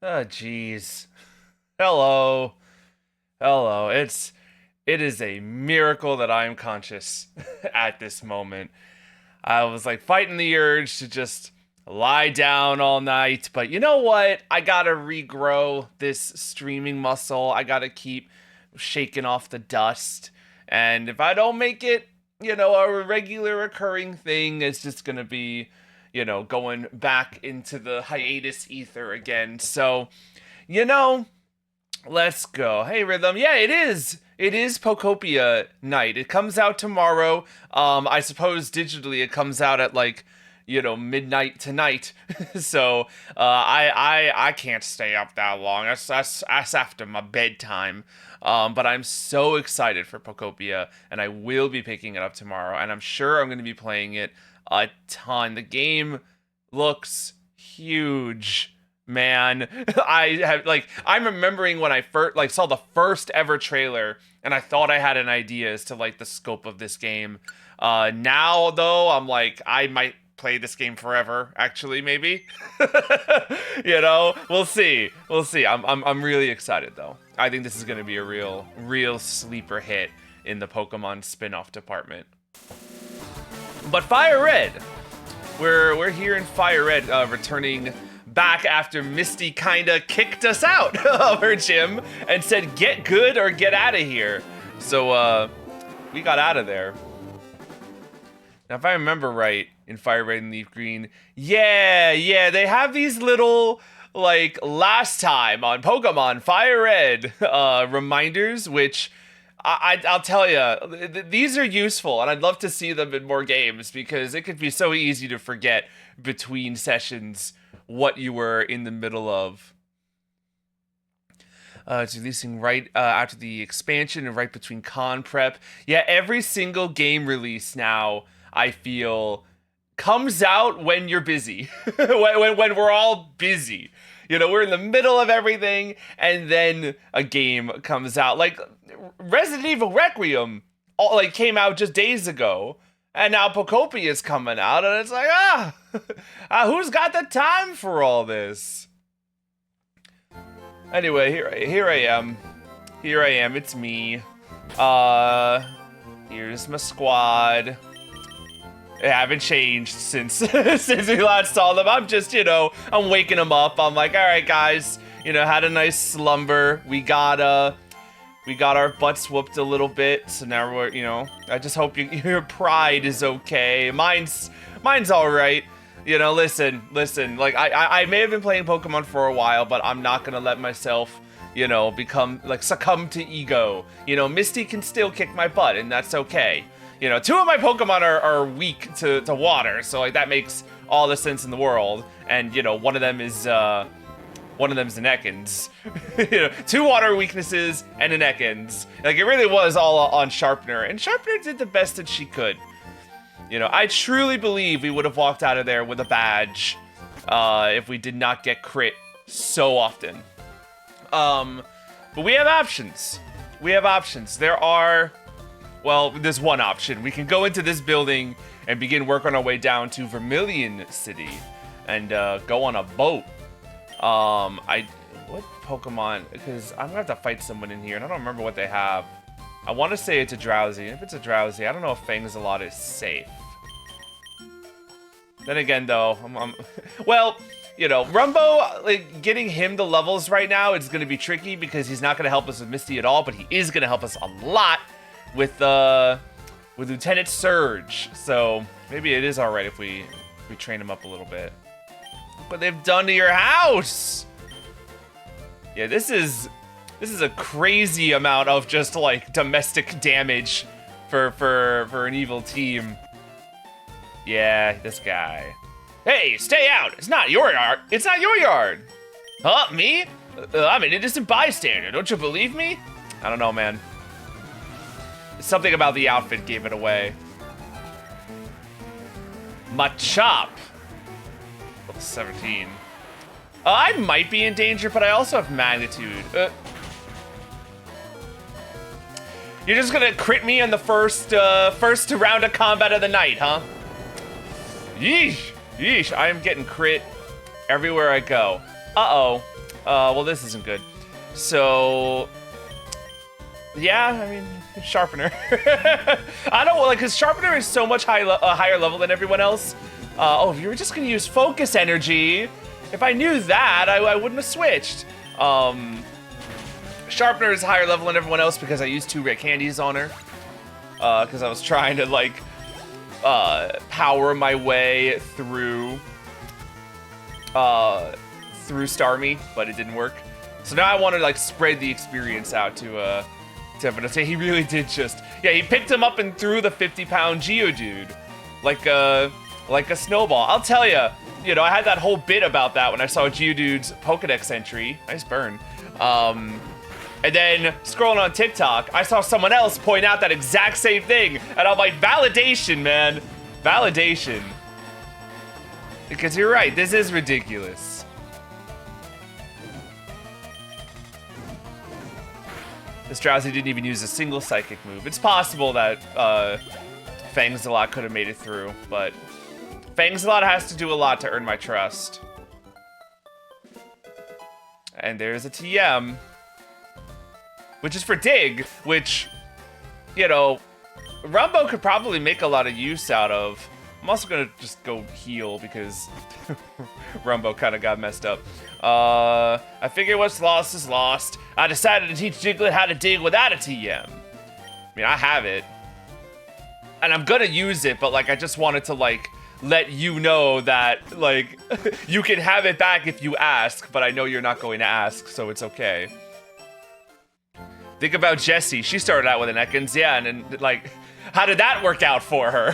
Oh, jeez. Hello. Hello. It is a miracle that I am conscious at this moment. I was like fighting the urge to just lie down all night, but you know what? I gotta regrow this streaming muscle. I gotta keep shaking off the dust. And if I don't make it, a regular recurring thing, it's just gonna be, going back into the hiatus ether again. So, you know, let's go. Hey, Rhythm. Yeah, it is. It is Pokopia night. It comes out tomorrow. I suppose digitally it comes out at like, midnight tonight. So, I can't stay up that long. That's after my bedtime. But I'm so excited for Pokopia, and I will be picking it up tomorrow, and I'm sure I'm going to be playing it a ton. The game looks huge. Man, I'm remembering when I first saw the first ever trailer and I thought I had an idea as to the scope of this game. Now though, I'm like, I might play this game forever, actually, maybe. We'll see. I'm really excited though. I think this is going to be a real sleeper hit in the Pokemon spin-off department. But FireRed, we're here in FireRed, returning back after Misty kinda kicked us out of her gym and said, get good or get out of here. So, we got out of there. Now, if I remember right, in FireRed and Leaf Green, yeah, they have these little, last time on Pokemon FireRed, reminders, which I'll tell you, these are useful, and I'd love to see them in more games, because it could be so easy to forget between sessions what you were in the middle of. It's releasing right after the expansion and right between con prep. Yeah, every single game release now, I feel, comes out when you're busy. when we're all busy. We're in the middle of everything, and then a game comes out. Like, Resident Evil Requiem came out just days ago. And now Pokopia is coming out, and it's like, who's got the time for all this? Anyway, here I am. Here I am, it's me. Here's my squad. I haven't changed since we last saw them. I'm just, I'm waking them up. I'm like, all right, guys, had a nice slumber. We got our butts whooped a little bit, so now we're, I just hope your pride is okay. Mine's all right. Listen, I may have been playing Pokemon for a while, but I'm not gonna let myself, succumb to ego. Misty can still kick my butt, and that's okay. Two of my Pokemon are weak to water, so that makes all the sense in the world. And, one of them is an Ekans. Two water weaknesses and an Ekans. It really was all on Sharpener, and Sharpener did the best that she could. I truly believe we would have walked out of there with a badge if we did not get crit so often. But we have options. There's one option. We can go into this building and begin work on our way down to Vermilion City and go on a boat. What Pokemon? Because I'm gonna have to fight someone in here, and I don't remember what they have. I want to say it's a Drowsy. If it's a Drowsy, I don't know if Fangazalot is safe. Then again, though, Rumbo, getting him the levels right now is gonna be tricky because he's not gonna help us with Misty at all, but he is gonna help us a lot with Lieutenant Surge. So maybe it is alright if we train him up a little bit. What they've done to your house! Yeah, this is a crazy amount of just domestic damage for an evil team. Yeah, this guy. Hey, stay out! It's not your yard! It's not your yard! Huh? Me? I'm an innocent bystander. Don't you believe me? I don't know, man. Something about the outfit gave it away. Machop. Level 17. I might be in danger, but I also have magnitude. You're just gonna crit me in the first round of combat of the night, huh? Yeesh. I am getting crit everywhere I go. Uh-oh. Well, this isn't good. So, yeah, I mean, Sharpener. I don't like, because Sharpener is so much higher level than everyone else. Oh, if you were just gonna use Focus Energy, if I knew that, I wouldn't have switched. Sharpener is higher level than everyone else because I used 2 rare candies on her. Because I was trying to, like, power my way through Starmie, but it didn't work. So now I want to, like, spread the experience out to everyone. Say he really did just, yeah, he picked him up and threw the 50-pound Geodude like a snowball. I'll tell you, you know, I had that whole bit about that when I saw Geodude's Pokedex entry. Nice burn. And then scrolling on TikTok, I saw someone else point out that exact same thing, and I'm like, validation, man, validation. Because you're right, this is ridiculous. This Drowsy didn't even use a single psychic move. It's possible that Fangsalot could have made it through, but Fangsalot has to do a lot to earn my trust. And there's a TM, which is for Dig, which, you know, Rumbo could probably make a lot of use out of. I'm also gonna just go heal because Rumbo kind of got messed up. I figure what's lost is lost. I decided to teach Diglett how to dig without a TM. I mean, I have it. And I'm gonna use it, but, like, I just wanted to, like, let you know that, like, you can have it back if you ask, but I know you're not going to ask, so it's okay. Think about Jessie. She started out with an Ekans, yeah, and then, like, how did that work out for her?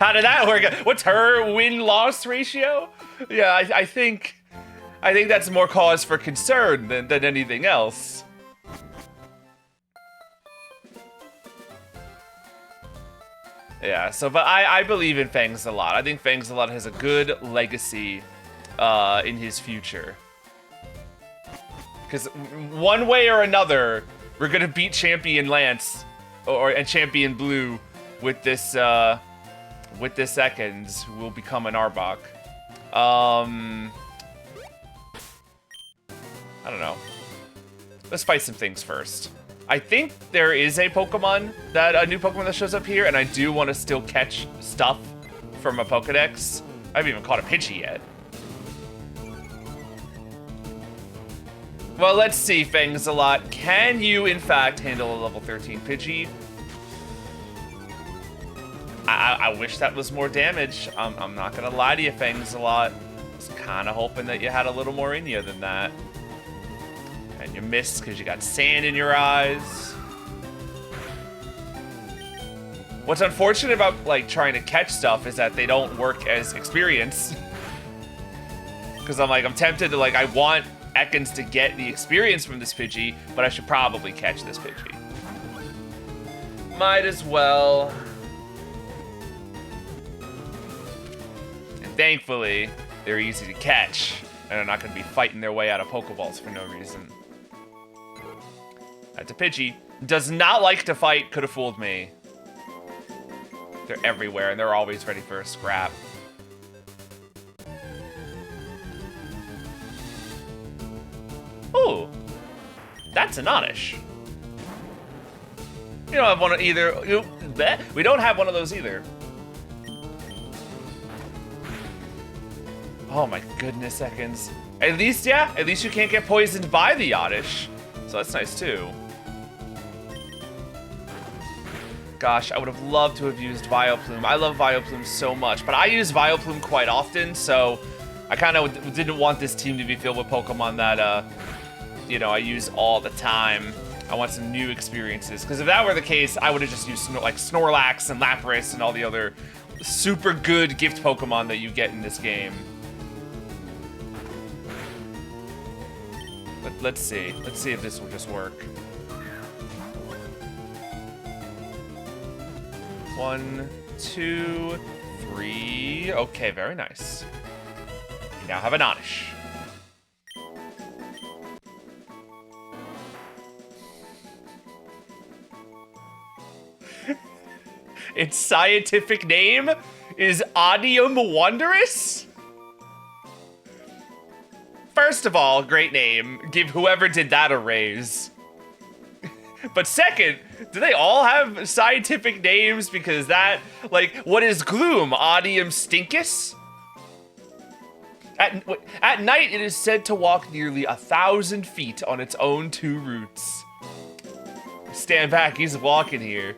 How did that work out? What's her win-loss ratio? Yeah, I think that's more cause for concern than anything else. Yeah, so, but I believe in Fangsalot. I think Fangsalot has a good legacy in his future. Because one way or another, we're gonna beat Champion Lance and Champion Blue with this Ekans, who will become an Arbok. I don't know. Let's fight some things first. I think there is a new Pokemon that shows up here, and I do want to still catch stuff from a Pokedex. I haven't even caught a Pidgey yet. Well, let's see, Fangsalot. Can you, in fact, handle a level 13 Pidgey? I wish that was more damage. I'm not gonna lie to you, Fangsalot. I was kind of hoping that you had a little more in you than that. And you missed because you got sand in your eyes. What's unfortunate about, like, trying to catch stuff is that they don't work as experience. Because I'm tempted to, like, I want Ekans to get the experience from this Pidgey, but I should probably catch this Pidgey. Might as well. And thankfully, they're easy to catch, and they're not going to be fighting their way out of Pokeballs for no reason. That's a Pidgey. Does not like to fight, could have fooled me. They're everywhere, and they're always ready for a scrap. Ooh, that's an Oddish. We don't have one of either. We don't have one of those either. Oh my goodness, Ekans. At least, yeah, at least you can't get poisoned by the Oddish. So that's nice too. Gosh, I would have loved to have used Vileplume. I love Vileplume so much, but I use Vileplume quite often, so I kind of didn't want this team to be filled with Pokemon that, you know, I use all the time. I want some new experiences, because if that were the case, I would have just used like Snorlax and Lapras and all the other super good gift Pokemon that you get in this game. But let's see. Let's see if this will just work. 1, 2, 3. Okay, very nice. We now have an Oddish. Its scientific name is Odium Wondrous? First of all, great name. Give whoever did that a raise. But second, do they all have scientific names? Because that, like, what is gloom? Odium stinkus? At night, it is said to walk nearly 1,000 feet on its own 2 roots. Stand back, he's walking here.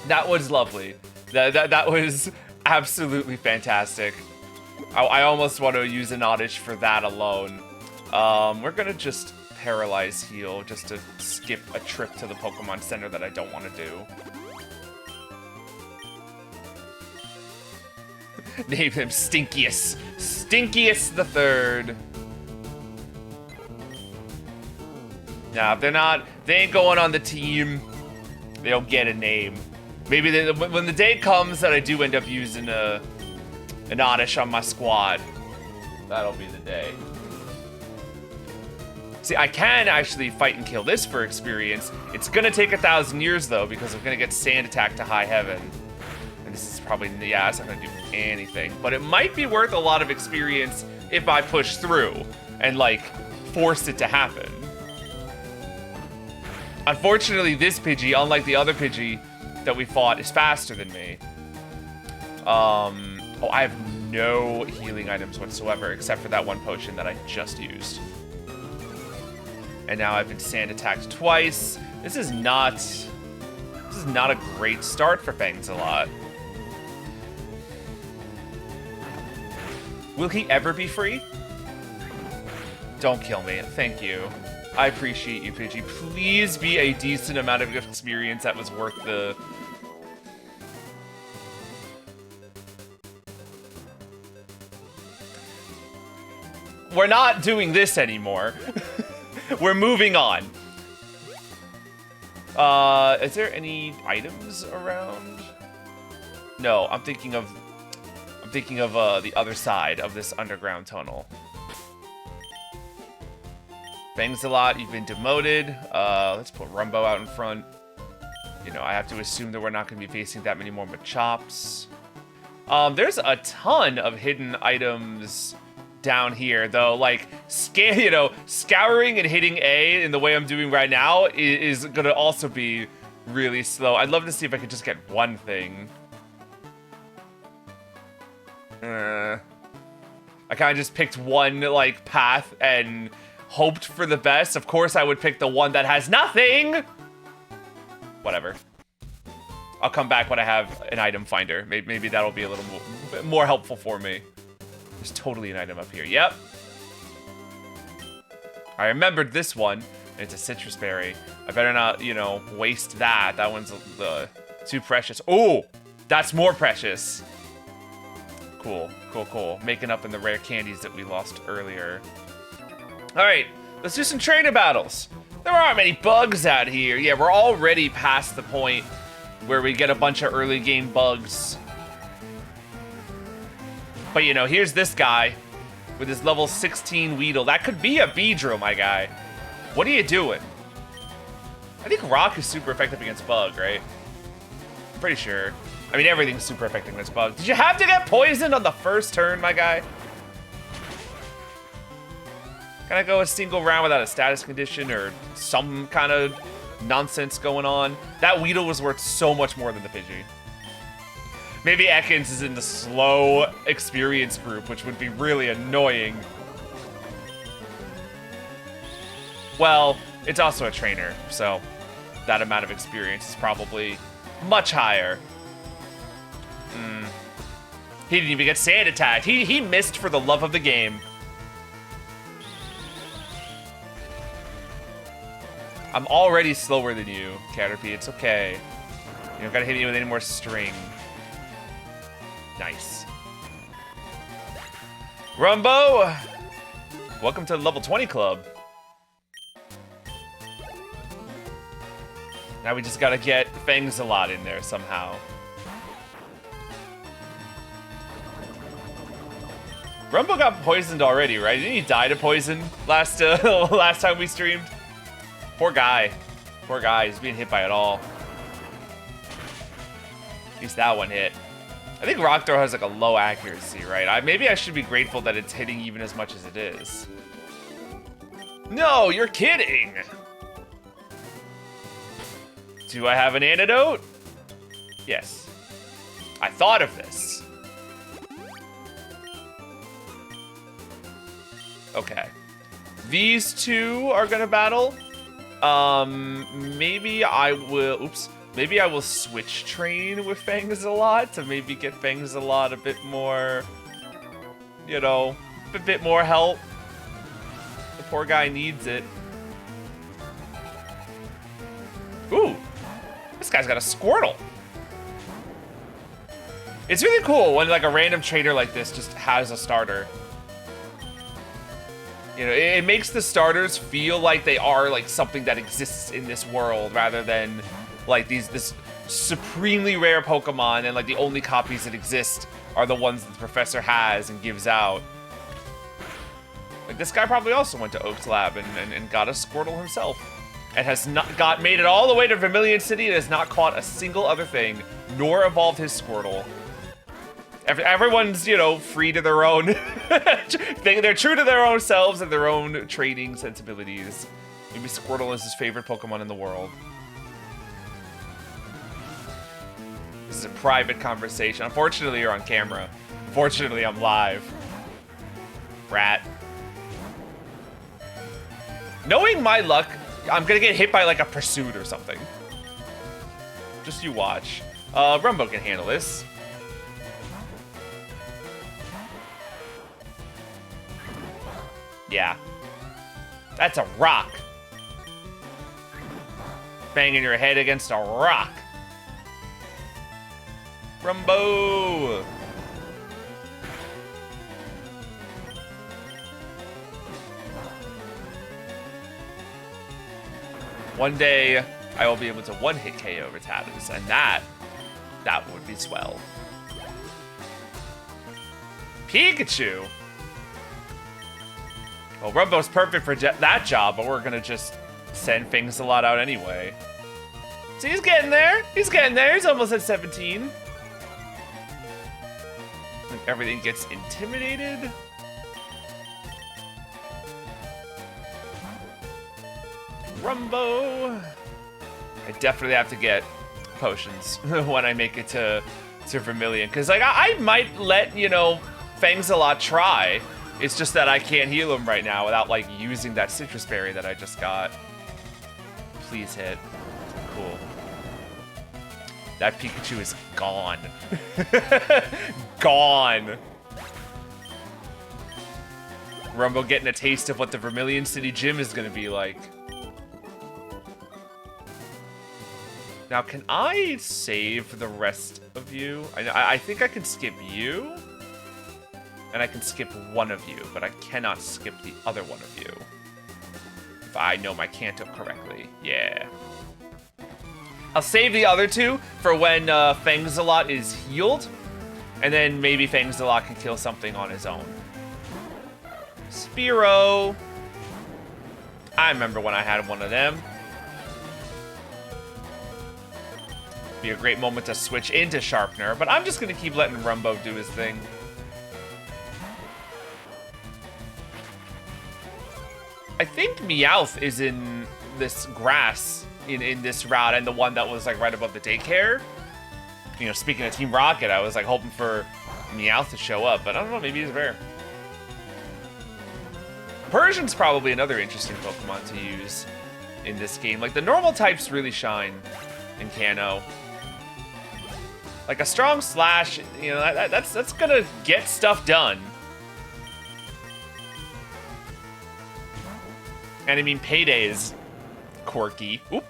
That was lovely. That was absolutely fantastic. I almost want to use an Oddish for that alone. We're gonna just Paralyze heal just to skip a trip to the Pokemon Center that I don't want to do. Name him Stinkiest. Stinkiest the Third. Now, if they ain't going on the team, they'll get a name. Maybe when the day comes that I do end up using an Oddish on my squad, that'll be the day. See, I can actually fight and kill this for experience. It's gonna take 1,000 years though, because I'm gonna get Sand Attack to High Heaven. And this is probably, yeah, it's not gonna do anything. But it might be worth a lot of experience if I push through and like force it to happen. Unfortunately, this Pidgey, unlike the other Pidgey that we fought, is faster than me. Oh, I have no healing items whatsoever except for that one potion that I just used. And now I've been Sand Attacked twice. This is not a great start for Thinginator. Will he ever be free? Don't kill me, thank you. I appreciate you, Pidgey. Please be a decent amount of experience that was worth the... We're not doing this anymore. We're moving on. Is there any items around? No, I'm thinking of the other side of this underground tunnel. Thinginator, you've been demoted. Let's put Rumbo out in front. You know, I have to assume that we're not going to be facing that many more Machops. There's a ton of hidden items down here, though. Like, scouring and hitting A in the way I'm doing right now is going to also be really slow. I'd love to see if I could just get one thing. I kind of just picked one, like, path and hoped for the best. Of course, I would pick the one that has nothing. Whatever. I'll come back when I have an item finder. Maybe that'll be a little more helpful for me. There's totally an item up here. Yep. I remembered this one. And it's a citrus berry. I better not, waste that. That one's too precious. Oh, that's more precious. Cool, cool, cool. Making up in the rare candies that we lost earlier. All right, let's do some trainer battles. There aren't many bugs out here. Yeah, we're already past the point where we get a bunch of early game bugs. But here's this guy with his level 16 Weedle. That could be a Beedrill, my guy. What are you doing? I think Rock is super effective against Bug, right? I'm pretty sure. I mean, everything's super effective against Bug. Did you have to get poisoned on the first turn, my guy? Can I go a single round without a status condition or some kind of nonsense going on? That Weedle was worth so much more than the Pidgey. Maybe Ekans is in the slow experience group, which would be really annoying. Well, it's also a trainer, so that amount of experience is probably much higher. He didn't even get Sand Attacked. He missed for the love of the game. I'm already slower than you, Caterpie. It's okay. You don't gotta hit me with any more string. Nice. Rumbo! Welcome to the level 20 club. Now we just gotta get Thinginator in there somehow. Rumbo got poisoned already, right? Didn't he die to poison last time we streamed? Poor guy. Poor guy. He's being hit by it all. At least that one hit. I think Rock Throw has like a low accuracy, right? Maybe I should be grateful that it's hitting even as much as it is. No, you're kidding! Do I have an antidote? Yes. I thought of this. Okay. These two are gonna battle. Maybe I will... Oops. Maybe I will switch train with Thinginator to maybe get Thinginator a bit more... You know, a bit more help. The poor guy needs it. Ooh. This guy's got a Squirtle. It's really cool when like a random trainer like this just has a starter. You know, it makes the starters feel like they are like something that exists in this world rather than like this supremely rare Pokemon and like the only copies that exist are the ones that the professor has and gives out. Like this guy probably also went to Oak's lab and got a Squirtle himself. And has not made it all the way to Vermilion City and has not caught a single other thing, nor evolved his Squirtle. Everyone's, you know, free to their own. They're true to their own selves and their own training sensibilities. Maybe Squirtle is his favorite Pokemon in the world. This is a private conversation. Unfortunately, you're on camera. Unfortunately, I'm live. Rat. Knowing my luck, I'm gonna get hit by like a pursuit or something. Just you watch. Rumbo can handle this. Yeah. That's a rock. Banging your head against a rock. Rumbo! One day, I will be able to one-hit KO Rattatas, and that would be swell. Pikachu! Well, Rumbo's perfect for that job, but we're gonna just send Thinginator out anyway. See, he's getting there. He's getting there. He's almost at 17. And everything gets intimidated. Rumbo. I definitely have to get potions when I make it to Vermilion, because like I might let, you know, Thinginator try. It's just that I can't heal him right now without like using that citrus berry that I just got. Please hit. Cool. That Pikachu is gone. Gone. Rumbo getting a taste of what the Vermilion City gym is gonna be like. Now, can I save the rest of you? I think I can skip you. And I can skip one of you, but I cannot skip the other one of you. If I know my Kanto correctly. Yeah. I'll save the other two for when Thinginator is healed. And then maybe Thinginator can kill something on his own. Spearow. I remember when I had one of them. Be a great moment to switch into Sharpener, but I'm just gonna keep letting Rumbo do his thing. I think Meowth is in this grass in this route, and the one that was like right above the daycare. You know, speaking of Team Rocket, I was like hoping for Meowth to show up, but I don't know, maybe he's rare. Persian's probably another interesting Pokemon to use in this game. Like the normal types really shine in Kanto. Like a strong slash, you know, that's gonna get stuff done. And I mean, Payday is quirky. Oop.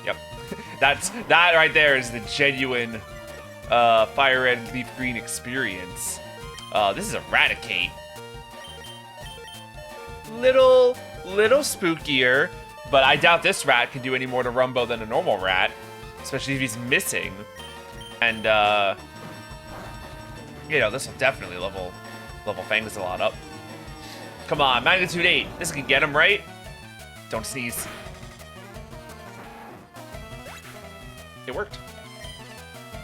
Yep. That right there is the genuine FireRed Leaf Green experience. This is Eradicate. Little spookier, but I doubt this rat can do any more to Rumbo than a normal rat, especially if he's missing. And you know, this will definitely level Thinginator up. Come on, magnitude 8. This can get him, right? Don't sneeze. It worked.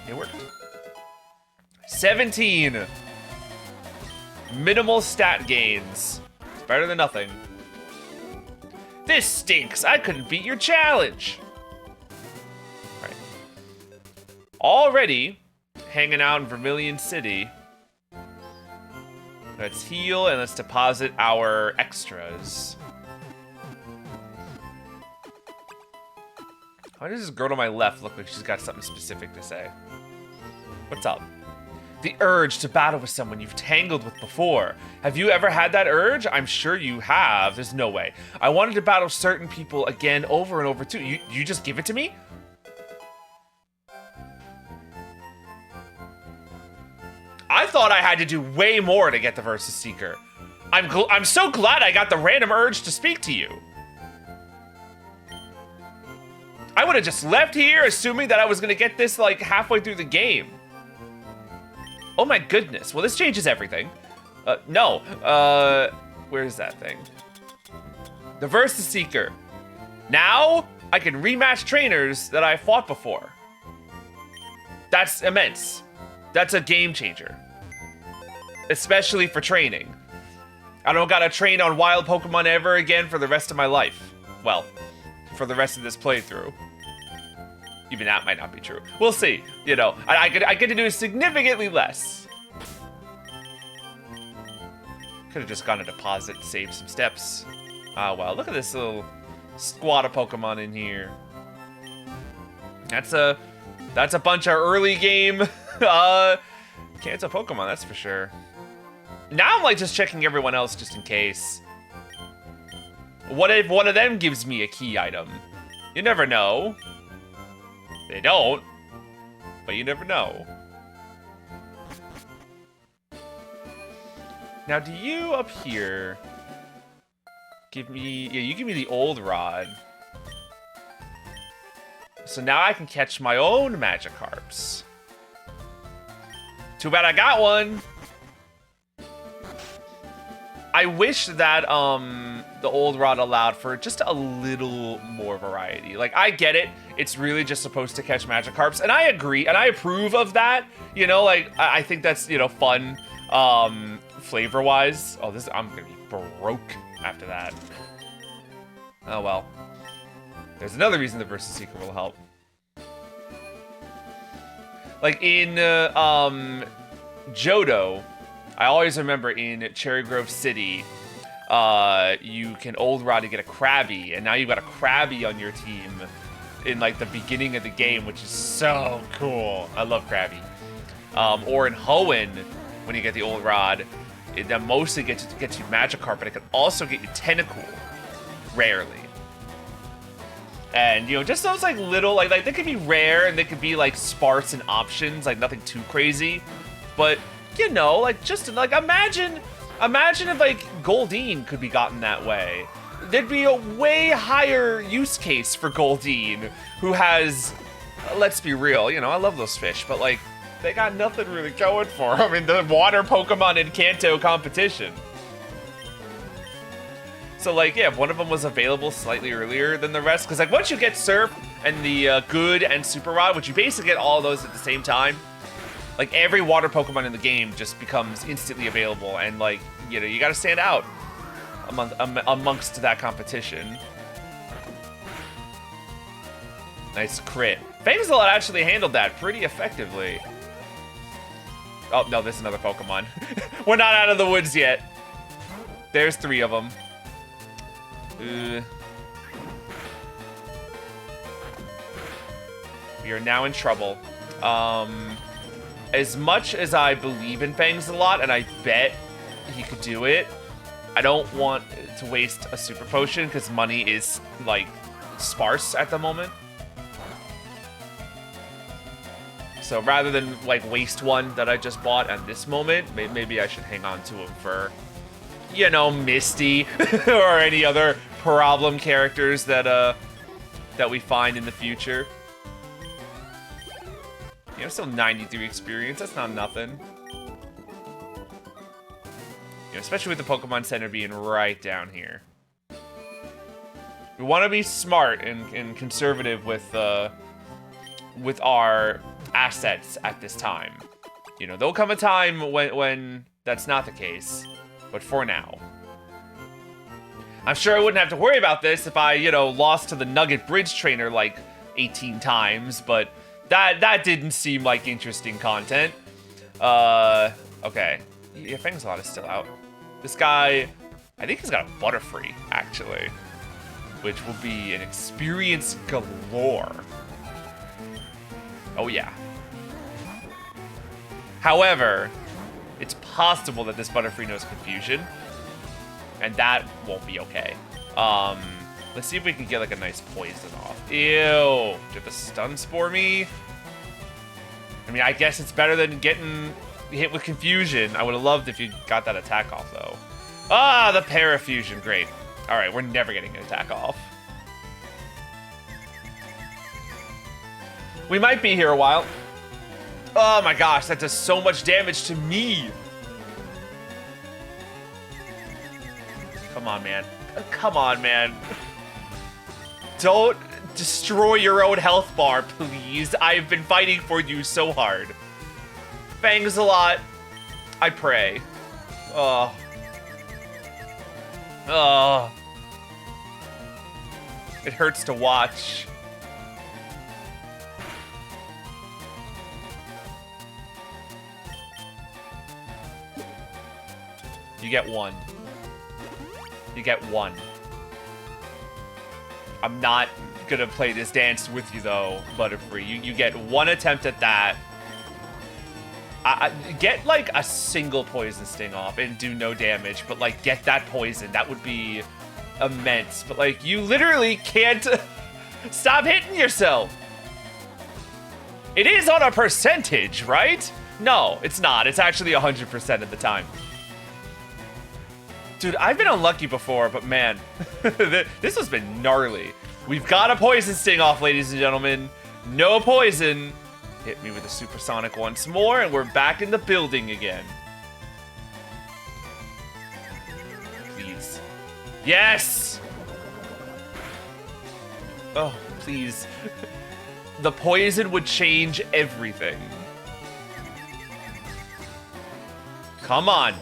It worked. 17. Minimal stat gains. It's better than nothing. This stinks. I couldn't beat your challenge. Right. Already hanging out in Vermilion City. Let's heal and let's deposit our extras. Why does this girl to my left look like she's got something specific to say? What's up? The urge to battle with someone you've tangled with before. Have you ever had that urge? I'm sure you have. There's no way. I wanted to battle certain people again over and over too. You just give it to me? I thought I had to do way more to get the Versus Seeker. I'm so glad I got the random urge to speak to you. I would have just left here assuming that I was going to get this like halfway through the game. Oh my goodness. Well, this changes everything. No. Where's that thing? The Versus Seeker. Now, I can rematch trainers that I fought before. That's immense. That's a game changer. Especially for training. I don't gotta train on wild Pokemon ever again for the rest of my life. Well, for the rest of this playthrough. Even that might not be true. We'll see. You know, I get to do significantly less. Could have just gone to deposit and saved some steps. Ah, well, look at this little squad of Pokemon in here. That's a bunch of early game Kanto Pokemon, that's for sure. Now I'm like just checking everyone else just in case. What if one of them gives me a key item? You never know. They don't, but you never know. Now, do you up here give me... Yeah, you give me the old rod. So now I can catch my own Magikarps. Too bad I got one. I wish that the old rod allowed for just a little more variety. Like, I get it. It's really just supposed to catch Magikarps, and I agree, and I approve of that. You know, like, I think that's, you know, fun, flavor-wise. Oh, I'm gonna be broke after that. Oh, well. There's another reason the Versus Seeker will help. Like, in, Johto, I always remember in Cherry Grove City, you can old rod to get a Krabby, and now you've got a Krabby on your team in like the beginning of the game, which is so cool. I love Krabby. Or in Hoenn, when you get the old rod, that mostly gets you Magikarp, but it can also get you Tentacool, rarely. And you know, just those like little like they could be rare and they could be like sparse in options, like nothing too crazy, but you know, like just like imagine if like Goldeen could be gotten that way. There'd be a way higher use case for Goldeen, who has, let's be real, you know, I love those fish, but like they got nothing really going for them in the water Pokemon in Kanto competition. So like, yeah, if one of them was available slightly earlier than the rest, because like once you get Surf and the Good and Super Rod, which you basically get all of those at the same time, like every water Pokemon in the game just becomes instantly available, and like, you know, you gotta stand out amongst that competition. Nice crit. Fangsalot actually handled that pretty effectively. Oh, no, there's another Pokemon. We're not out of the woods yet. There's 3 of them. We are now in trouble. As much as I believe in Fangsalot, and I bet he could do it, I don't want to waste a super potion because money is like sparse at the moment. So rather than like waste one that I just bought at this moment, maybe I should hang on to him for, you know, Misty or any other problem characters that we find in the future. You know, still 93 experience. That's not nothing. You know, especially with the Pokemon Center being right down here. We want to be smart and conservative with our assets at this time. You know, there'll come a time when that's not the case. But for now. I'm sure I wouldn't have to worry about this if I, you know, lost to the Nugget Bridge Trainer like 18 times, but that didn't seem like interesting content. Okay. Yeah, Fangsalot is still out. This guy, I think he's got a Butterfree, actually, which will be an experience galore. Oh, yeah. However, it's possible that this Butterfree knows Confusion, and that won't be okay. Let's see if we can get like a nice poison off. Ew! Do you have to stun spore me? I mean, I guess it's better than getting hit with Confusion. I would have loved if you got that attack off, though. Ah, the Parafusion. Great. All right, we're never getting an attack off. We might be here a while. Oh my gosh, that does so much damage to me. Come on, man. Come on, man. Don't destroy your own health bar, please. I've been fighting for you so hard. Fangsalot, I pray. Oh. Oh. It hurts to watch. You get one. You get one. I'm not gonna play this dance with you though, Butterfree. You get one attempt at that. I get like a single poison sting off and do no damage, but like get that poison. That would be immense. But like you literally can't stop hitting yourself. It is on a percentage, right? No, it's not. It's actually 100% of the time. Dude, I've been unlucky before, but man, this has been gnarly. We've got a poison sting off, ladies and gentlemen. No poison. Hit me with a supersonic once more, and we're back in the building again. Please. Yes! Oh, please. The poison would change everything. Come on.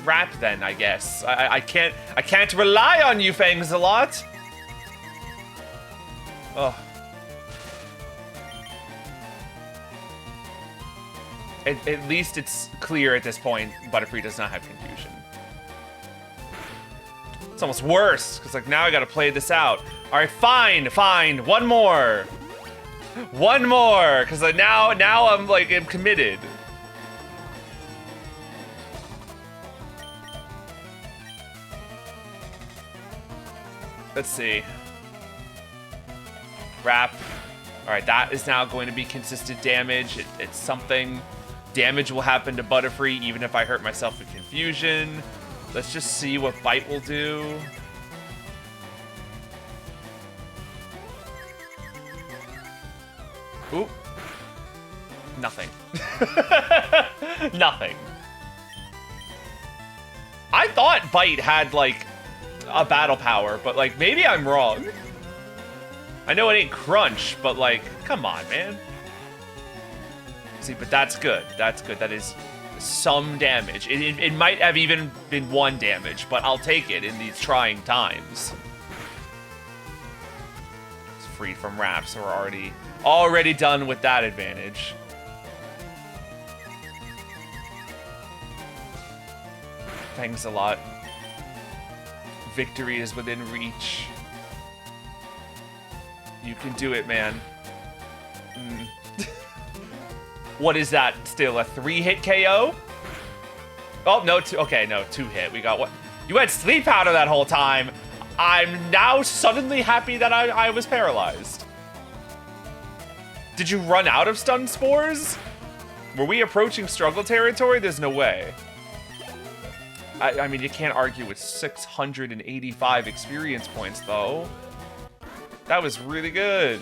Rap then, I guess. I can't rely on you, Fangsalot. Oh. At least it's clear at this point Butterfree does not have Confusion. It's almost worse, because like now I gotta play this out. Alright, fine, one more. One more, because like, now I'm like I'm committed. Let's see. Wrap. Alright, that is now going to be consistent damage. It's something. Damage will happen to Butterfree even if I hurt myself with Confusion. Let's just see what Bite will do. Oop. Nothing. Nothing. I thought Bite had, like, a battle power, but like maybe I'm wrong. I know it ain't Crunch, but like, come on, man. See, but that's good. That's good. That is some damage. It might have even been 1 damage, but I'll take it in these trying times. It's freed from Wrap, so we're already done with that advantage. Fangsalot. Victory is within reach. You can do it, man. What is that? Still a 3-hit KO? Oh, no, okay, no, 2-hit. We got what? You had Sleep Powder that whole time. I'm now suddenly happy that I was paralyzed. Did you run out of stun spores? Were we approaching struggle territory? There's no way. I mean, you can't argue with 685 experience points, though. That was really good.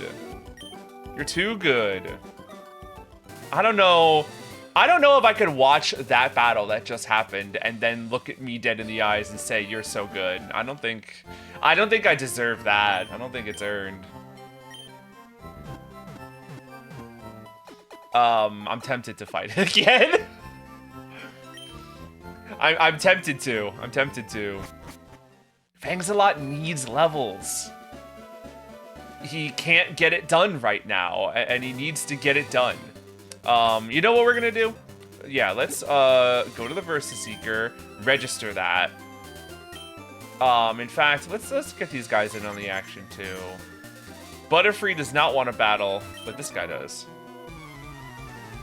You're too good. I don't know if I could watch that battle that just happened and then look at me dead in the eyes and say, you're so good. I don't think I deserve that. I don't think it's earned. I'm tempted to fight it again. I'm tempted to. I'm tempted to. Fangsalot needs levels. He can't get it done right now, and he needs to get it done. You know what we're gonna do? Yeah, let's go to the Versus Seeker, register that. In fact, let's get these guys in on the action too. Butterfree does not want to battle, but this guy does.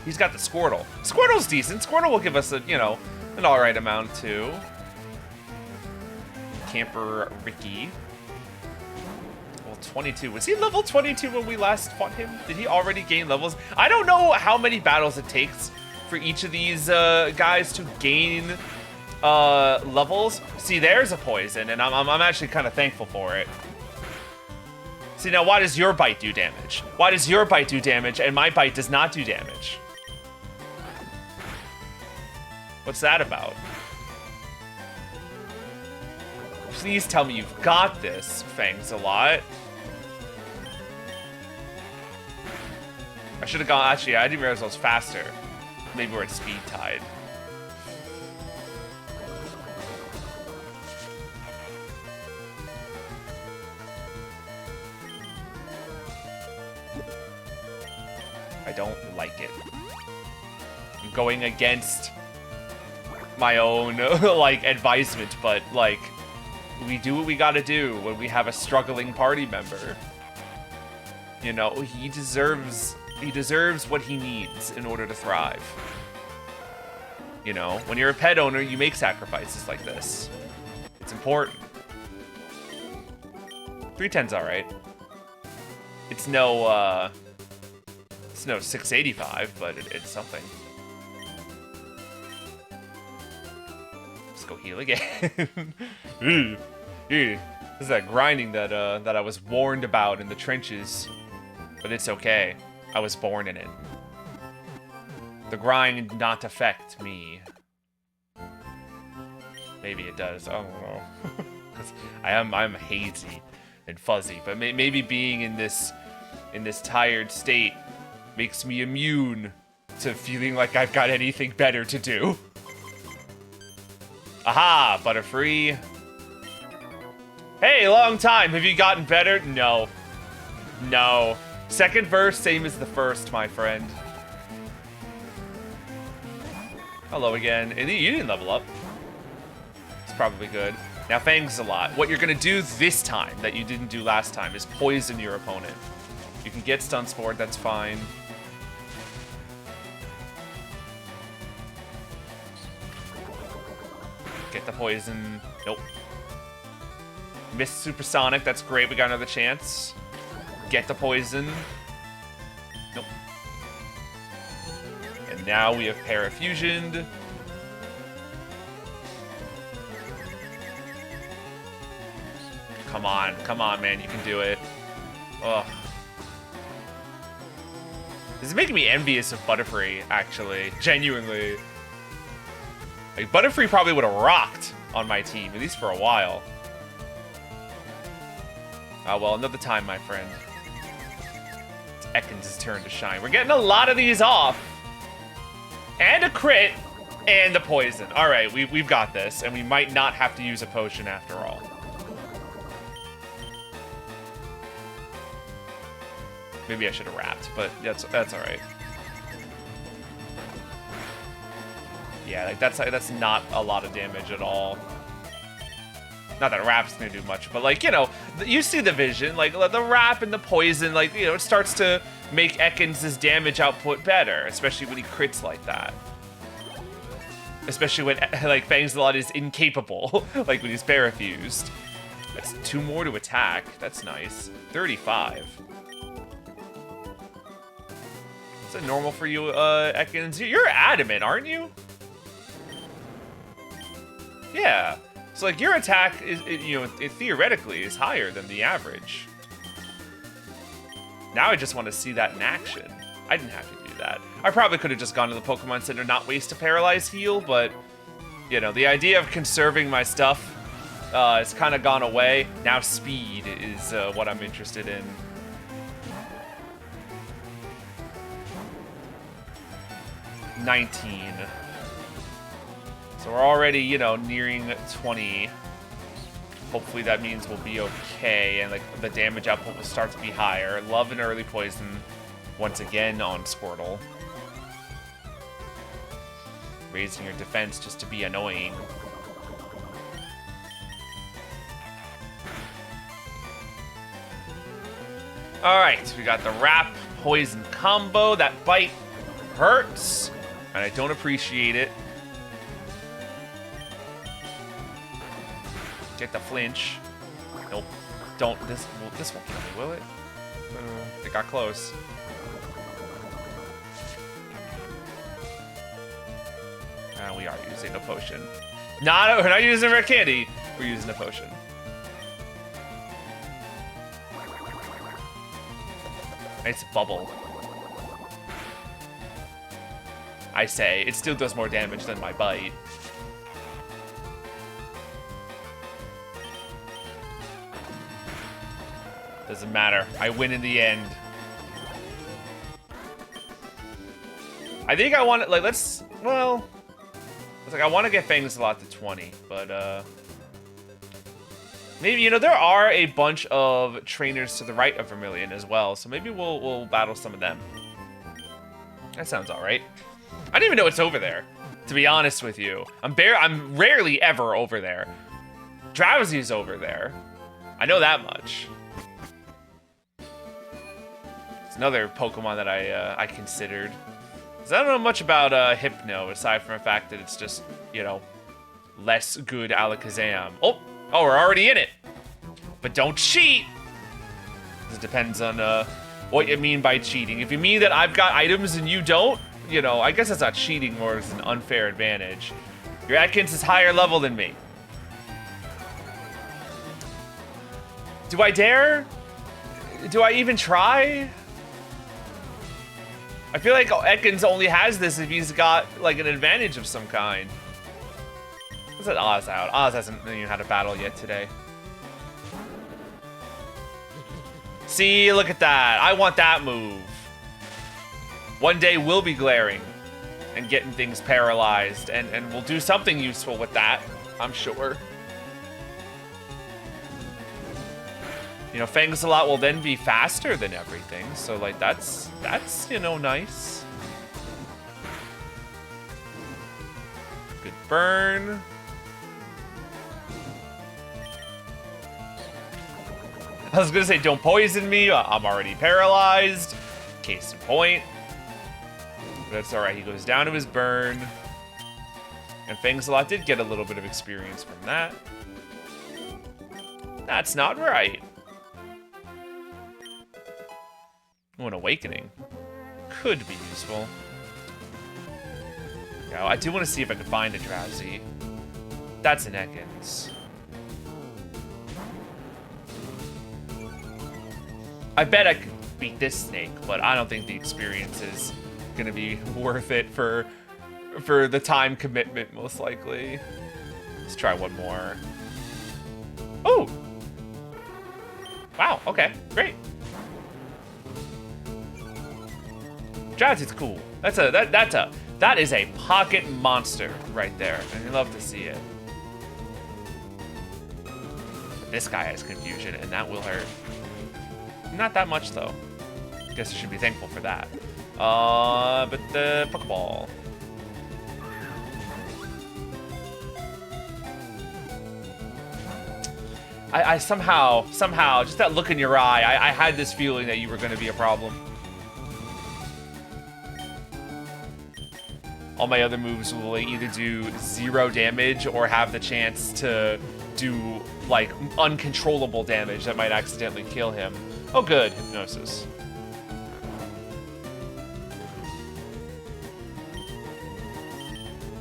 He's got the Squirtle. Squirtle's decent. Squirtle will give us a, you know, an alright amount too. Camper Ricky. Well, 22. Was he level 22 when we last fought him? Did he already gain levels? I don't know how many battles it takes for each of these guys to gain levels. See, there's a poison, and I'm actually kind of thankful for it. See, now why does your bite do damage? Why does your bite do damage and my bite does not do damage? What's that about? Please tell me you've got this, Fangsalot. I should have gone, actually, I didn't realize I was faster. Maybe we're at speed tide. I don't like it. I'm going against my own, like, advisement, but, like, we do what we gotta do when we have a struggling party member. You know, he deserves what he needs in order to thrive. You know, when you're a pet owner, you make sacrifices like this. It's important. 310's alright. It's no 685, but it's something. Let's go heal again. This is that grinding that I was warned about in the trenches. But it's okay. I was born in it. The grind did not affect me. Maybe it does. I don't know. I'm hazy and fuzzy, but maybe being in this tired state makes me immune to feeling like I've got anything better to do. Aha, Butterfree. Hey, long time. Have you gotten better? No. No. Second verse, same as the first, my friend. Hello again. You didn't level up. It's probably good. Now, Fangsalot. What you're going to do this time that you didn't do last time is poison your opponent. You can get stun spored, that's fine. Get the poison. Nope. Missed Supersonic, that's great. We got another chance. Get the poison. Nope. And now we have Parafusioned. Come on, man, you can do it. Ugh. This is making me envious of Butterfree, actually. Genuinely. Like, Butterfree probably would have rocked on my team, at least for a while. Oh, well, another time, my friend. It's Ekans' turn to shine. We're getting a lot of these off. And a crit, and a poison. All right, we've got this, and we might not have to use a potion after all. Maybe I should have wrapped, but that's all right. Yeah, like that's not a lot of damage at all. Not that wrap's gonna do much, but like, you know, you see the vision, like the wrap and the poison, like, you know, it starts to make Ekans' damage output better, especially when he crits like that. Especially when, like, Fangsalot is incapable, like when he's parafused. That's 2 more to attack. That's nice. 35. Is that normal for you, Ekans? You're adamant, aren't you? Yeah. So, like, your attack is, you know, it theoretically is higher than the average. Now I just want to see that in action. I didn't have to do that. I probably could have just gone to the Pokemon Center, not waste a Paralyze heal, but, you know, the idea of conserving my stuff has kind of gone away. Now speed is what I'm interested in. 19. So we're already, you know, nearing 20. Hopefully that means we'll be okay, and like the damage output will start to be higher. Love an early poison once again on Squirtle. Raising your defense just to be annoying. Alright, we got the wrap poison combo. That bite hurts, and I don't appreciate it. Get the flinch. Nope. Don't. This won't kill me, will it? It got close. We are using a potion. We're not using rare candy. We're using a potion. Nice bubble. I say, it still does more damage than my bite. Doesn't matter. I win in the end. I think I want to, like, let's, well, it's like I want to get Fangs a lot to 20, but, maybe, you know, there are a bunch of trainers to the right of Vermilion as well, so maybe we'll battle some of them. That sounds all right. I don't even know it's over there, to be honest with you. I'm rarely ever over there. Drowsy's over there. I know that much. It's another Pokemon that I considered. 'Cause I don't know much about Hypno, aside from the fact that it's just, you know, less good Alakazam. Oh, we're already in it. But don't cheat. It depends on what you mean by cheating. If you mean that I've got items and you don't, you know, I guess that's not cheating, more it's an unfair advantage. Your Atkins is higher level than me. Do I dare? Do I even try? I feel like Ekans only has this if he's got, like, an advantage of some kind. Let's let Oz out. Oz hasn't even had a battle yet today. See, look at that. I want that move. One day we'll be glaring and getting things paralyzed, and we'll do something useful with that, I'm sure. You know, Fangsalot will then be faster than everything, so, like, that's, you know, nice. Good burn. I was gonna say, don't poison me, I'm already paralyzed. Case in point. But that's alright, he goes down to his burn. And Fangsalot did get a little bit of experience from that. That's not right. Oh, an awakening. Could be useful. Yeah, I do want to see if I can find a Drowsy. That's an Ekans. I bet I could beat this snake, but I don't think the experience is gonna be worth it for the time commitment, most likely. Let's try one more. Oh! Wow, okay, great. Drowsy's cool. That is a pocket monster right there, and you love to see it. This guy has confusion, and that will hurt. Not that much though. Guess I should be thankful for that. But the Pokeball. I somehow, just that look in your eye, I had this feeling that you were going to be a problem. All my other moves will either do 0 damage or have the chance to do, like, uncontrollable damage that might accidentally kill him. Oh, good. Hypnosis.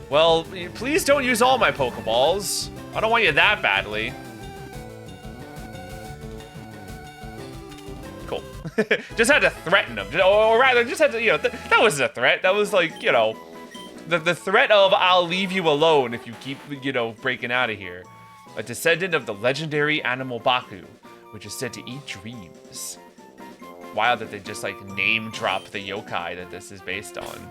Well, please don't use all my Pokeballs. I don't want you that badly. Cool. Just had to threaten him. Or rather, just had to, you know, that wasn't a threat. That was like, you know, the threat of I'll leave you alone if you keep, you know, breaking out of here. A descendant of the legendary animal Baku, which is said to eat dreams. Wild that they just, like, name drop the yokai that this is based on.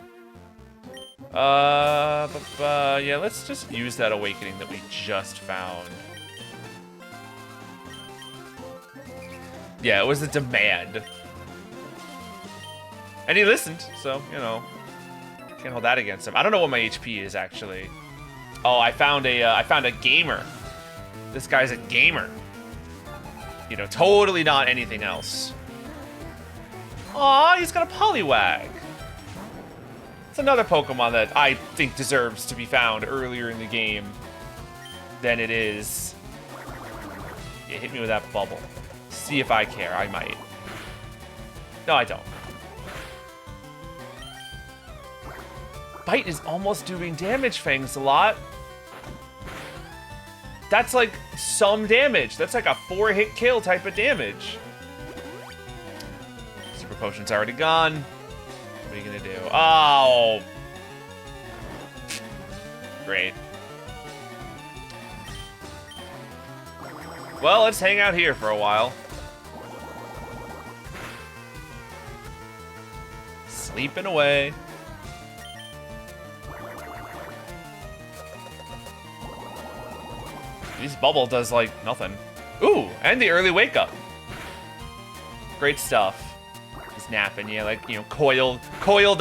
Yeah, let's just use that awakening that we just found. Yeah, it was a demand. And he listened, so, you know, can't hold that against him. I don't know what my HP is, actually. Oh, I found a gamer. This guy's a gamer. You know, totally not anything else. Aw, he's got a Poliwag. It's another Pokemon that I think deserves to be found earlier in the game than it is. Yeah, hit me with that bubble. See if I care. I might. No, I don't. Bite is almost doing damage, Fangs, a lot. That's like some damage. That's like a 4-hit kill type of damage. Super Potion's already gone. What are you gonna do? Oh! Great. Well, let's hang out here for a while. Sleeping away. This bubble does, like, nothing. Ooh, and the early wake up. Great stuff. He's napping, yeah, like, you know, coiled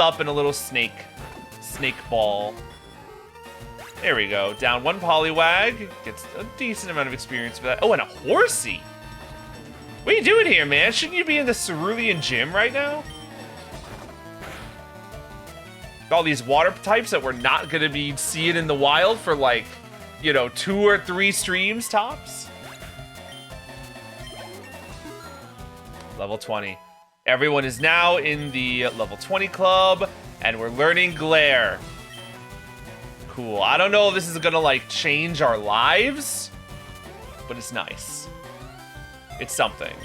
up in a little snake ball. There we go. Down one Poliwag. Gets a decent amount of experience for that. Oh, and a Horsey. What are you doing here, man? Shouldn't you be in the Cerulean Gym right now? All these water types that we're not going to be seeing in the wild for, like, you know, 2 or 3 streams tops. Level 20. Everyone is now in the level 20 club, and we're learning Glare. Cool. I don't know if this is gonna, like, change our lives, but it's nice. It's something.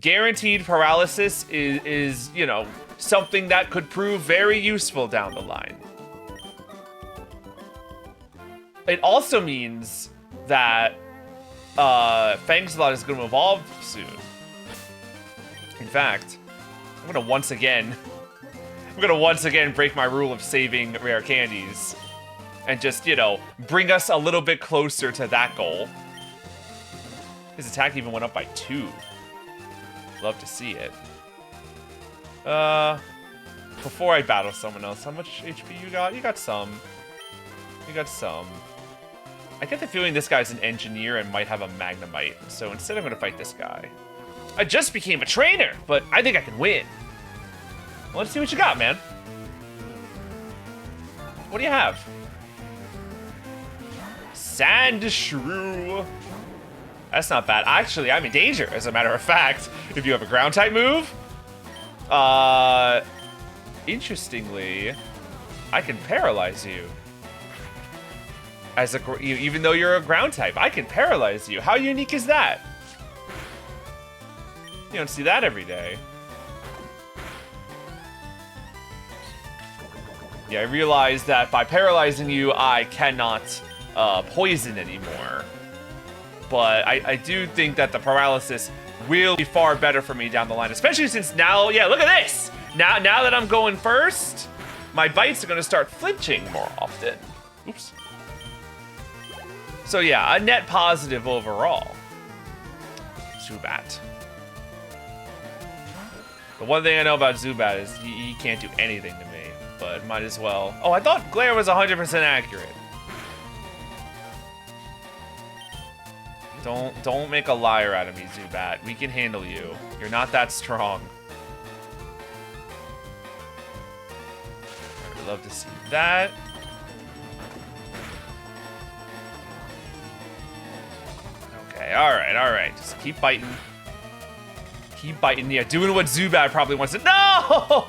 Guaranteed paralysis is, you know, something that could prove very useful down the line. It also means that Fangslot is going to evolve soon. In fact, I'm going to once again break my rule of saving rare candies and just, you know, bring us a little bit closer to that goal. His attack even went up by 2. Love to see it. Before I battle someone else, how much HP you got? You got some. You got some. I get the feeling this guy's an engineer and might have a Magnemite, so instead I'm going to fight this guy. I just became a trainer, but I think I can win. Well, let's see what you got, man. What do you have? Sandshrew. That's not bad. Actually, I'm in danger, as a matter of fact, if you have a ground-type move. Interestingly, I can paralyze you. Even though you're a ground type, I can paralyze you. How unique is that? You don't see that every day. Yeah, I realized that by paralyzing you, I cannot poison anymore. But I do think that the paralysis will be far better for me down the line, especially since now, yeah, look at this. Now that I'm going first, my bites are going to start flinching more often. Oops. So yeah, a net positive overall. Zubat. The one thing I know about Zubat is he can't do anything to me, but might as well. Oh, I thought Glare was 100% accurate. Don't make a liar out of me, Zubat. We can handle you. You're not that strong. I'd love to see that. Okay, alright. Just keep biting. Keep biting. Yeah, doing what Zubat probably wants to. No!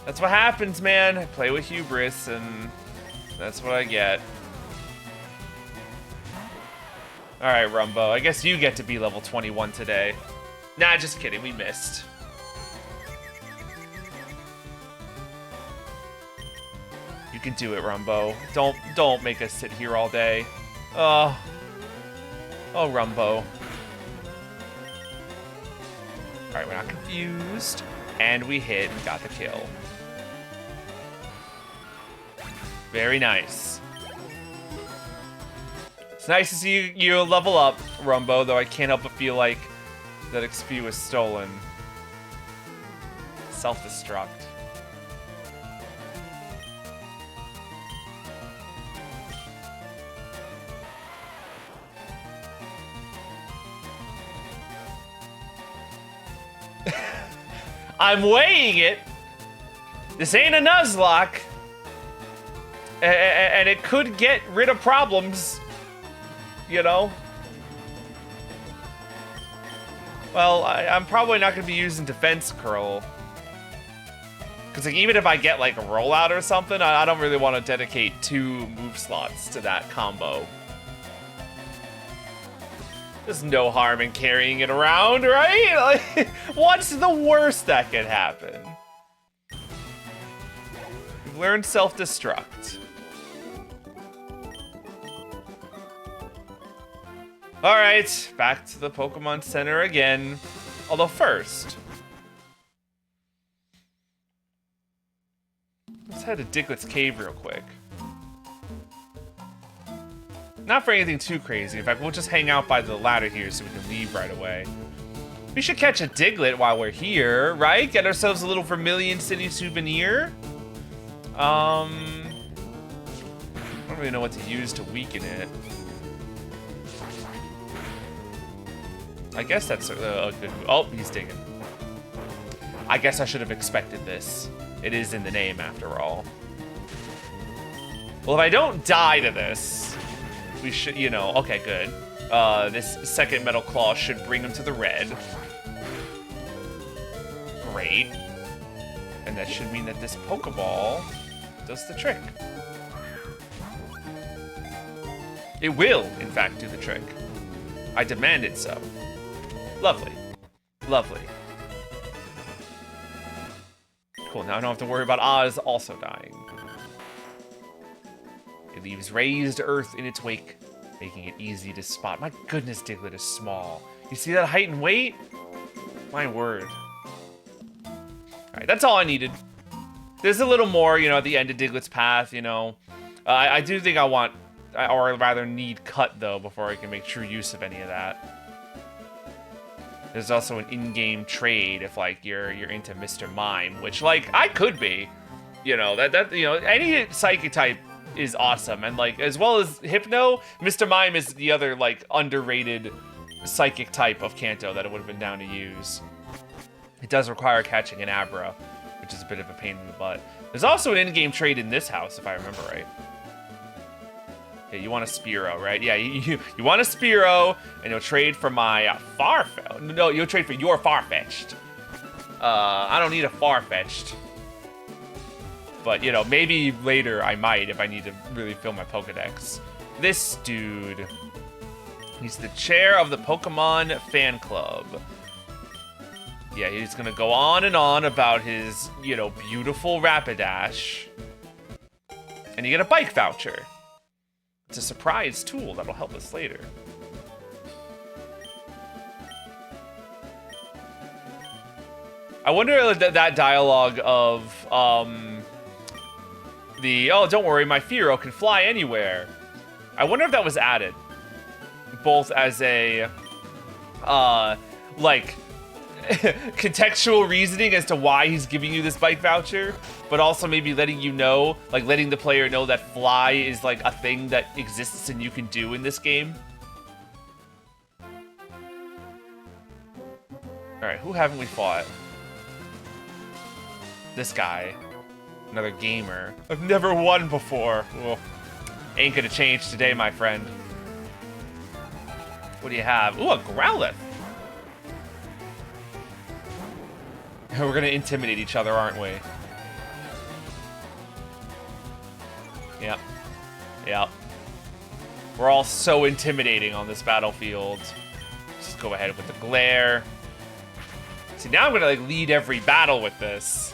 That's what happens, man. I play with hubris, and that's what I get. Alright, Rumbo. I guess you get to be level 21 today. Nah, just kidding. We missed. You can do it, Rumbo. Don't make us sit here all day. Oh, Rumbo. Alright, we're not confused. And we hit and got the kill. Very nice. It's nice to see you level up, Rumbo, though I can't help but feel like that XP was stolen. Self-destruct. I'm weighing it. This ain't a Nuzlocke. And it could get rid of problems. You know? Well, I'm probably not going to be using Defense Curl. Because like, even if I get like a rollout or something, I don't really want to dedicate 2 move slots to that combo. There's no harm in carrying it around, right? Like, what's the worst that could happen? You've learned self-destruct. Alright, back to the Pokemon Center again. Although first, let's head to Diglett's Cave real quick. Not for anything too crazy. In fact, we'll just hang out by the ladder here so we can leave right away. We should catch a Diglett while we're here, right? Get ourselves a little Vermilion City souvenir. I don't really know what to use to weaken it. I guess that's a good... Oh, he's digging. I guess I should have expected this. It is in the name, after all. Well, if I don't die to this... We should, you know, okay, good. This second Metal Claw should bring him to the red. Great. And that should mean that this Pokeball does the trick. It will, in fact, do the trick. I demand it so. Lovely. Lovely. Cool, now I don't have to worry about Oz also dying. It leaves raised earth in its wake, making it easy to spot. My goodness, Diglett is small. You see that height and weight? My word. Alright, that's all I needed. There's a little more, you know, at the end of Diglett's path, you know. I do think I want, or rather need cut, though, before I can make true use of any of that. There's also an in-game trade if, like, you're into Mr. Mime, which, like, I could be. You know, that you know, any Psychic type is awesome, and like as well as Hypno, Mr. Mime is the other like underrated psychic type of Kanto that it would have been down to use. It does require catching an Abra, which is a bit of a pain in the butt. There's also an in-game trade in this house, if I remember right. Yeah, you want a Spearow, right? Yeah, you want a Spearow, and you'll trade for my Farfetch'd. No, you'll trade for your Farfetch'd. I don't need a Farfetch'd. But, you know, maybe later I might if I need to really fill my Pokedex. This dude. He's the chair of the Pokemon fan club. Yeah, he's gonna go on and on about his, you know, beautiful Rapidash. And you get a bike voucher. It's a surprise tool that'll help us later. I wonder that dialogue of, oh, don't worry, my Fearow can fly anywhere. I wonder if that was added. Both as a, like, contextual reasoning as to why he's giving you this bike voucher, but also maybe letting you know, like, letting the player know that fly is, like, a thing that exists and you can do in this game. Alright, who haven't we fought? This guy. Another gamer. I've never won before. Ugh. Ain't gonna change today, my friend. What do you have? Ooh, a Growlithe. We're gonna intimidate each other, aren't we? Yep. Yep. We're all so intimidating on this battlefield. Just go ahead with the glare. See, now I'm gonna like lead every battle with this.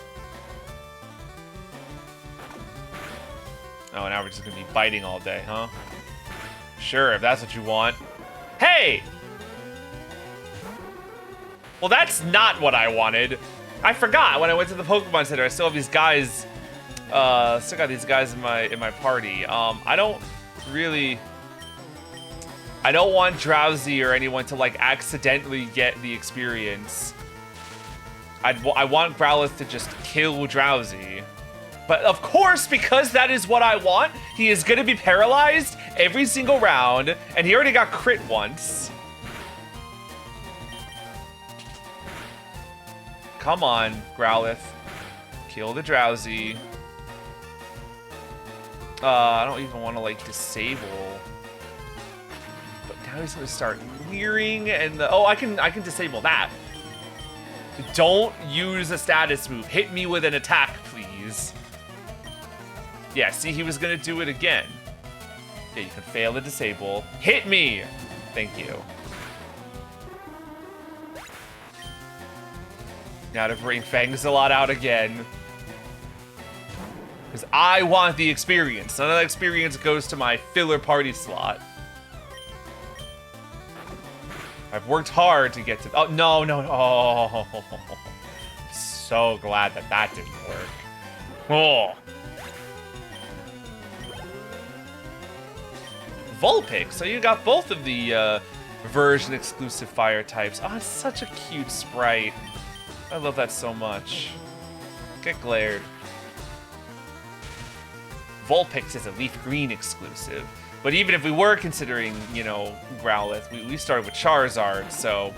Oh, now we're just gonna be biting all day, huh? Sure, if that's what you want. Hey! Well, that's not what I wanted. I forgot when I went to the Pokemon Center. I still have these guys. Still got these guys in my party. I don't want Drowsy or anyone to like accidentally get the experience. I want Growlithe to just kill Drowsy. But of course, because that is what I want, he is going to be paralyzed every single round, and he already got crit once. Come on, Growlithe. Kill the Drowsy. I don't even want to, like, disable. But now he's going to start leering, and oh, I can disable that. Don't use a status move. Hit me with an attack, please. Yeah, see, he was going to do it again. Yeah, you can fail to disable. Hit me! Thank you. Now to bring Fangsalot out again. Because I want the experience. None of that experience goes to my filler party slot. I've worked hard to get to... Oh, no. Oh. So glad that didn't work. Oh. Vulpix, so you got both of the version exclusive fire types. Oh, it's such a cute sprite. I love that so much. Get glared. Vulpix is a leaf green exclusive. But even if we were considering, you know, Growlithe, we started with Charizard, so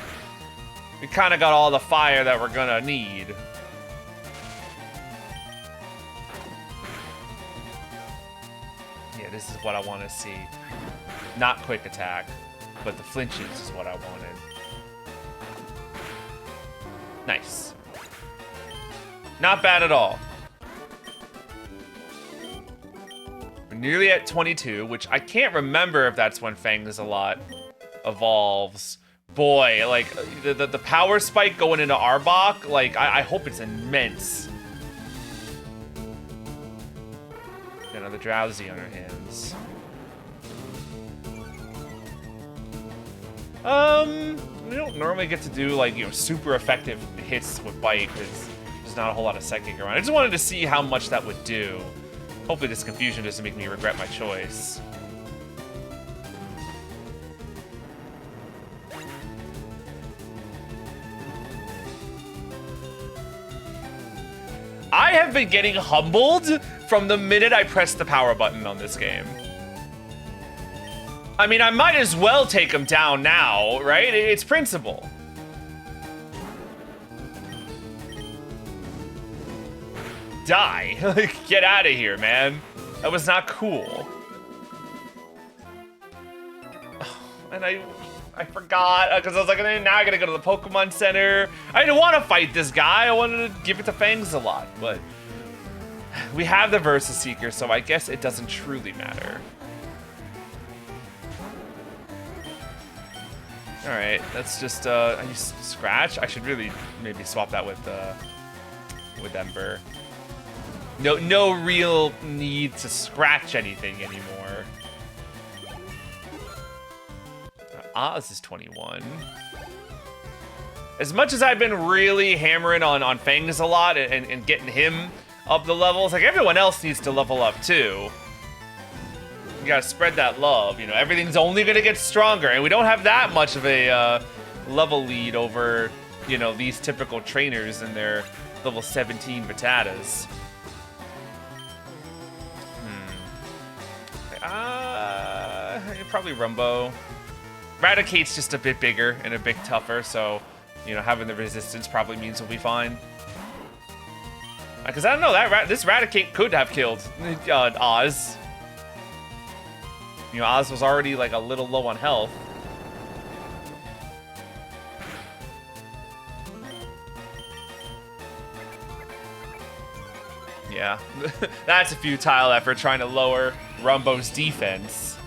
we kind of got all the fire that we're gonna need. Yeah, this is what I want to see. Not quick attack, but the flinches is what I wanted. Nice. Not bad at all. We're nearly at 22, which I can't remember if that's when Fangsalot evolves. Boy, like, the power spike going into Arbok, like, I hope it's immense. Got another Drowsy on our hands. We don't normally get to do, like, you know, super effective hits with Bite, because there's not a whole lot of Psychic around. I just wanted to see how much that would do. Hopefully this confusion doesn't make me regret my choice. I have been getting humbled from the minute I pressed the power button on this game. I mean, I might as well take him down now, right? It's principle. Die. Get out of here, man. That was not cool. And I forgot, because I was like, now I gotta go to the Pokemon Center. I didn't want to fight this guy. I wanted to give it to Fangsalot, but we have the Versus Seeker, so I guess it doesn't truly matter. All right, let's just I use Scratch. I should really maybe swap that with Ember. No real need to scratch anything anymore. Oz is 21. As much as I've been really hammering on Fangsalot and getting him up the levels, like everyone else needs to level up too. You gotta spread that love, you know, everything's only gonna get stronger, and we don't have that much of a level lead over, you know, these typical trainers and their level 17 Vitatas. Probably Rumbo. Raticate's just a bit bigger and a bit tougher, so, you know, having the resistance probably means we'll be fine. Because I don't know, this Raticate could have killed Oz. You know, Oz was already, like, a little low on health. Yeah, that's a futile effort trying to lower Rumbo's defense.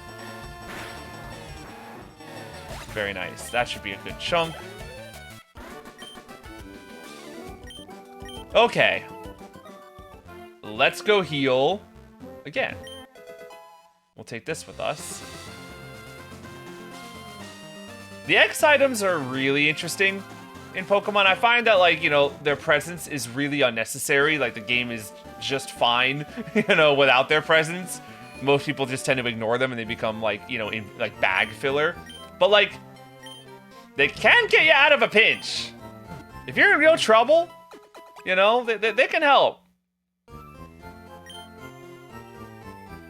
Very nice. That should be a good chunk. Okay. Let's go heal again. We'll take this with us. The X items are really interesting in Pokemon. I find that, like, you know, their presence is really unnecessary. Like, the game is just fine, you know, without their presence. Most people just tend to ignore them and they become, like, you know, like bag filler. But, like, they can get you out of a pinch. If you're in real trouble, you know, they can help.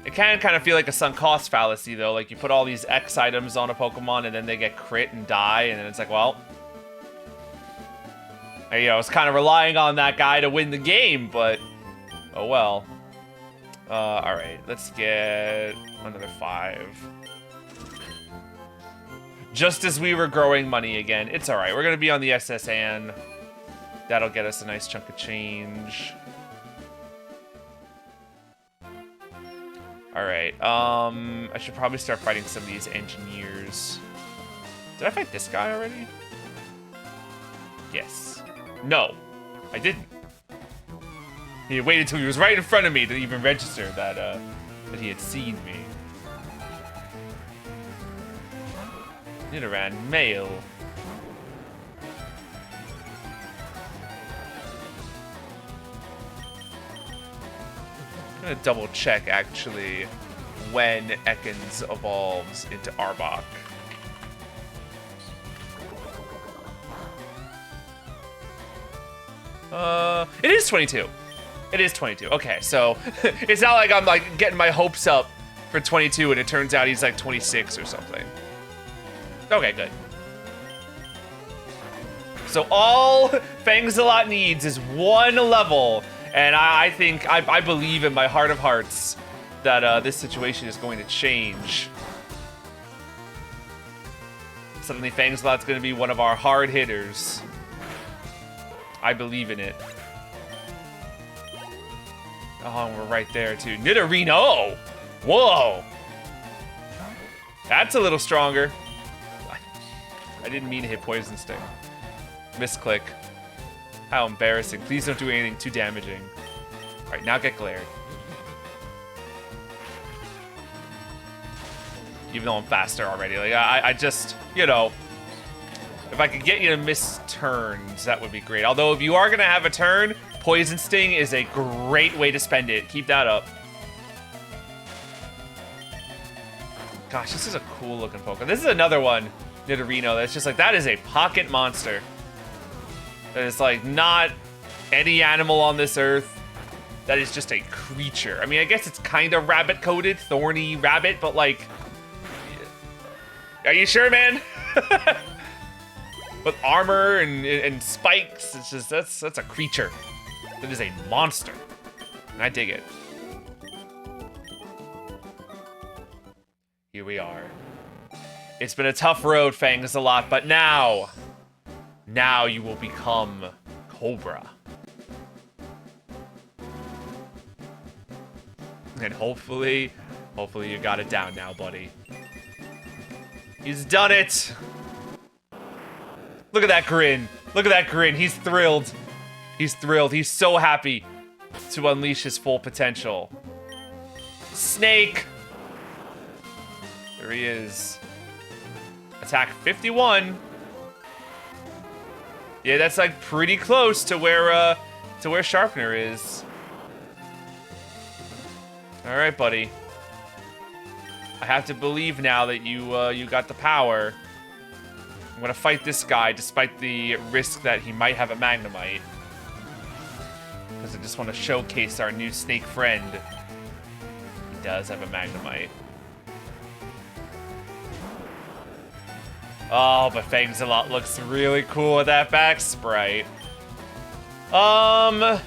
It can kind of feel like a sunk cost fallacy, though. Like, you put all these X items on a Pokemon and then they get crit and die, and then it's like, well, you know, I was kind of relying on that guy to win the game, but oh well. All right, let's get another 5. Just as we were growing money again. It's all right. We're going to be on the SSN. That'll get us a nice chunk of change. All right. I should probably start fighting some of these engineers. Did I fight this guy already? Yes. No, I didn't. He waited until he was right in front of me to even register that that he had seen me. Nidoran male. I'm gonna double check actually when Ekans evolves into Arbok. It is 22. It is 22. Okay, so it's not like I'm like getting my hopes up for 22 and it turns out he's like 26 or something. Okay, good. So all Fangzalot needs is 1 level, and I think, I believe in my heart of hearts that this situation is going to change. Suddenly Fangzalot's going to be one of our hard hitters. I believe in it. Oh, and we're right there too. Nidorino! Whoa! That's a little stronger. I didn't mean to hit Poison Sting. Misclick. How embarrassing. Please don't do anything too damaging. Alright, now get glared. Even though I'm faster already. Like, I just, you know, if I could get you to miss turns, that would be great. Although, if you are going to have a turn, Poison Sting is a great way to spend it. Keep that up. Gosh, this is a cool looking Pokemon. This is another one, Nidorino, that's just like, that is a pocket monster. That is like not any animal on this earth. That is just a creature. I mean, I guess it's kind of rabbit-coated, thorny rabbit, but like, are you sure, man? With armor and spikes, it's just, that's a creature. That is a monster. And I dig it. Here we are. It's been a tough road, Fangzalot, but now you will become Cobra. And hopefully you got it down now, buddy. He's done it. Look at that grin. Look at that grin. He's thrilled. He's thrilled. He's so happy to unleash his full potential. Snake. There he is. Attack 51. Yeah, that's like pretty close to where Sharpener is. All right, buddy. I have to believe now that you got the power. I'm gonna fight this guy despite the risk that he might have a Magnemite. Because I just want to showcase our new snake friend. He does have a Magnemite. Oh, but Fangzalot looks really cool with that back sprite. I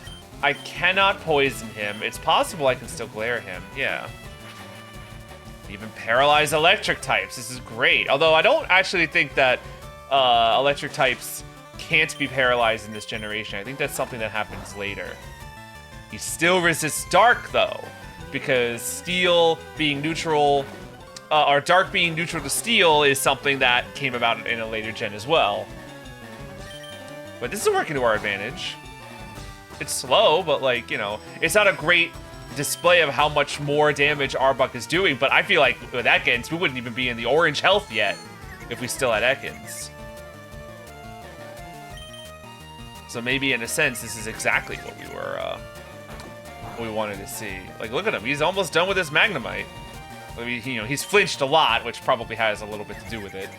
cannot poison him. It's possible I can still glare him. Yeah. Even paralyze electric types. This is great. Although I don't actually think that electric types can't be paralyzed in this generation. I think that's something that happens later. He still resists dark, though, because steel being neutral, or dark being neutral to steel is something that came about in a later gen as well. But this is working to our advantage. It's slow, but like, you know, it's not a great display of how much more damage Arbok is doing, but I feel like with Ekans, we wouldn't even be in the orange health yet if we still had Ekans. So maybe in a sense, this is exactly what we wanted to see. Like, look at him. He's almost done with his Magnemite. I mean, you know, he's flinched a lot, which probably has a little bit to do with it.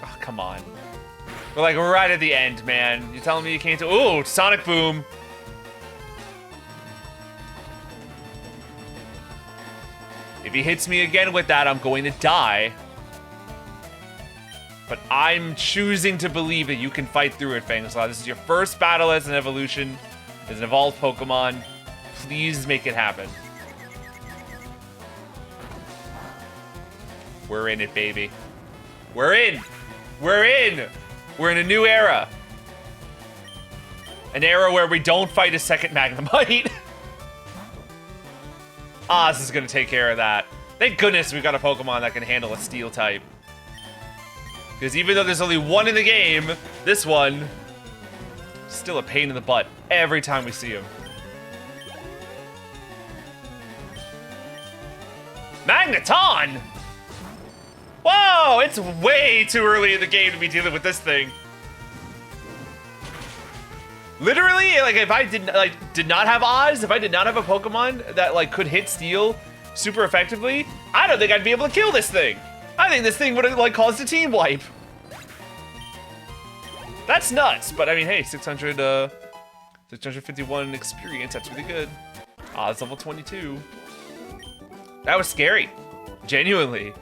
Oh, come on. We're like right at the end, man. You're telling me you can't do... Ooh, Sonic Boom. If he hits me again with that, I'm going to die. But I'm choosing to believe that you can fight through it, Fangslaw. This is your first battle as an evolution, as an evolved Pokemon. Please make it happen. We're in it, baby. We're in! We're in! We're in a new era. An era where we don't fight a second Magnemite. Ah, this is gonna take care of that. Thank goodness we've got a Pokemon that can handle a Steel type. Because even though there's only one in the game, this one, still a pain in the butt every time we see him. Magneton! Whoa, it's way too early in the game to be dealing with this thing. Literally, like, if I did not have Oz, if I did not have a Pokemon that like could hit Steel super effectively, I don't think I'd be able to kill this thing. I think this thing would have like caused a team wipe. That's nuts, but I mean, hey, 651 experience, that's really good. Oz level 22. That was scary, genuinely.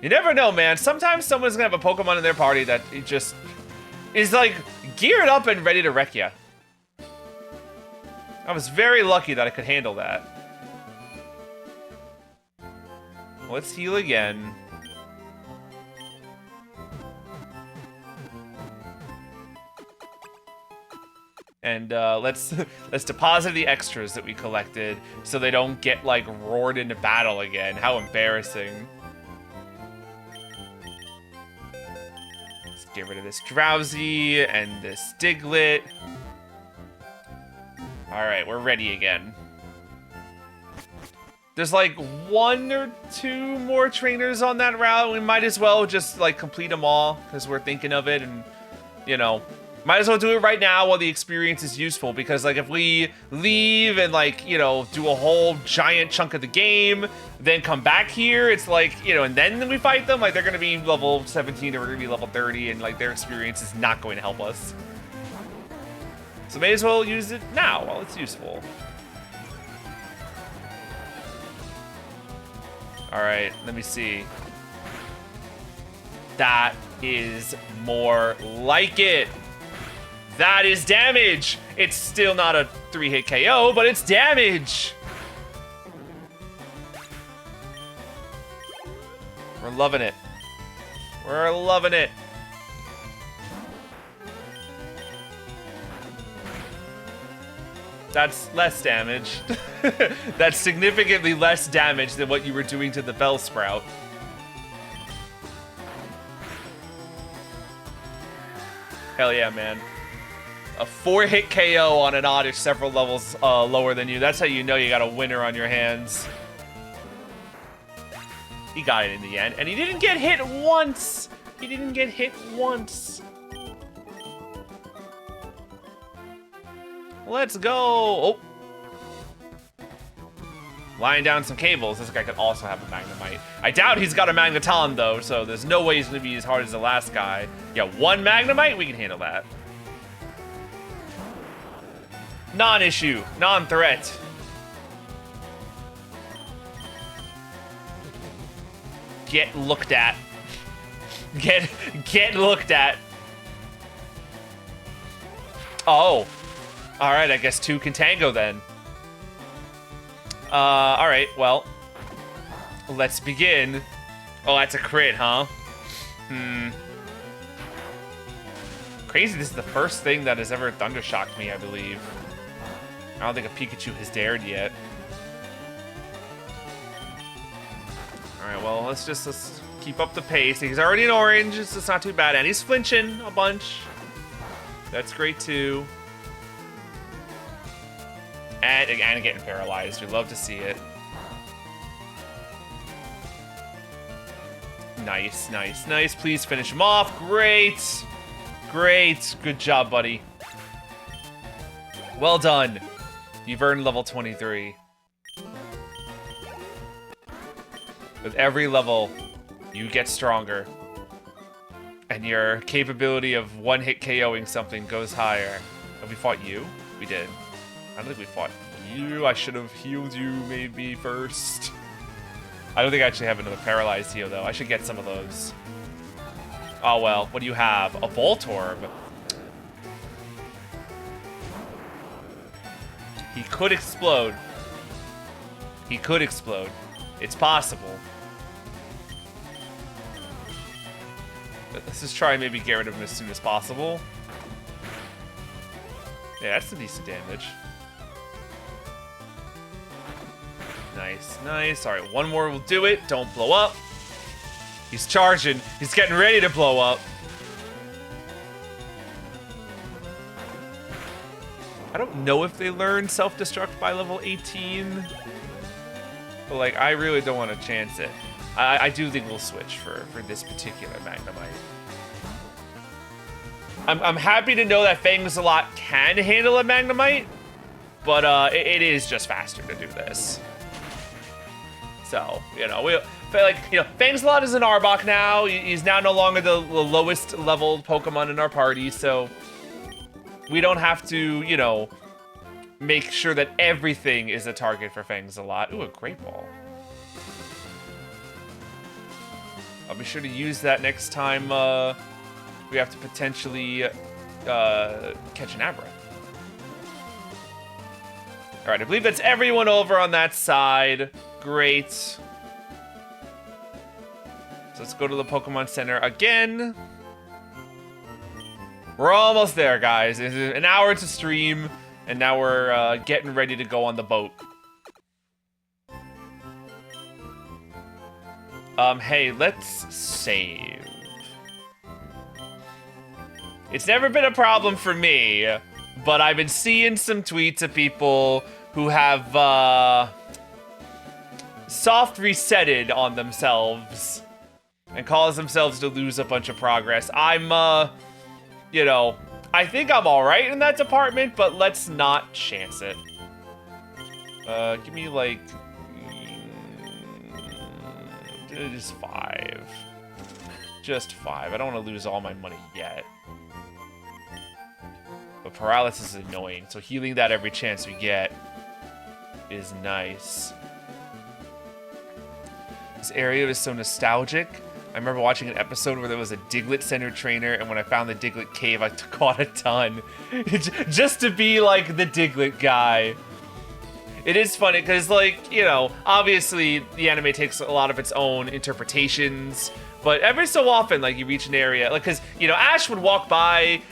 You never know, man. Sometimes someone's gonna have a Pokemon in their party that it just is like geared up and ready to wreck ya. I was very lucky that I could handle that. Let's heal again. And let's deposit the extras that we collected so they don't get like roared into battle again. How embarrassing. Let's get rid of this Drowsy and this Diglett. All right, we're ready again. There's like 1 or 2 more trainers on that route. We might as well just like complete them all because we're thinking of it, and you know, might as well do it right now while the experience is useful, because like if we leave and like, you know, do a whole giant chunk of the game, then come back here, it's like, you know, and then we fight them, like they're gonna be level 17 or we're gonna be level 30, and like their experience is not going to help us. So may as well use it now while it's useful. All right, let me see. That is more like it. That is damage. It's still not a 3-hit KO, but it's damage. We're loving it. We're loving it. That's less damage. That's significantly less damage than what you were doing to the Bellsprout. Hell yeah, man. A 4-hit KO on an Oddish several levels lower than you. That's how you know you got a winner on your hands. He got it in the end, and he didn't get hit once. He didn't get hit once. Let's go. Oh. Lying down some cables. This guy could also have a Magnemite. I doubt he's got a Magneton, though, so there's no way he's going to be as hard as the last guy. Yeah, 1 Magnemite? We can handle that. Non-issue. Non-threat. Get looked at. Get looked at. Oh. Alright, I guess 2 can tango then. Alright, well. Let's begin. Oh, that's a crit, huh? Crazy, this is the first thing that has ever Thundershocked me, I believe. I don't think a Pikachu has dared yet. Alright, well, let's keep up the pace. He's already in orange, it's not too bad. And he's flinching a bunch. That's great, too. And getting paralyzed. We love to see it. Nice, nice, nice. Please finish him off. Great. Great. Good job, buddy. Well done. You've earned level 23. With every level, you get stronger. And your capability of one-hit KOing something goes higher. Have we fought you? We did. I don't think we fought you. I should have healed you maybe first. I don't think I actually have another paralyzed heal, though. I should get some of those. Oh, well. What do you have? A Voltorb. He could explode. He could explode. It's possible. Let's just try and maybe get rid of him as soon as possible. Yeah, that's some decent damage. Nice, nice. All right, one more will do it. Don't blow up. He's charging. He's getting ready to blow up. I don't know if they learn self-destruct by level 18. But, like, I really don't want to chance it. I do think we'll switch for this particular Magnemite. I'm happy to know that Thingsalot can handle a Magnemite, but it is just faster to do this. So, you know, Thingsalot is an Arbok now. He's now no longer the lowest leveled Pokemon in our party, so we don't have to, you know, make sure that everything is a target for Thingsalot. Ooh, a Great Ball. I'll be sure to use that next time we have to potentially catch an Abra. All right, I believe that's everyone over on that side. Great. So let's go to the Pokemon Center again. We're almost there, guys. It's an hour to stream, and now we're getting ready to go on the boat. Hey, let's save. It's never been a problem for me, but I've been seeing some tweets of people who have, soft resetted on themselves and cause themselves to lose a bunch of progress. I'm, you know, I think I'm alright in that department, but let's not chance it. Give me, like, just 5. Just 5. I don't want to lose all my money yet. But paralysis is annoying, so healing that every chance we get is nice. This area is so nostalgic. I remember watching an episode where there was a Diglett-centered trainer, and when I found the Diglett cave, I caught a ton. Just to be, like, the Diglett guy. It is funny, because, like, you know, obviously, the anime takes a lot of its own interpretations, but every so often, like, you reach an area, like, because, you know, Ash would walk by,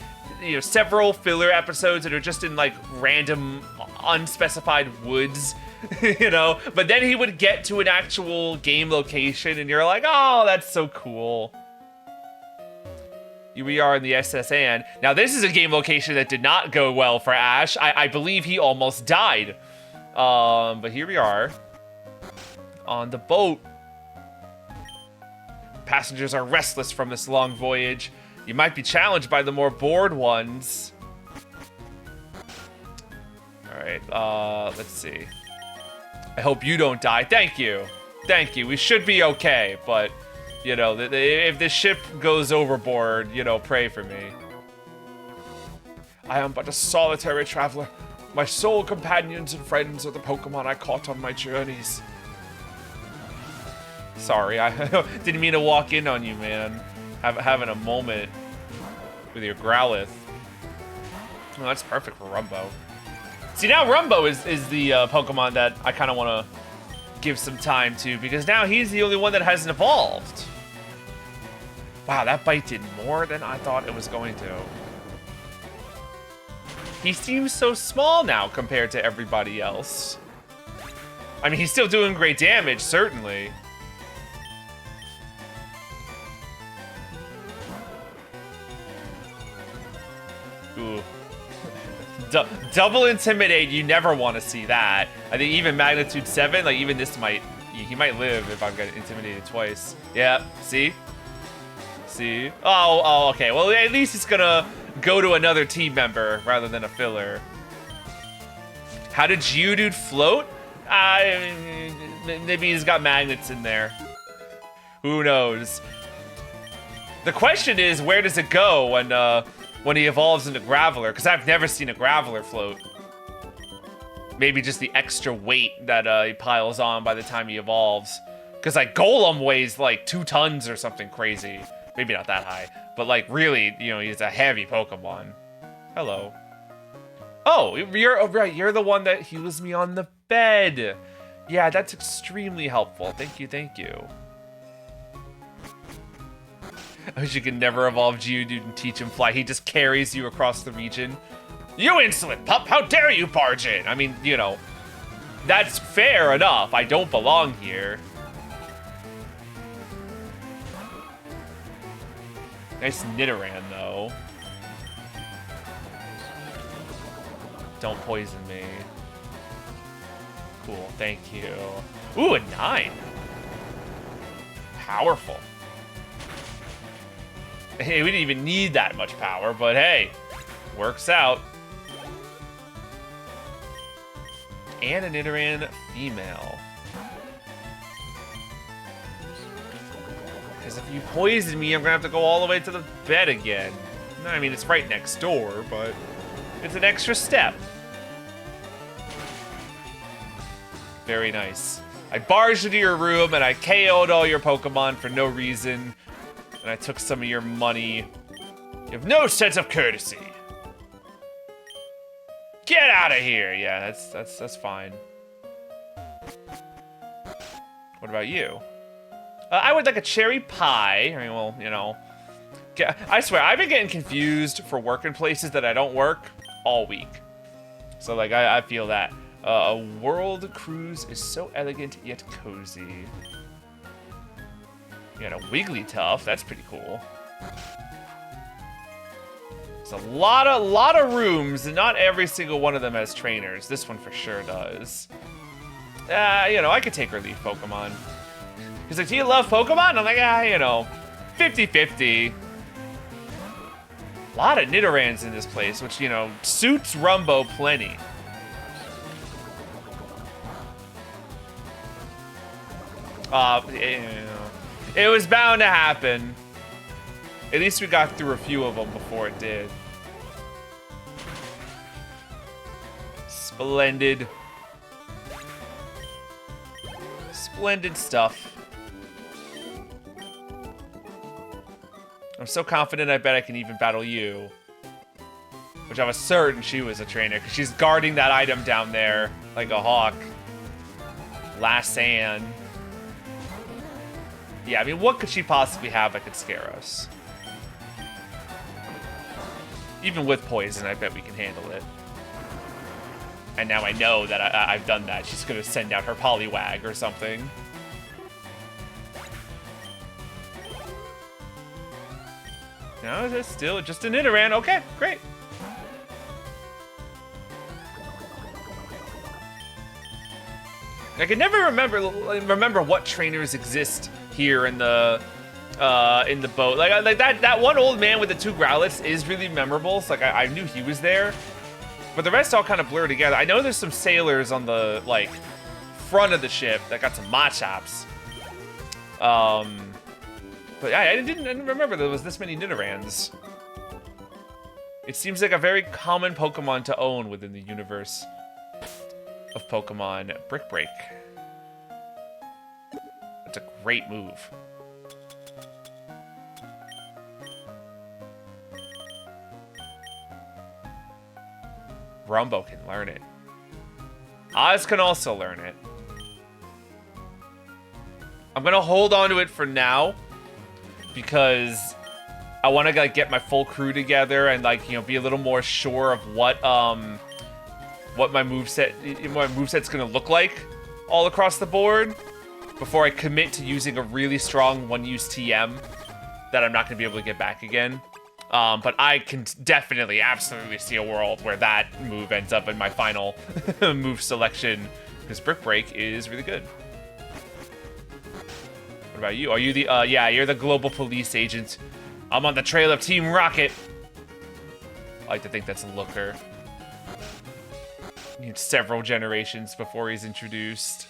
you know, several filler episodes that are just in, like, random, unspecified woods, you know, but then he would get to an actual game location, and you're like, oh, that's so cool. Here we are in the SSN. Now, this is a game location that did not go well for Ash. I believe he almost died. But here we are on the boat. Passengers are restless from this long voyage. You might be challenged by the more bored ones. All right, let's see. I hope you don't die. Thank you. Thank you. We should be okay, but, you know, if the ship goes overboard, you know, pray for me. I am but a solitary traveler. My sole companions and friends are the Pokemon I caught on my journeys. Sorry, I didn't mean to walk in on you, man. Having a moment with your Growlithe. Oh, that's perfect for Rumbo. See, now Rumbo is the Pokemon that I kind of want to give some time to, because now he's the only one that hasn't evolved. Wow, that bite did more than I thought it was going to. He seems so small now compared to everybody else. I mean, he's still doing great damage, certainly. Ooh. Double Intimidate, you never want to see that. I think even Magnitude 7, like even this might, he might live if I've got Intimidated twice. Yeah, see? see. Oh, okay. Well, at least it's gonna go to another team member rather than a filler. How did Geodude float? Maybe he's got magnets in there. Who knows? The question is, where does it go when he evolves into Graveler? Because I've never seen a Graveler float. Maybe just the extra weight that he piles on by the time he evolves. Because like Golem weighs like 2 tons or something crazy. Maybe not that high, but like really, you know, he's a heavy Pokemon. Hello. Oh, you're the one that heals me on the bed. Yeah, that's extremely helpful. Thank you, thank you. I wish you could never evolve Geodude and teach him fly. He just carries you across the region. You insolent pup! How dare you barge in? I mean, you know, that's fair enough. I don't belong here. Nice Nidoran, though. Don't poison me. Cool, thank you. Ooh, a 9. Powerful. Hey, we didn't even need that much power, but hey, works out. And a Nidoran female. Because if you poison me, I'm gonna have to go all the way to the bed again. I mean, it's right next door, but it's an extra step. Very nice. I barged into your room and I KO'd all your Pokemon for no reason. And I took some of your money. You have no sense of courtesy. Get out of here. Yeah, that's fine. What about you? I would like a cherry pie. I mean, well, you know. I swear, I've been getting confused for working places that I don't work all week. So, like, I feel that. A world cruise is so elegant yet cozy. You got a Wigglytuff. That's pretty cool. There's a lot of rooms, and not every single one of them has trainers. This one for sure does. You know, I could take or leave Pokemon. He's like, do you love Pokemon? I'm like, you know, 50-50. A lot of Nidorans in this place, which, you know, suits Rumbo plenty. It was bound to happen. At least we got through a few of them before it did. Splendid. Splendid stuff. I'm so confident I bet I can even battle you. Which I was certain she was a trainer, because she's guarding that item down there like a hawk. Lassan. Yeah, I mean, what could she possibly have that could scare us? Even with poison, I bet we can handle it. And now I know that I've done that. She's going to send out her Poliwag or something. No, it's still just an Nidoran. Okay, great. I can never remember what trainers exist here in the boat. Like that one old man with the 2 Growlithes is really memorable. So like I knew he was there, but the rest all kind of blur together. I know there's some sailors on the like front of the ship that got some Machops. But I didn't remember there was this many Nidorans. It seems like a very common Pokemon to own within the universe of Pokemon. Brick Break. That's a great move. Rumbo can learn it. Oz can also learn it. I'm gonna hold on to it for now because I want to like get my full crew together and like, you know, be a little more sure of what my moveset's gonna look like all across the board before I commit to using a really strong one-use TM that I'm not gonna be able to get back again. But I can definitely, absolutely see a world where that move ends up in my final move selection because Brick Break is really good. What about you? Are you the, yeah, you're the global police agent I'm on the trail of Team Rocket. I like to think that's Looker. Needs several generations before he's introduced.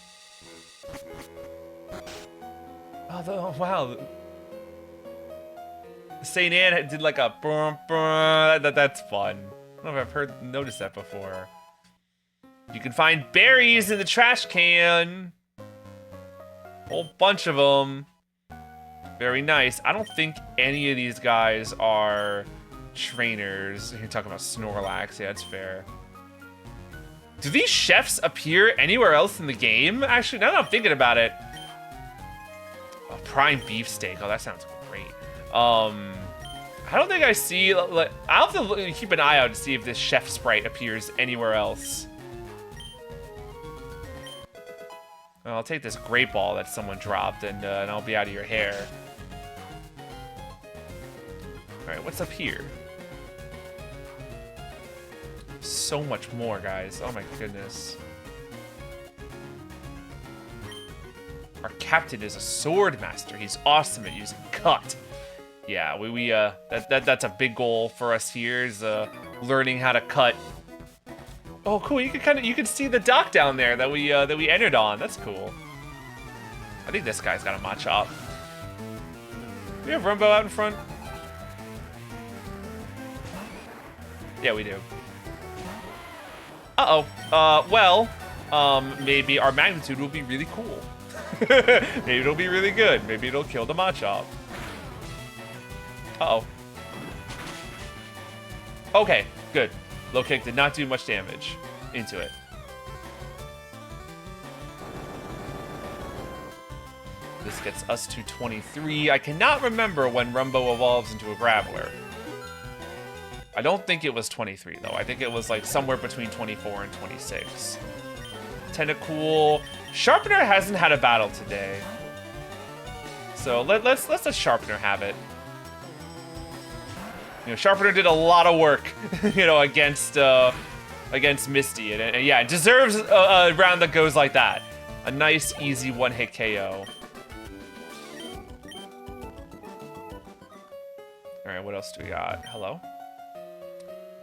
Oh, wow. St. Anne did like a that's fun. I don't know if I've noticed that before. You can find berries in the trash can. Whole bunch of them. Very nice. I don't think any of these guys are trainers. You're talking about Snorlax. Yeah, that's fair. Do these chefs appear anywhere else in the game? Actually, now that I'm thinking about it. A prime beefsteak. Oh, that sounds great. I don't think I see. Like, I'll have to keep an eye out to see if this chef sprite appears anywhere else. Well, I'll take this great ball that someone dropped, and I'll be out of your hair. All right, what's up here? So much more, guys. Oh my goodness. Our captain is a sword master. He's awesome at using cut. Yeah, that's a big goal for us here is learning how to cut. Oh, cool. You can see the dock down there that we entered on. That's cool. I think this guy's got a Machop. Do we have Rumbo out in front? Yeah, we do. Well, maybe our magnitude will be really cool. Maybe it'll be really good. Maybe it'll kill the Machop. Uh-oh. Okay, good. Low kick did not do much damage into it. This gets us to 23. I cannot remember when Rumbo evolves into a Graveler. I don't think it was 23, though. I think it was like somewhere between 24 and 26. Tentacool. Sharpener hasn't had a battle today. So let's let Sharpener have it. You know, Sharpener did a lot of work, you know, against Misty, and yeah, it deserves a round that goes like that. A nice, easy one-hit KO. All right, what else do we got? Hello?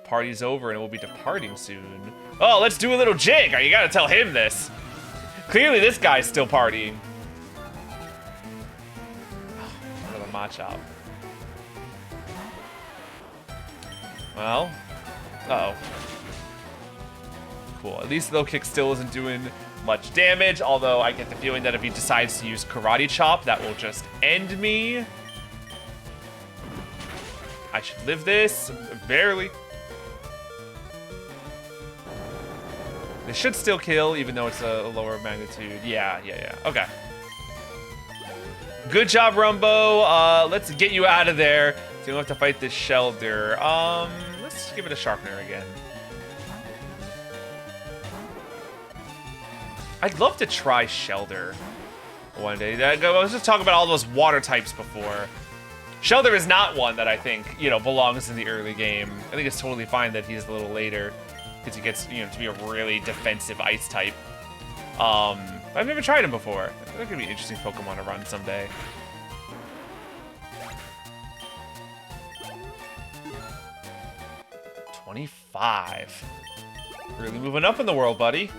Party's over and we'll be departing soon. Oh, let's do a little jig. You gotta tell him this. Clearly, this guy's still partying. Oh, another Machop. Well, uh-oh. Cool. At least Low Kick still isn't doing much damage, although I get the feeling that if he decides to use Karate Chop, that will just end me. I should live this. Barely. They should still kill, even though it's a lower magnitude. Yeah. Okay. Good job, Rumbo. Let's get you out of there. So you don't have to fight this Shelter. Let's give it a Sharpener again. I'd love to try Shelter one day. I was just talking about all those water types before. Shelter is not one that I think, you know, belongs in the early game. I think it's totally fine that he's a little later because he gets, you know, to be a really defensive ice type. I've never tried him before. That could be an interesting Pokemon to run someday. $25. Really moving up in the world, buddy.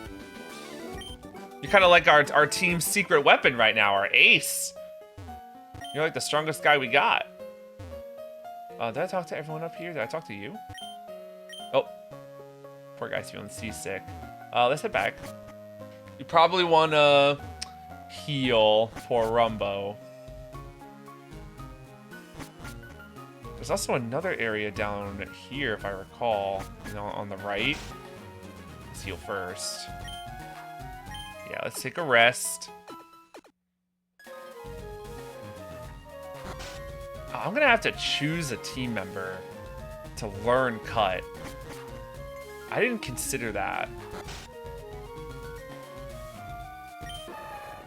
You're kind of like our team's secret weapon right now, our ace. You're like the strongest guy we got. Did I talk to everyone up here? Did I talk to you? Oh. Poor guy's feeling seasick. Let's head back. You probably want to heal for Rumbo. There's also another area down here, if I recall, you know, on the right. Let's heal first. Yeah, let's take a rest. I'm gonna have to choose a team member to learn Cut. I didn't consider that.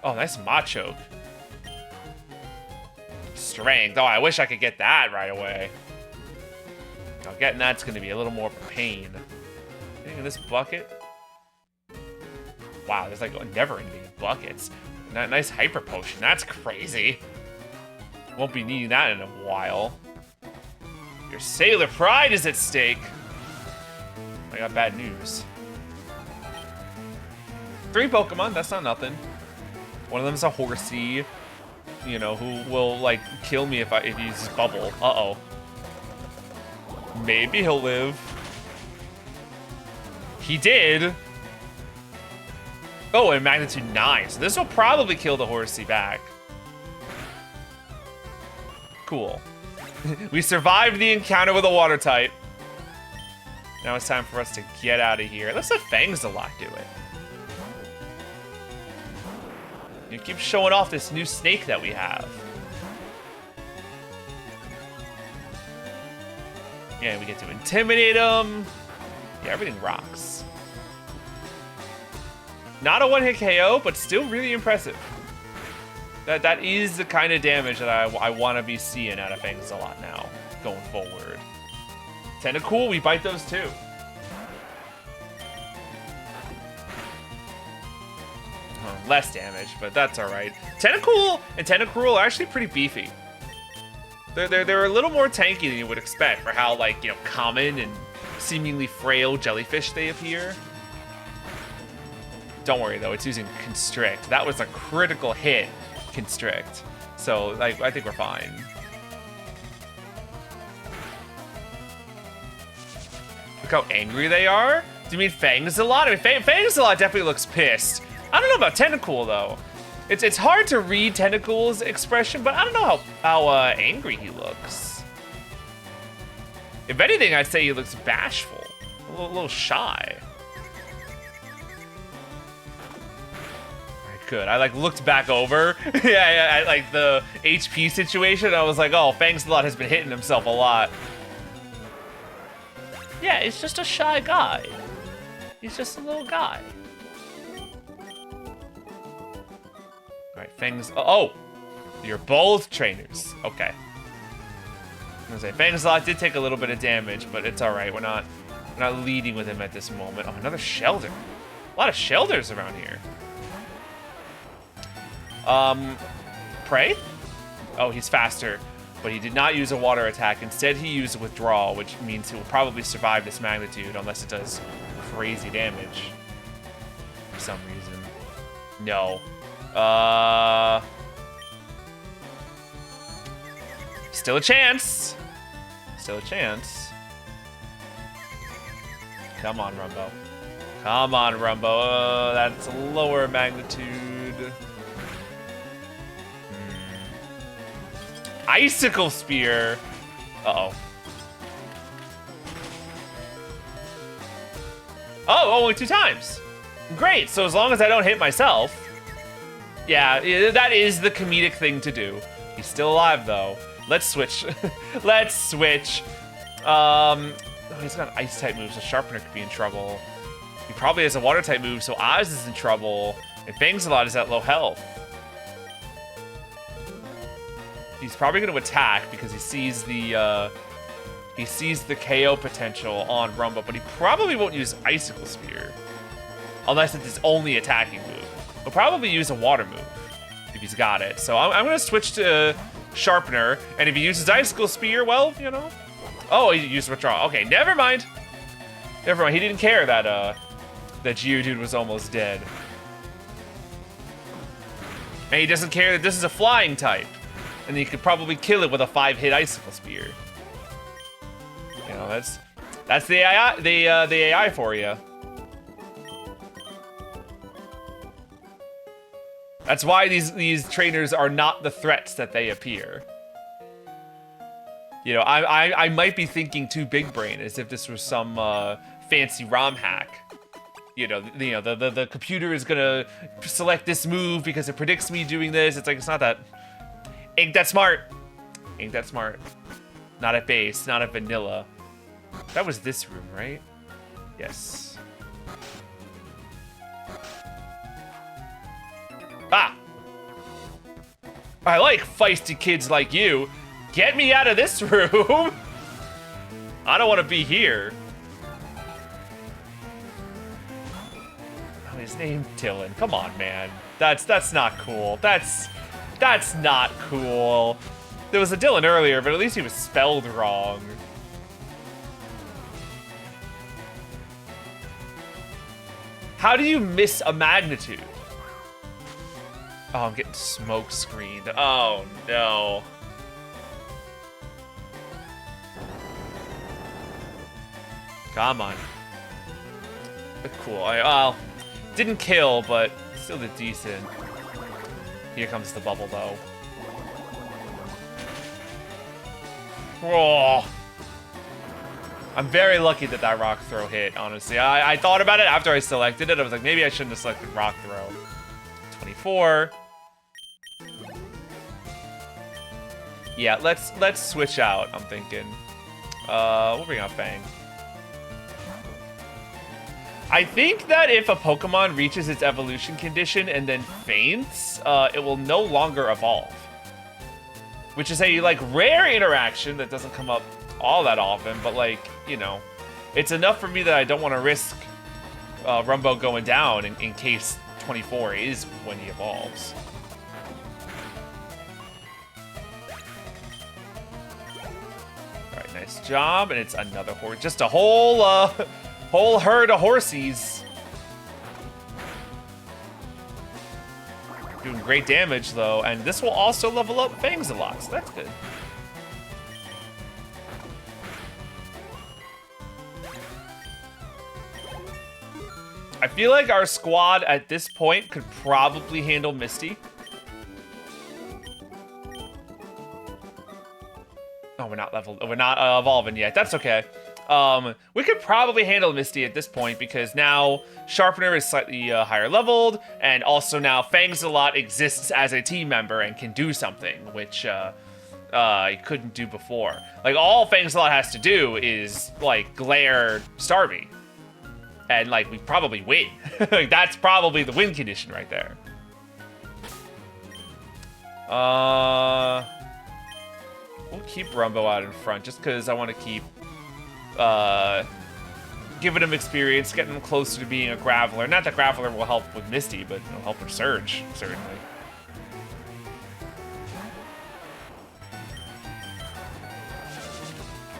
Oh, nice Machoke. Strength. Oh, I wish I could get that right away. Now, getting that's gonna be a little more of a pain. Anything in this bucket? Wow, there's like never-ending buckets. Nice Hyper Potion. That's crazy. Won't be needing that in a while. Your sailor pride is at stake. I got bad news. 3 Pokemon, that's not nothing. One of them's a horsey, you know, who will like kill me if he uses bubble. Uh-oh. Maybe he'll live. He did. Oh, and magnitude 9. So this will probably kill the horsey back. Cool. We survived the encounter with a water type. Now it's time for us to get out of here. Let's let Thinginator do it. You keep showing off this new snake that we have. Yeah, we get to intimidate him. Yeah, everything rocks. Not a one-hit KO, but still really impressive. That is the kind of damage that I want to be seeing out of Thinginator now, going forward. Tentacool, we bite those too. Less damage, but that's all right. Tentacool and Tentacruel are actually pretty beefy. They're a little more tanky than you would expect for how, like, you know, common and seemingly frail jellyfish they appear. Don't worry though, it's using Constrict. That was a critical hit, Constrict. So, like, I think we're fine. Look how angry they are. Do you mean Thinginator? I mean, Thinginator definitely looks pissed. I don't know about Tentacool though. It's hard to read Tentacool's expression, but I don't know how angry he looks. If anything, I'd say he looks bashful, a little shy. Alright, good. I like looked back over, yeah, like the HP situation. I was like, oh, Thinginator has been hitting himself a lot. Yeah, he's just a shy guy. He's just a little guy. Alright, oh! You're both trainers. Okay. I was gonna say, Thinginator did take a little bit of damage, but it's alright. We're not leading with him at this moment. Oh, another Shelder. A lot of Shelders around here. Prey? Oh, he's faster. But he did not use a water attack. Instead, he used a withdrawal, which means he will probably survive this magnitude unless it does crazy damage. For some reason. No. Still a chance. Still a chance. Come on, Rumbo. Come on, Rumbo. That's a lower magnitude. Icicle Spear. Uh-oh. Oh, only 2 times. Great. So as long as I don't hit myself. Yeah, that is the comedic thing to do. He's still alive, though. Let's switch. Let's switch. Oh, he's got Ice-type moves, so Sharpener could be in trouble. He probably has a Water-type move, so Oz is in trouble. And Thinginator is at low health. He's probably going to attack because he sees the KO potential on Rumbo, but he probably won't use Icicle Spear. Unless it's his only attacking move. He'll probably use a water move if he's got it. So I'm going to switch to Sharpener, and if he uses Icicle Spear, well, you know. Oh, he used Withdrawal. Okay, never mind. Never mind. He didn't care that that Geodude was almost dead. And he doesn't care that this is a flying type, and he could probably kill it with a 5-hit Icicle Spear. You know, that's the AI, the AI for you. That's why these trainers are not the threats that they appear. You know, I might be thinking too big brain, as if this was some fancy ROM hack. You know, the computer is gonna select this move because it predicts me doing this. It's like, it's not that. Ain't that smart. Ain't that smart. Not at base, not at vanilla. That was this room, right? Yes. Ah! I like feisty kids like you. Get me out of this room! I don't want to be here. Oh, his name's Dylan. Come on, man. That's not cool. That's not cool. There was a Dylan earlier, but at least he was spelled wrong. How do you miss a magnitude? Oh, I'm getting smoke screened. Oh, no. Come on. Cool. Well, didn't kill, but still did decent. Here comes the bubble, though. Whoa. I'm very lucky that that rock throw hit, honestly. I thought about it after I selected it. I was like, maybe I shouldn't have selected rock throw. 24. Yeah, let's switch out, I'm thinking. We'll bring out Fang. I think that if a Pokemon reaches its evolution condition and then faints, it will no longer evolve. Which is a, like, rare interaction that doesn't come up all that often, but, like, you know, it's enough for me that I don't want to risk Rumbo going down in case 24 is when he evolves. Alright, nice job, and it's another horse. Just a whole herd of horsies. Doing great damage, though, and this will also level up Fangs a lot, so that's good. I feel like our squad at this point could probably handle Misty. Oh, we're not leveled. We're not evolving yet. That's okay. We could probably handle Misty at this point because now Sharpener is slightly higher leveled, and also now Fangsalot exists as a team member and can do something, which he couldn't do before. Like, all Fangsalot has to do is, like, glare Starmie. And, like, we probably win. Like, that's probably the win condition right there. We'll keep Rumbo out in front just because I want to keep giving him experience, getting him closer to being a Graveler. Not that Graveler will help with Misty, but it'll help with Surge, certainly.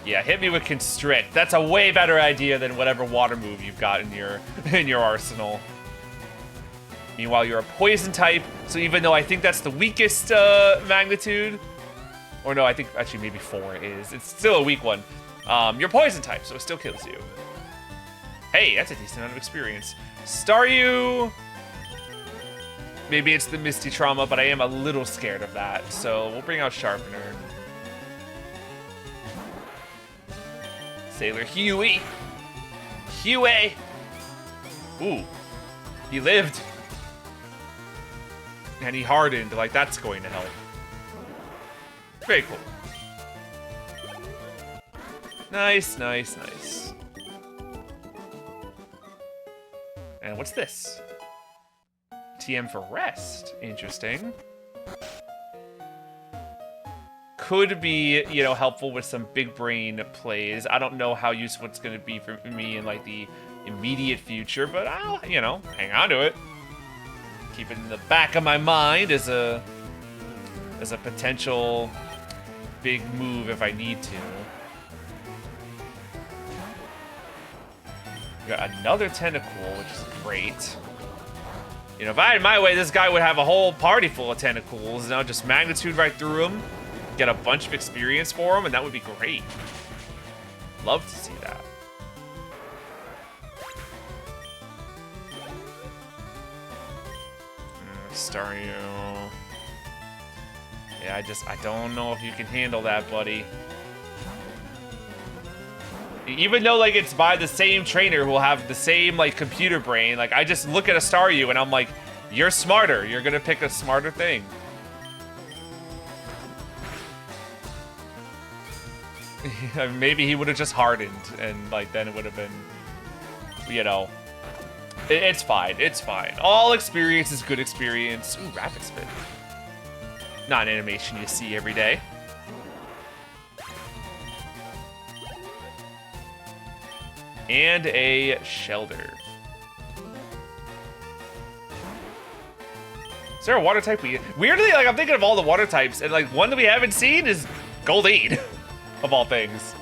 Yeah, hit me with Constrict. That's a way better idea than whatever water move you've got in your arsenal. Meanwhile, you're a poison type, so even though I think that's the weakest magnitude, or no, I think actually maybe 4 is. It's still a weak one. You're poison type, so it still kills you. Hey, that's a decent amount of experience. Staryu. Maybe it's the Misty Trauma, but I am a little scared of that, so we'll bring out Sharpener. Sailor Huey. Huey. Ooh. He lived. And he hardened. Like, that's going to help. Very cool. Nice, nice, nice. And what's this? TM for rest. Interesting. Could be, you know, helpful with some big brain plays. I don't know how useful it's going to be for me in, like, the immediate future, but I'll, you know, hang on to it. Keep it in the back of my mind as a potential big move if I need to. We got another Tentacool, which is great. You know, if I had my way, this guy would have a whole party full of Tentacools. You know, just magnitude right through him. Get a bunch of experience for him, and that would be great. Love to see that. Staryu. Yeah, I don't know if you can handle that, buddy. Even though, like, it's by the same trainer who will have the same, like, computer brain, like, I just look at a Staryu and I'm like, you're smarter. You're gonna pick a smarter thing. Maybe he would have just hardened, and, like, then it would have been, you know, it's fine. It's fine. All experience is good experience. Ooh, Rapid Spin. Not an animation you see every day. And a Shelter. Is there a water type weirdly, like, I'm thinking of all the water types, and, like, one that we haven't seen is Goldeen. Of all things.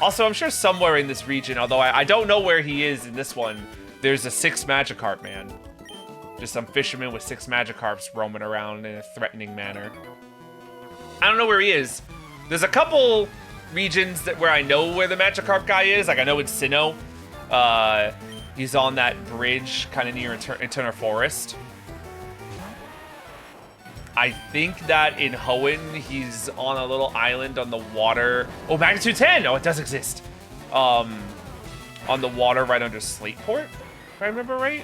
Also, I'm sure somewhere in this region, although I don't know where he is in this one, there's a 6 Magikarp man. Just some fisherman with 6 Magikarps roaming around in a threatening manner. I don't know where he is. There's a couple regions where I know where the Magikarp guy is. Like, I know it's Sinnoh. He's on that bridge kind of near Eternal Forest. I think that in Hoenn, he's on a little island on the water. Oh, Magnitude 10! Oh, it does exist. On the water right under Slateport, if I remember right.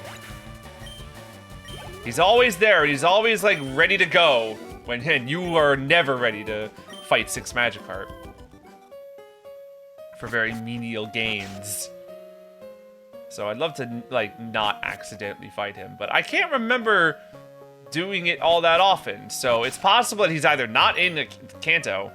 He's always there. He's always, like, ready to go. When you are never ready to fight 6 Magikarp. For very menial gains. So I'd love to, like, not accidentally fight him. But I can't remember doing it all that often, so it's possible that he's either not in Kanto,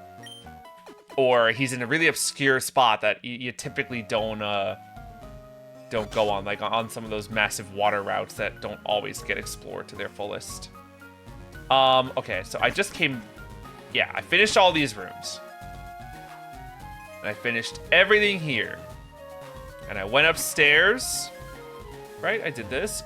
or he's in a really obscure spot that you typically don't go on, like on some of those massive water routes that don't always get explored to their fullest. Okay, so I just came, yeah, I finished all these rooms, and I finished everything here, and I went upstairs, right? I did this.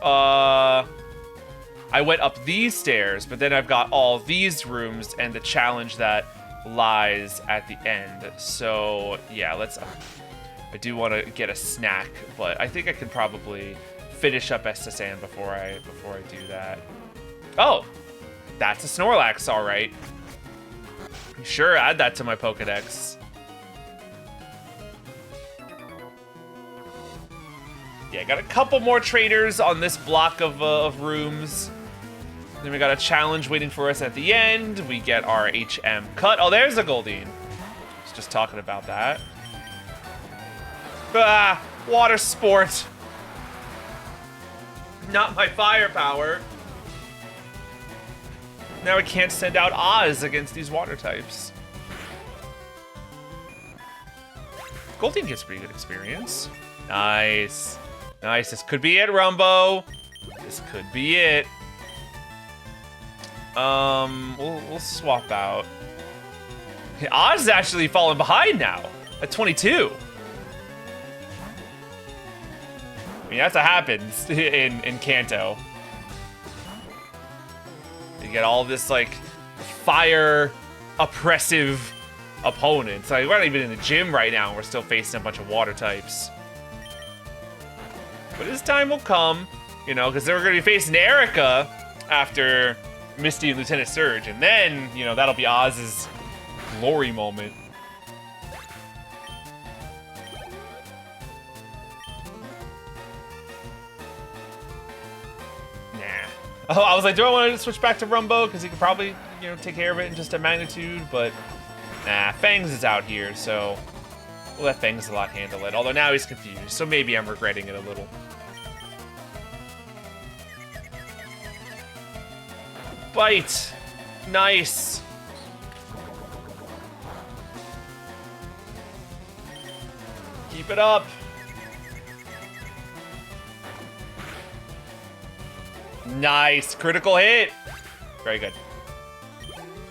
I went up these stairs, but then I've got all these rooms and the challenge that lies at the end. So yeah, let's. I do want to get a snack, but I think I can probably finish up Estasan before I do that. Oh, that's a Snorlax, all right. Sure, add that to my Pokedex. Yeah, got a couple more trainers on this block of rooms. Then we got a challenge waiting for us at the end. We get our HM cut. Oh, there's a Goldeen. I was just talking about that. Ah, water sport. Not my firepower. Now we can't send out Oz against these water types. Goldeen gets pretty good experience. Nice. Nice. This could be it, Rumbo. This could be it. We'll swap out. Oz is actually falling behind now at 22. I mean, that's what happens in Kanto. You get all this, like, fire oppressive opponents. Like, we're not even in the gym right now, and we're still facing a bunch of water types. But his time will come, you know, because then we're going to be facing Erica after Misty and Lieutenant Surge, and then, you know, that'll be Oz's glory moment. Nah. Oh, I was like, do I want to switch back to Rumbo? Because he could probably, you know, take care of it in just a magnitude, but nah, Fangs is out here, so we'll let Fangs a lot handle it. Although now he's confused, so maybe I'm regretting it a little. Bite. Nice. Keep it up. Nice. Critical hit. Very good.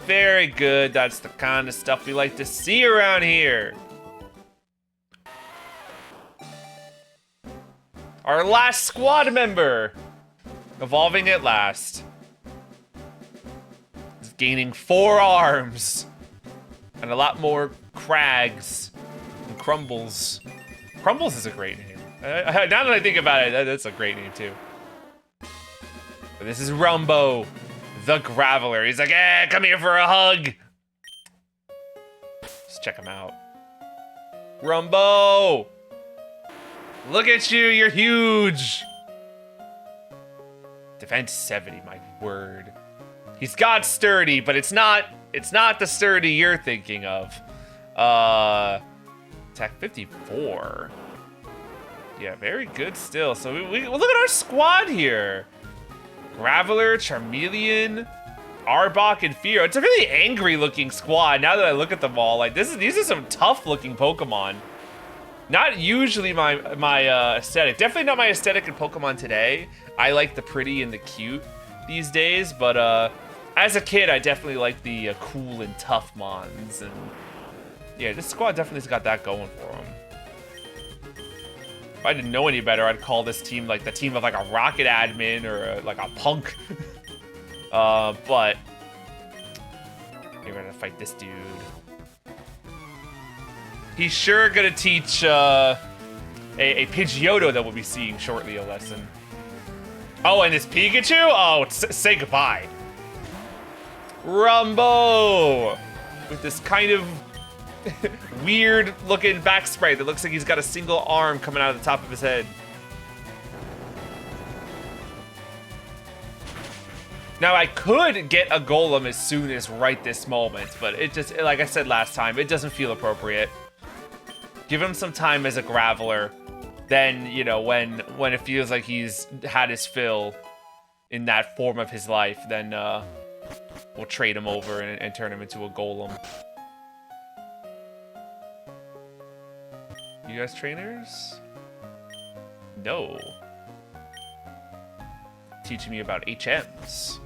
Very good. That's the kind of stuff we like to see around here. Our last squad member. Evolving at last. Gaining 4 arms and a lot more crags and crumbles. Crumbles is a great name. Now that I think about it, that's a great name too. But this is Rumbo, the Graveler. He's like, eh, come here for a hug. Let's check him out. Rumbo, look at you, you're huge. Defense 70, my word. He's got sturdy, but it's not the sturdy you're thinking of. Attack 54. Yeah, very good still. So we look at our squad here. Graveler, Charmeleon, Arbok, and Fearow. It's a really angry looking squad now that I look at them all. Like these are some tough looking Pokemon. Not usually my aesthetic. Definitely not my aesthetic in Pokemon today. I like the pretty and the cute these days, but as a kid, I definitely like the cool and tough mons, and yeah, this squad definitely's got that going for them. If I didn't know any better, I'd call this team like the team of like a rocket admin or like a punk. But you're gonna fight this dude. He's sure gonna teach a Pidgeotto that we'll be seeing shortly a lesson. Oh, and this Pikachu? Oh, say goodbye. Rumbo! With this kind of weird looking back sprite that looks like he's got a single arm coming out of the top of his head. Now I could get a Golem as soon as right this moment, but it just, like I said last time, it doesn't feel appropriate. Give him some time as a Graveler. Then, you know, when it feels like he's had his fill in that form of his life, then we'll trade him over and turn him into a Golem. You guys trainers? No. Teaching me about HMs.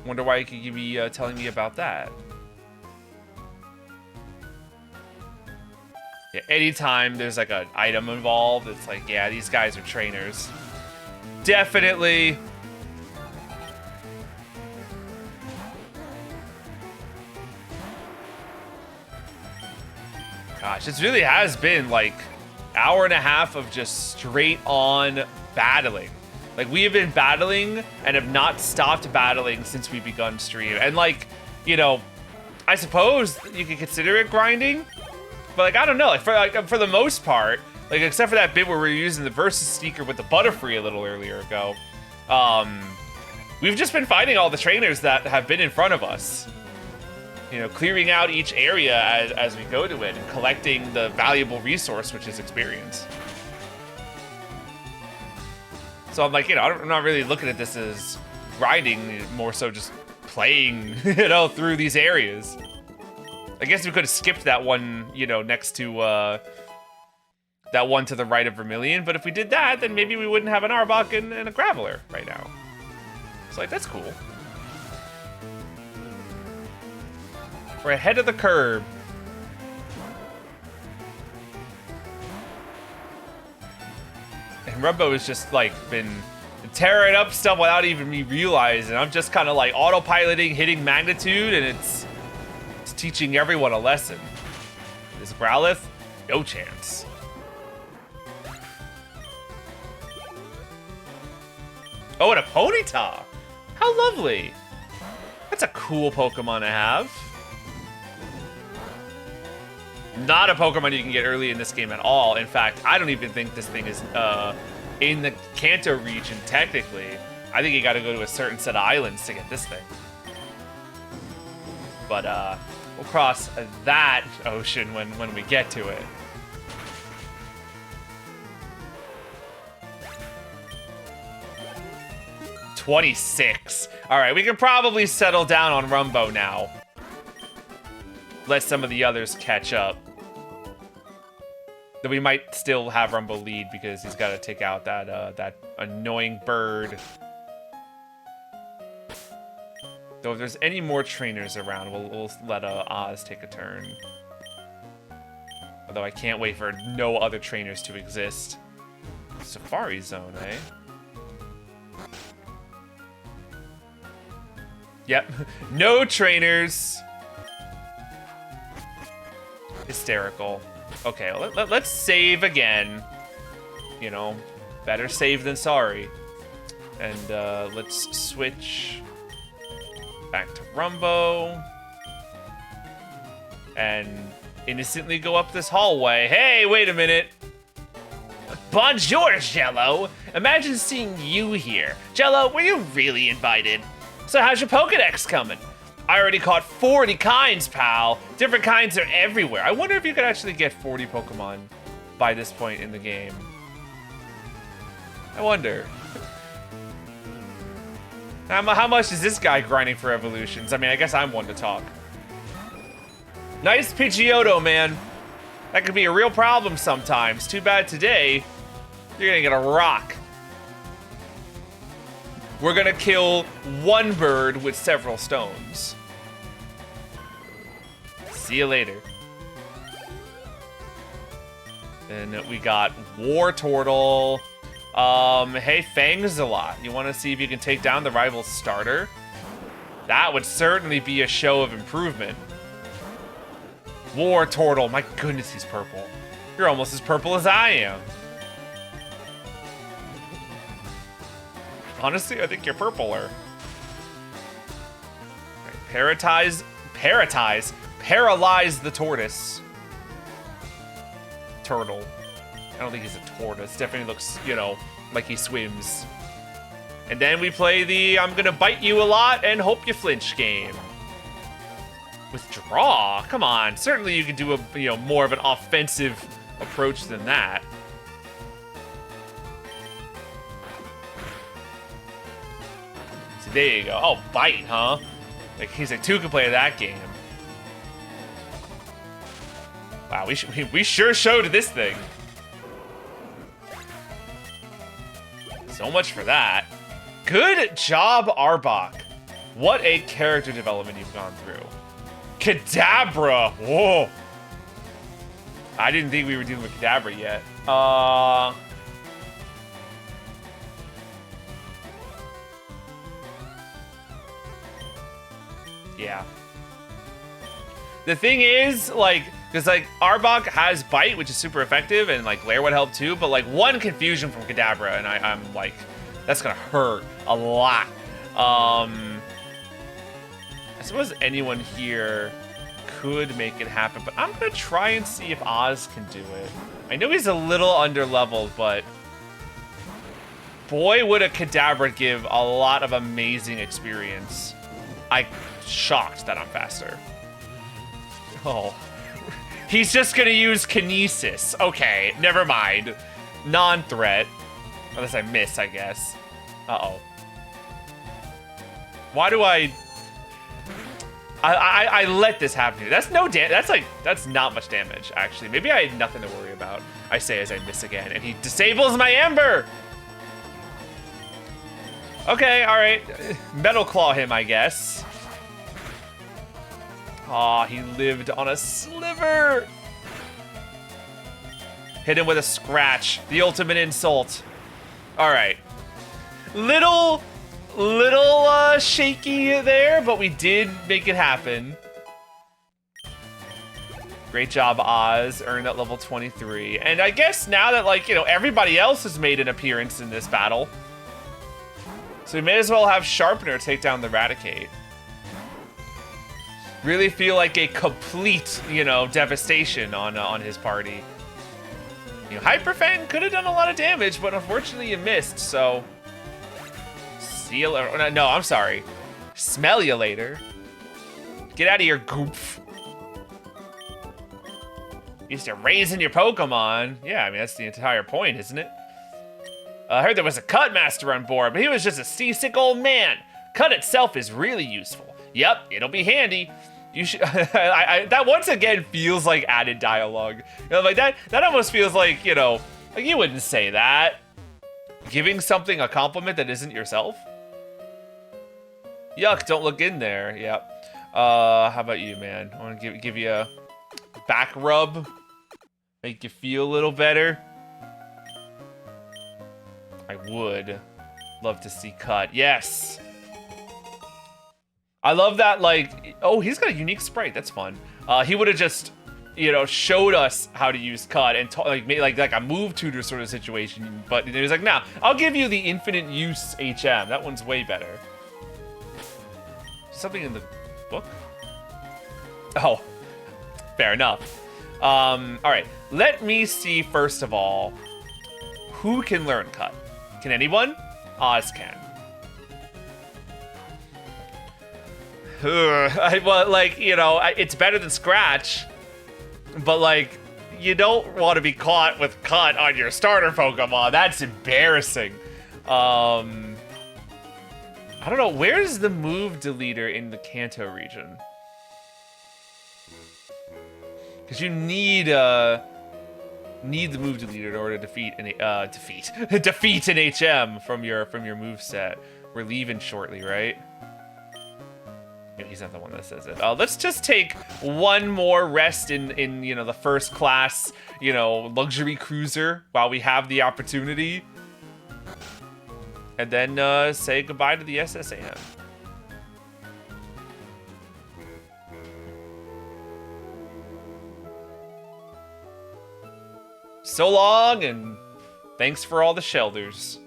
Wonder why you could be telling me about that. Yeah, anytime there's like an item involved, it's like, yeah, these guys are trainers. Definitely. Gosh, this really has been like hour and a half of just straight on battling. Like, we have been battling and have not stopped battling since we begun stream. And like, you know, I suppose you could consider it grinding, but like, I don't know. Like for the most part, like except for that bit where we were using the versus sneaker with the Butterfree a little earlier ago, we've just been fighting all the trainers that have been in front of us. You know, clearing out each area as we go to it and collecting the valuable resource, which is experience. So I'm like, you know, I'm not really looking at this as grinding, more so just playing, you know, through these areas. I guess we could have skipped that one, you know, next to that one to the right of Vermilion, but if we did that, then maybe we wouldn't have an Arbok and a Graveler right now. So like, that's cool. We're ahead of the curve. And Rumbo has just like been tearing up stuff without even me realizing. I'm just kind of like autopiloting, hitting magnitude, and it's teaching everyone a lesson. This Growlithe, no chance. Oh, and a Ponyta. How lovely. That's a cool Pokemon to have. Not a Pokemon you can get early in this game at all. In fact, I don't even think this thing is in the Kanto region, technically. I think you gotta go to a certain set of islands to get this thing. But we'll cross that ocean when we get to it. $26. All right, we can probably settle down on Rumbo now. Let some of the others catch up. Though we might still have Rumbo lead because he's got to take out that annoying bird. Though if there's any more trainers around, we'll let Oz take a turn. Although I can't wait for no other trainers to exist. Safari Zone, eh? Yep, no trainers. Hysterical. Okay, let's save again. You know, better save than sorry. And let's switch back to Rumbo. And innocently go up this hallway. Hey, wait a minute. Bonjour, Jello. Imagine seeing you here. Jello, were you really invited? So how's your Pokedex coming? I already caught 40 kinds, pal. Different kinds are everywhere. I wonder if you could actually get 40 Pokemon by this point in the game. I wonder. How much is this guy grinding for evolutions? I mean, I guess I'm one to talk. Nice Pidgeotto, man. That could be a real problem sometimes. Too bad today, you're gonna get a rock. We're gonna kill one bird with several stones. See you later. Then we got War Turtle. Hey, Fangzalot, you want to see if you can take down the rival starter? That would certainly be a show of improvement. War Turtle, my goodness, he's purple. You're almost as purple as I am. Honestly, I think you're purpler. Right, paralyze the tortoise. Turtle. I don't think he's a tortoise. Definitely looks, you know, like he swims. And then we play the I'm gonna bite you a lot and hope you flinch game. Withdraw? Come on. Certainly you can do a, you know, more of an offensive approach than that. So there you go. Oh, bite, huh? Like he's like, two can play that game. Wow, we sure showed this thing. So much for that. Good job, Arbok. What a character development you've gone through. Kadabra! Whoa! I didn't think we were dealing with Kadabra yet. Yeah. The thing is, like, because, like, Arbok has Bite, which is super effective, and, like, Lair would help too, but, like, one confusion from Kadabra, and I'm, like, that's gonna hurt a lot. I suppose anyone here could make it happen, but I'm gonna try and see if Oz can do it. I know he's a little under-leveled, but boy, would a Kadabra give a lot of amazing experience. I'm shocked that I'm faster. Oh. He's just gonna use Kinesis. Okay, never mind. Non-threat. Unless I miss, I guess. Uh-oh. Why do I let this happen here? That's no that's not much damage, actually. Maybe I had nothing to worry about. I say as I miss again, and he disables my Ember! Okay, alright. Metal Claw him, I guess. Aw, he lived on a sliver! Hit him with a scratch. The ultimate insult. Alright. Little shaky there, but we did make it happen. Great job, Oz. Earned that level 23. And I guess now that, like, you know, everybody else has made an appearance in this battle, so we may as well have Sharpener take down the Raticate. Really feel like a complete, you know, devastation on his party. You know, Hyperfang could have done a lot of damage, but unfortunately you missed, so... See you later. No, I'm sorry. Smell you later. Get out of here, goof. Used to raising your Pokemon. Yeah, I mean, that's the entire point, isn't it? I heard there was a Cut Master on board, but he was just a seasick old man. Cut itself is really useful. Yep, it'll be handy. You should. That once again feels like added dialogue. You know, like that almost feels like, you know, like you wouldn't say that. Giving something a compliment that isn't yourself. Yuck! Don't look in there. Yep. How about you, man? I want to give you a back rub, make you feel a little better. I would love to see Cut. Yes. I love that, like, oh, he's got a unique sprite. That's fun. He would have just, you know, showed us how to use Cut and like made like a move tutor sort of situation. But he was like, nah, I'll give you the infinite use HM. That one's way better. Something in the book? Oh, fair enough. All right, let me see first of all who can learn Cut. Can anyone? Oz can. Well, like, you know, it's better than Scratch, but, like, you don't want to be caught with Cut on your starter Pokemon. That's embarrassing. I don't know. Where's the move deleter in the Kanto region? Because you need the move deleter in order to defeat an HM from your move set. We're leaving shortly, right? he's not the one that says it. Let's just take one more rest in you know, the first class, you know, luxury cruiser while we have the opportunity. And then say goodbye to the SSAM. So long, and thanks for all the shelters.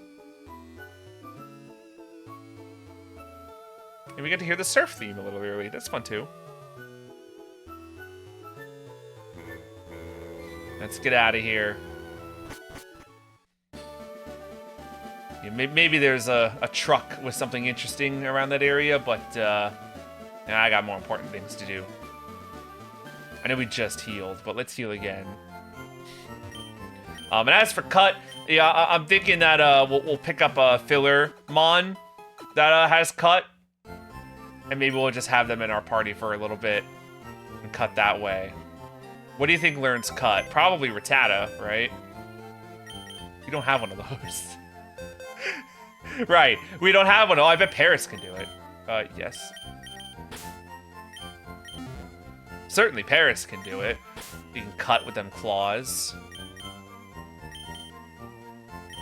And we get to hear the surf theme a little early. That's fun too. Let's get out of here. Yeah, maybe there's a truck with something interesting around that area, but I got more important things to do. I know we just healed, but let's heal again. And as for cut, yeah, I'm thinking that we'll pick up a filler mon that has cut, and maybe we'll just have them in our party for a little bit and cut that way. What do you think learns cut? Probably Rattata, right? We don't have one of those. Right, we don't have one. Oh, I bet Paris can do it. Yes. Certainly Paris can do it. You can cut with them claws.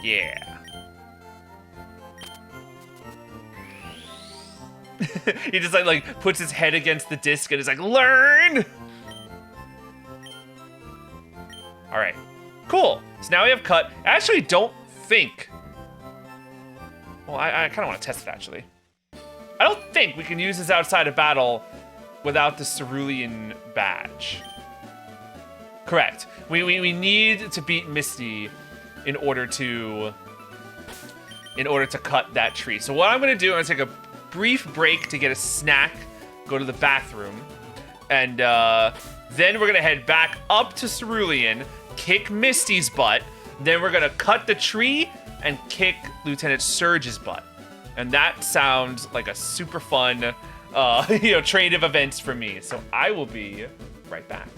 Yeah. He just like puts his head against the disc and is like, learn! Alright. Cool. So now we have cut. I actually don't think... Well, I kind of want to test it, actually. I don't think we can use this outside of battle without the Cerulean badge. Correct. We need to beat Misty in order to cut that tree. So what I'm going to do, I'm going to take a brief break to get a snack, go to the bathroom, and then we're going to head back up to Cerulean, kick Misty's butt, then we're going to cut the tree and kick Lieutenant Surge's butt. And that sounds like a super fun, you know, train of events for me. So I will be right back.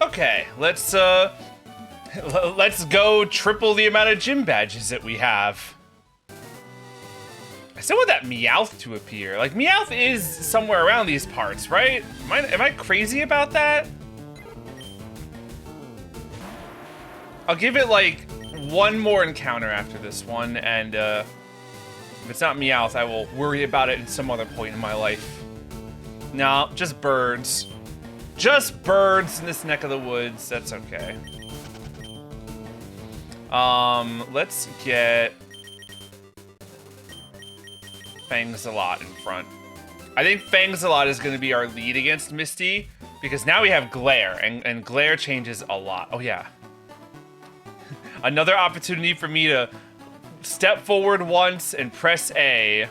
Okay, let's go triple the amount of gym badges that we have. I still want that Meowth to appear. Like, Meowth is somewhere around these parts, right? Am I crazy about that? I'll give it, like, one more encounter after this one, and, if it's not Meowth, I will worry about it in some other point in my life. No, just birds. Just birds in this neck of the woods. That's okay. Let's get Fangsalot in front. I think Fangsalot is going to be our lead against Misty, because now we have Glare, and Glare changes a lot. Oh, yeah. Another opportunity for me to step forward once and press A.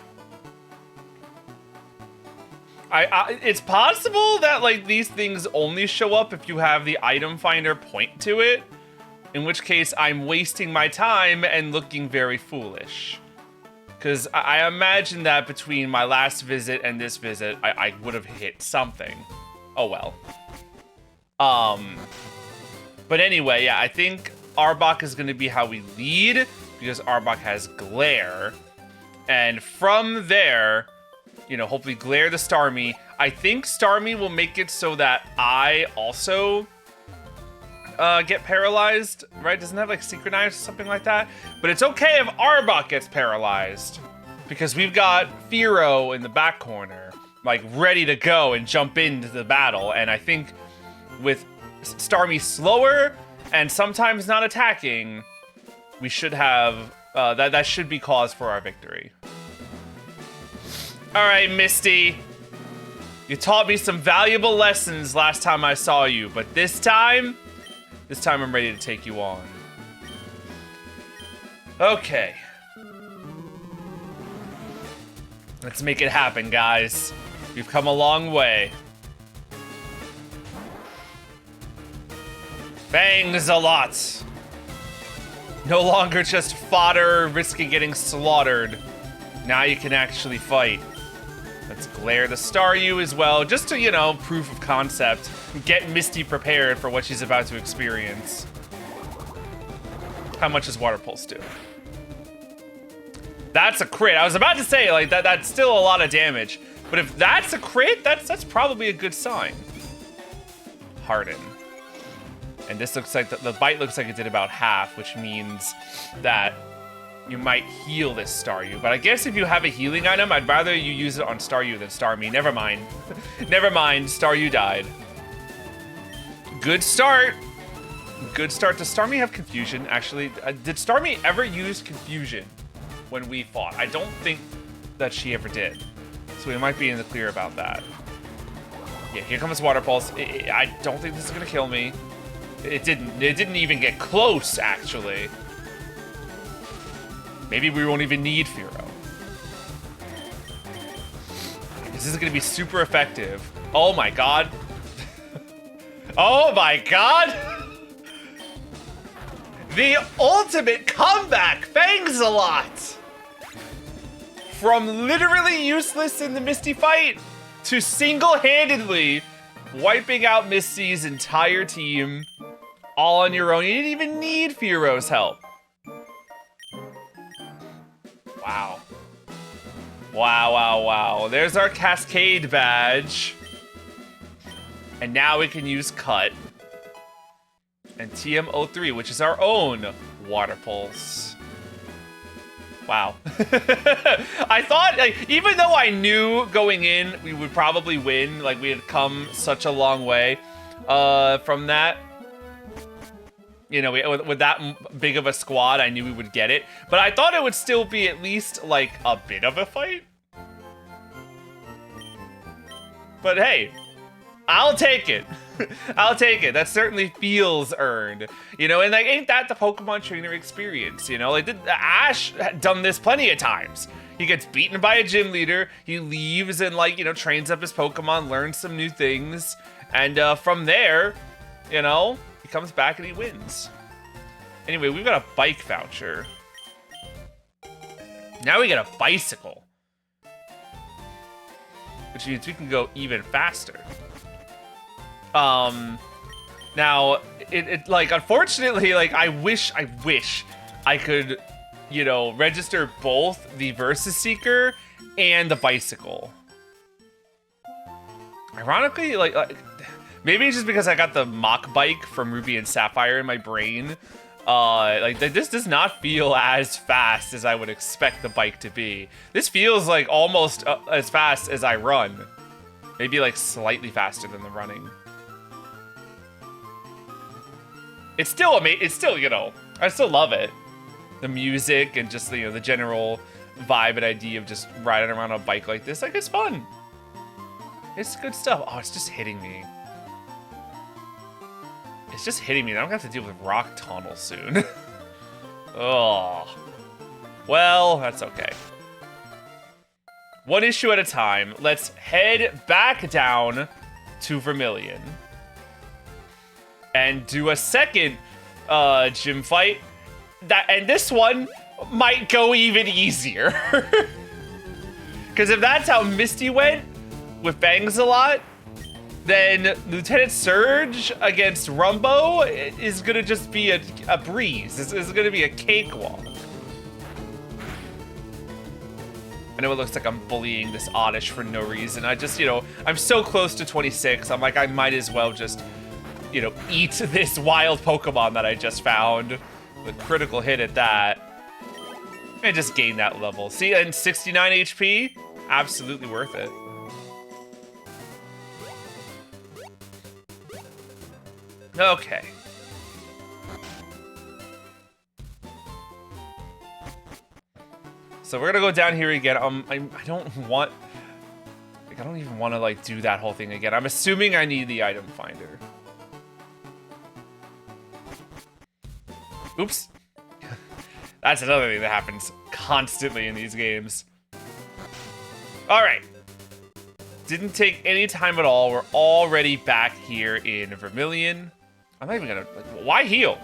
It's possible that, like, these things only show up if you have the item finder point to it, in which case I'm wasting my time and looking very foolish. Because I imagine that between my last visit and this visit, I would have hit something. Oh, well. But anyway, yeah, I think Arbok is going to be how we lead, because Arbok has Glare. And from there, you know, hopefully Glare the Starmie. I think Starmie will make it so that I also get paralyzed, right? Doesn't it have like synchronized or something like that? But it's okay if Arbok gets paralyzed, because we've got Fearow in the back corner, like ready to go and jump into the battle. And I think with Starmie slower and sometimes not attacking, we should have that should be cause for our victory. All right, Misty, you taught me some valuable lessons last time I saw you, but this time I'm ready to take you on. Okay. Let's make it happen, guys. We've come a long way. Fangsalot. No longer just fodder, risking getting slaughtered. Now you can actually fight. Let's Glare the Staryu as well, just to, you know, proof of concept. Get Misty prepared for what she's about to experience. How much does Water Pulse do? That's a crit. I was about to say, like, that's still a lot of damage. But if that's a crit, that's probably a good sign. Harden. And this looks like, the bite looks like it did about half, which means that you might heal this Staryu. But I guess if you have a healing item, I'd rather you use it on Staryu than Starmie. Never mind. Never mind, Staryu died. Good start. Good start. Does Starmie have confusion? Actually, did Starmie ever use confusion when we fought? I don't think that she ever did. So we might be in the clear about that. Yeah, here comes Water Pulse. I don't think this is gonna kill me. It didn't even get close, actually. Maybe we won't even need Fearow. This is gonna be super effective. Oh my god. Oh my god! The ultimate comeback, Fangsalot! From literally useless in the Misty fight to single-handedly wiping out Misty's entire team all on your own. You didn't even need Fearow's help. Wow. Wow, wow, wow. There's our Cascade badge. And now we can use Cut. And TM03, which is our own Water Pulse. Wow. I thought, like, even though I knew going in we would probably win, like we had come such a long way from that. You know, with that big of a squad, I knew we would get it. But I thought it would still be at least, like, a bit of a fight. But hey, I'll take it. I'll take it. That certainly feels earned. You know, and like, ain't that the Pokemon trainer experience? You know, like, Ash had done this plenty of times. He gets beaten by a gym leader. He leaves and, like, you know, trains up his Pokemon, learns some new things. And from there, you know, he comes back and he wins. Anyway, we've got a bike voucher. Now we get a bicycle. Which means we can go even faster. Now, it like, unfortunately, like, I wish I could, you know, register both the Versus Seeker and the bicycle. Ironically, like maybe it's just because I got the Mach bike from Ruby and Sapphire in my brain. Like, this does not feel as fast as I would expect the bike to be. This feels like almost as fast as I run. Maybe like slightly faster than the running. It's still amazing. It's still, you know, I still love it. The music and just, you know, the general vibe and idea of just riding around on a bike like this. Like, it's fun. It's good stuff. Oh, it's just hitting me. It's just hitting me. I'm gonna have to deal with rock tunnel soon. Oh. Well, that's okay. One issue at a time. Let's head back down to Vermilion. And do a second gym fight. And this one might go even easier. Because if that's how Misty went with Bangs a lot, then Lieutenant Surge against Rumbo is going to just be a breeze. It's going to be a cakewalk. I know it looks like I'm bullying this Oddish for no reason. I just, you know, I'm so close to 26. I'm like, I might as well just, you know, eat this wild Pokemon that I just found. The critical hit at that. And just gain that level. See, and 69 HP? Absolutely worth it. Okay. So we're gonna go down here again. I don't want, like, I don't even want to like do that whole thing again. I'm assuming I need the item finder. Oops. That's another thing that happens constantly in these games. All right. Didn't take any time at all. We're already back here in Vermilion. I'm not even gonna, like, why heal?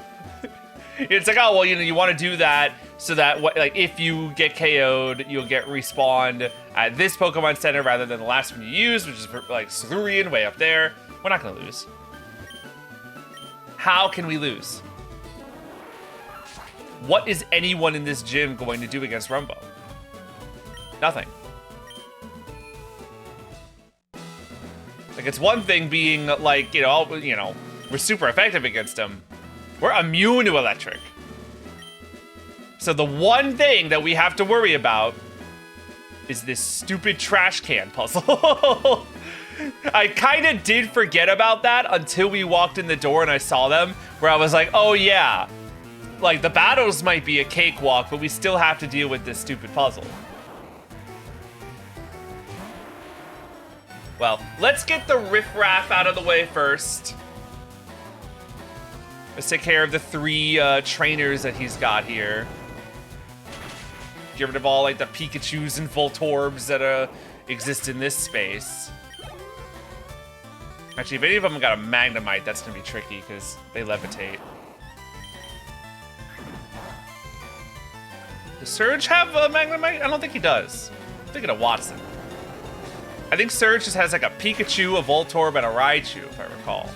It's like, oh, well, you know, you want to do that so that, like, if you get KO'd, you'll get respawned at this Pokemon Center rather than the last one you used, which is, like, Silurian way up there. We're not gonna lose. How can we lose? What is anyone in this gym going to do against Rumbo? Nothing. Like, it's one thing being, like, you know, we're super effective against him. We're immune to electric. So the one thing that we have to worry about is this stupid trash can puzzle. I kind of did forget about that until we walked in the door and I saw them, where I was like, oh yeah. Like, the battles might be a cakewalk, but we still have to deal with this stupid puzzle. Well, let's get the riffraff out of the way first. Let's take care of the 3 trainers that he's got here. Get rid of all, like, the Pikachus and Voltorbs that exist in this space. Actually, if any of them got a Magnemite, that's gonna be tricky because they levitate. Does Surge have a Magnemite? I don't think he does. I'm thinking of Watson. I think Surge just has like a Pikachu, a Voltorb, and a Raichu, if I recall.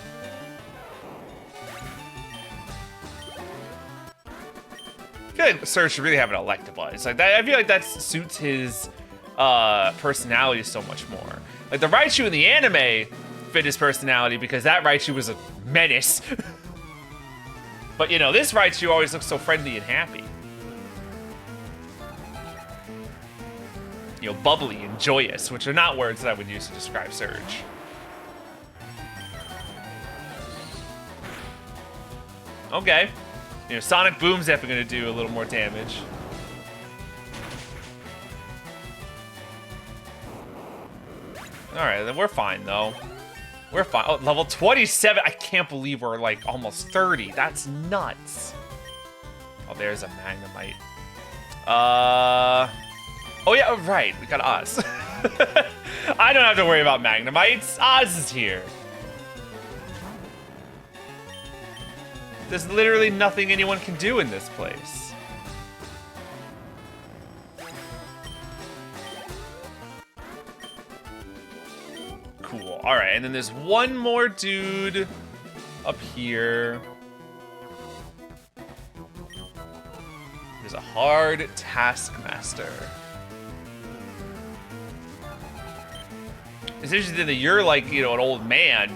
I feel like Surge should really have an Electabuzz. Like that, I feel like that suits his personality so much more. Like the Raichu in the anime fit his personality because that Raichu was a menace. But you know, this Raichu always looks so friendly and happy. You know, bubbly and joyous, which are not words that I would use to describe Surge. Okay. You know, Sonic Boom's definitely going to do a little more damage. Alright, then we're fine, though. We're fine. Oh, level 27. I can't believe we're, like, almost 30. That's nuts. Oh, there's a Magnemite. Oh, yeah, right. We got Oz. I don't have to worry about Magnemites. Oz is here. There's literally nothing anyone can do in this place. Cool. All right, and then there's one more dude up here. There's a hard taskmaster. It's interesting that you're like, you know, an old man,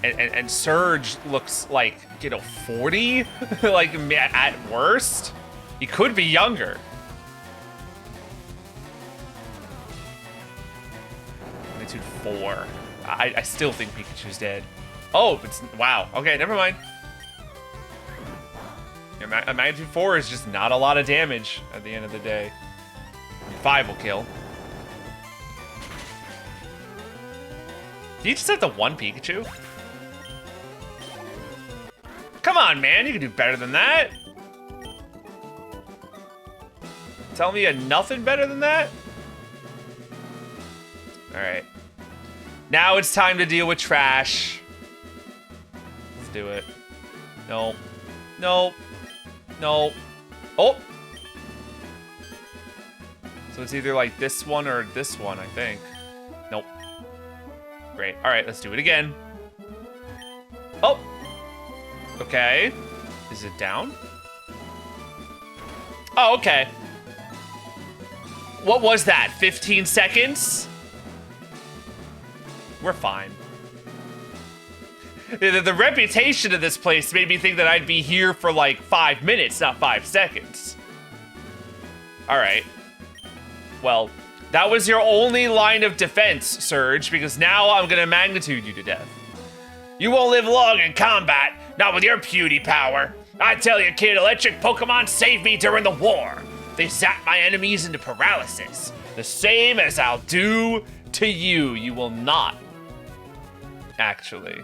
and Surge looks like, you know, 40, like at worst. He could be younger. Magnitude 4. I still think Pikachu's dead. Oh, it's wow. Okay, never mind. Yeah, Magnitude 4 is just not a lot of damage at the end of the day. 5 will kill. Do you just have the one Pikachu? Come on, man. You can do better than that. Tell me you had nothing better than that? Alright. Now it's time to deal with trash. Let's do it. No. No. No. Oh! So it's either like this one or this one, I think. Nope. Great. Alright, let's do it again. Oh! Okay. Is it down? Oh, okay. What was that? 15 seconds? We're fine. The reputation of this place made me think that I'd be here for like 5 minutes, not 5 seconds. Alright. Well, that was your only line of defense, Surge, because now I'm gonna magnitude you to death. You won't live long in combat, not with your puny power. I tell you, kid, electric Pokemon saved me during the war. They zapped my enemies into paralysis. The same as I'll do to you. You will not. Actually.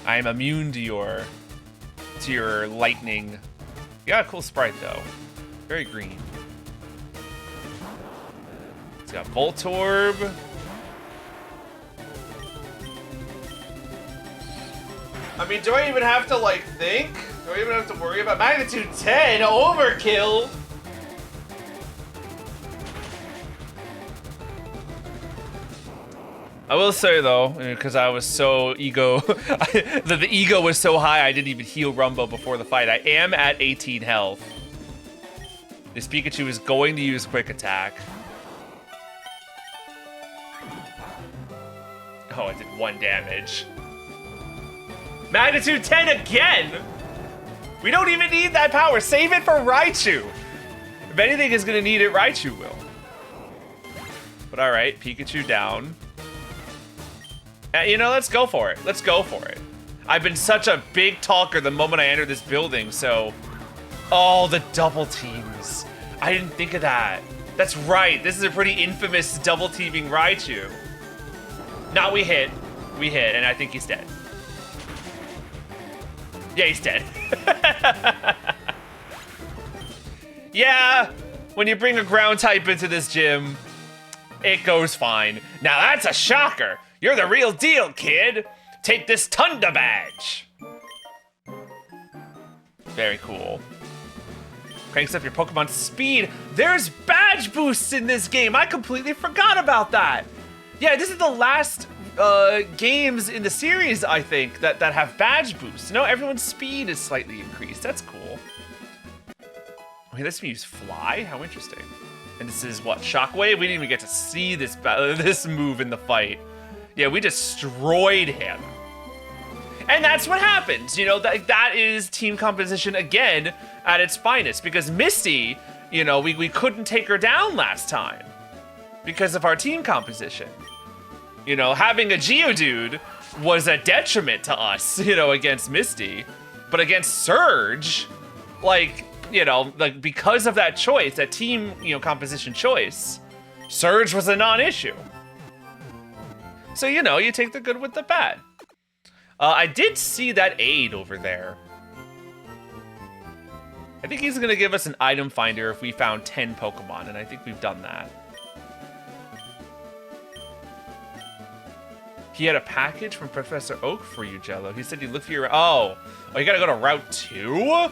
I am immune to your lightning. You got a cool sprite, though. Very green. It's got Voltorb. I mean, do I even have to, like, think? Do I even have to worry about Magnitude 10? Overkill! I will say, though, because I was so the ego was so high, I didn't even heal Rumbo before the fight. I am at 18 health. This Pikachu is going to use Quick Attack. Oh, it did 1 damage. Magnitude 10 again! We don't even need that power. Save it for Raichu. If anything is gonna need it, Raichu will. But alright, Pikachu down. You know, let's go for it. Let's go for it. I've been such a big talker the moment I entered this building, so... Oh, the double teams. I didn't think of that. That's right. This is a pretty infamous double teaming Raichu. Now we hit. We hit, and I think he's dead. Yeah, he's dead. Yeah, when you bring a ground type into this gym, it goes fine. Now that's a shocker. You're the real deal, kid. Take this Tunda badge. Very cool. Cranks up your Pokemon's speed. There's badge boosts in this game. I completely forgot about that. Yeah, this is the last games in the series, I think, that have badge boosts. You know, everyone's speed is slightly increased. That's cool. Okay, let's use Fly. How interesting. And this is what, Shockwave? We didn't even get to see this move in the fight. Yeah, we destroyed him. And that's what happens. You know, that is team composition again at its finest. Because Misty, you know, we couldn't take her down last time because of our team composition. You know, having a Geodude was a detriment to us, you know, against Misty. But against Surge, like, you know, like because of that choice, that team, you know, composition choice, Surge was a non-issue. So, you know, you take the good with the bad. I did see that aid over there. I think he's gonna give us an item finder if we found 10 Pokemon, and I think we've done that. He had a package from Professor Oak for you, Jello. He said you look for your... Oh, you gotta go to Route 2?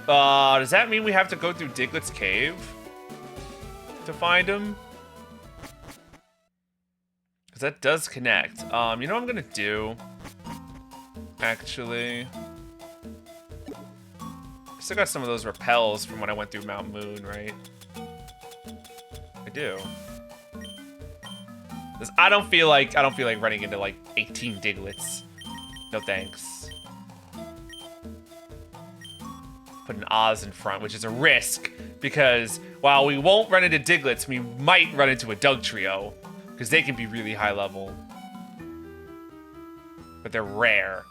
Does that mean we have to go through Diglett's Cave to find him? Because that does connect. You know what I'm gonna do? Actually, I still got some of those repels from when I went through Mount Moon, right? I do. I don't feel like running into like 18 Diglets. No thanks. Put an Oz in front, which is a risk because while we won't run into Diglets, we might run into a Dugtrio because they can be really high level, but they're rare.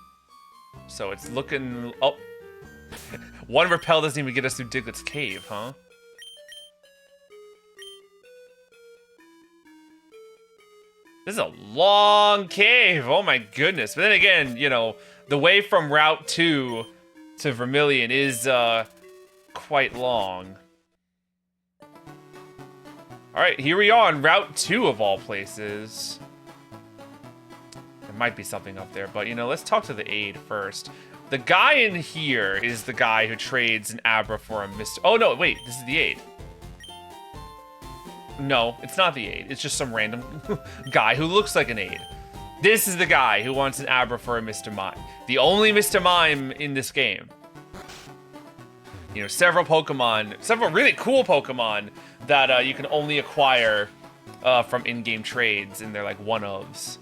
So it's looking. Oh, one repel doesn't even get us through Diglet's cave, huh? This is a long cave. Oh my goodness. But then again, you know, the way from Route 2 to Vermilion is quite long. All right, here we are on Route 2 of all places. There might be something up there, but you know, let's talk to the aide first. The guy in here is the guy who trades an Abra for a Mr. Oh no, wait, this is the aide. No, it's not the aide. It's just some random guy who looks like an aide. This is the guy who wants an Abra for a Mr. Mime. The only Mr. Mime in this game. You know, several really cool Pokemon that you can only acquire from in-game trades, and they're like one-ofs.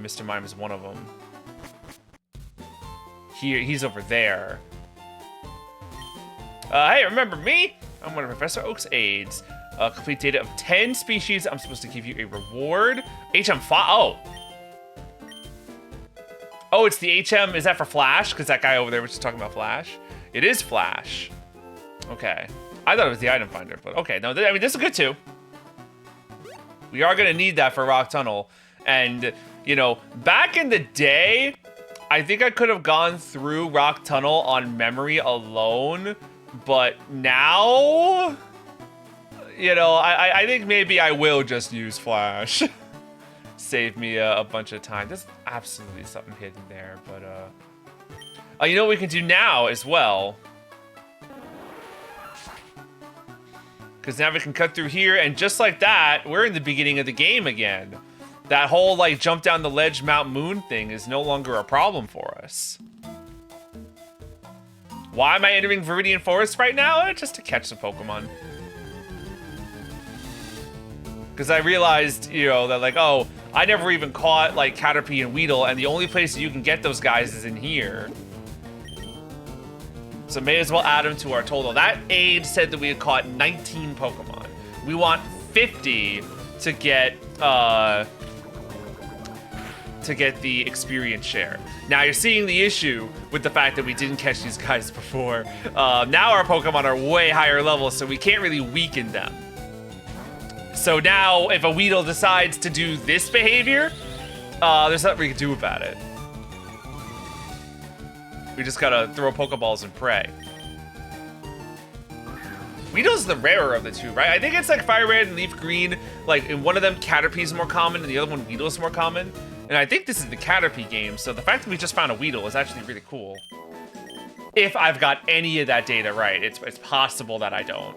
Mr. Mime is one of them. He's over there. Hey, remember me? I'm one of Professor Oak's aides. Complete data of 10 species. I'm supposed to give you a reward. HM5. Oh. Oh, it's the HM. Is that for Flash? Because that guy over there was just talking about Flash. It is Flash. Okay. I thought it was the item finder, but okay. No, I mean, this is good too. We are going to need that for Rock Tunnel. And, you know, back in the day, I think I could have gone through Rock Tunnel on memory alone. But now, you know, I think maybe I will just use Flash. Save me a bunch of time. There's absolutely something hidden there, but you know what we can do now as well? Because now we can cut through here, and just like that, we're in the beginning of the game again. That whole, like, jump down the ledge Mount Moon thing is no longer a problem for us. Why am I entering Viridian Forest right now? Just to catch some Pokemon. Because I realized, you know, that like, oh, I never even caught like Caterpie and Weedle, and the only place you can get those guys is in here. So may as well add them to our total. That aide said that we had caught 19 Pokemon. We want 50 to get the experience share. Now you're seeing the issue with the fact that we didn't catch these guys before. Now our Pokemon are way higher level, so we can't really weaken them. So now if a Weedle decides to do this behavior, there's nothing we can do about it. We just gotta throw Pokeballs and pray. Weedle's the rarer of the two, right? I think it's like FireRed and Leaf Green. Like in one of them, Caterpie's more common, and the other one, Weedle's more common. And I think this is the Caterpie game, so the fact that we just found a Weedle is actually really cool. If I've got any of that data right, it's possible that I don't.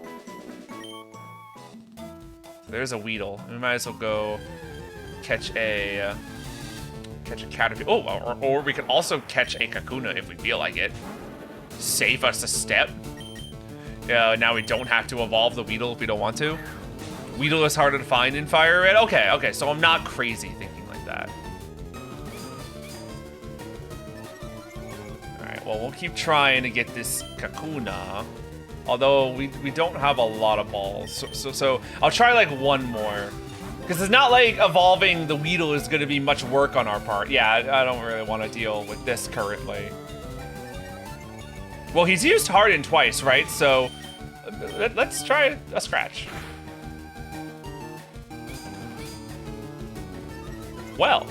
There's a Weedle. We might as well go catch a Caterpie. Oh, or we could also catch a Kakuna if we feel like it. Save us a step. Now we don't have to evolve the Weedle if we don't want to. Weedle is harder to find in FireRed. Okay, so I'm not crazy thinking like that. All right, well, we'll keep trying to get this Kakuna. Although we don't have a lot of balls. So I'll try like one more. Because it's not like evolving the Weedle is going to be much work on our part. Yeah, I don't really want to deal with this currently. Well, he's used Harden twice, right? So let's try a scratch. Well.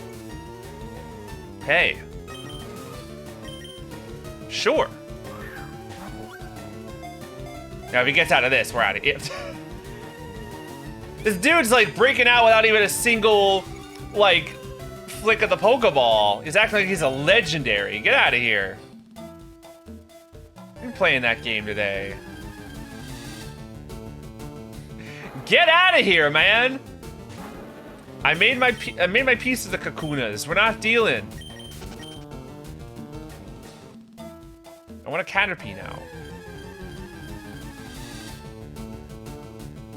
Hey. Sure. Now, if he gets out of this, we're out of here. This dude's like breaking out without even a single, like, flick of the Pokeball. He's acting like he's a legendary. Get out of here. I'm playing that game today. Get out of here, man. I made my peace with the Kakunas. We're not dealing. I want a Caterpie now.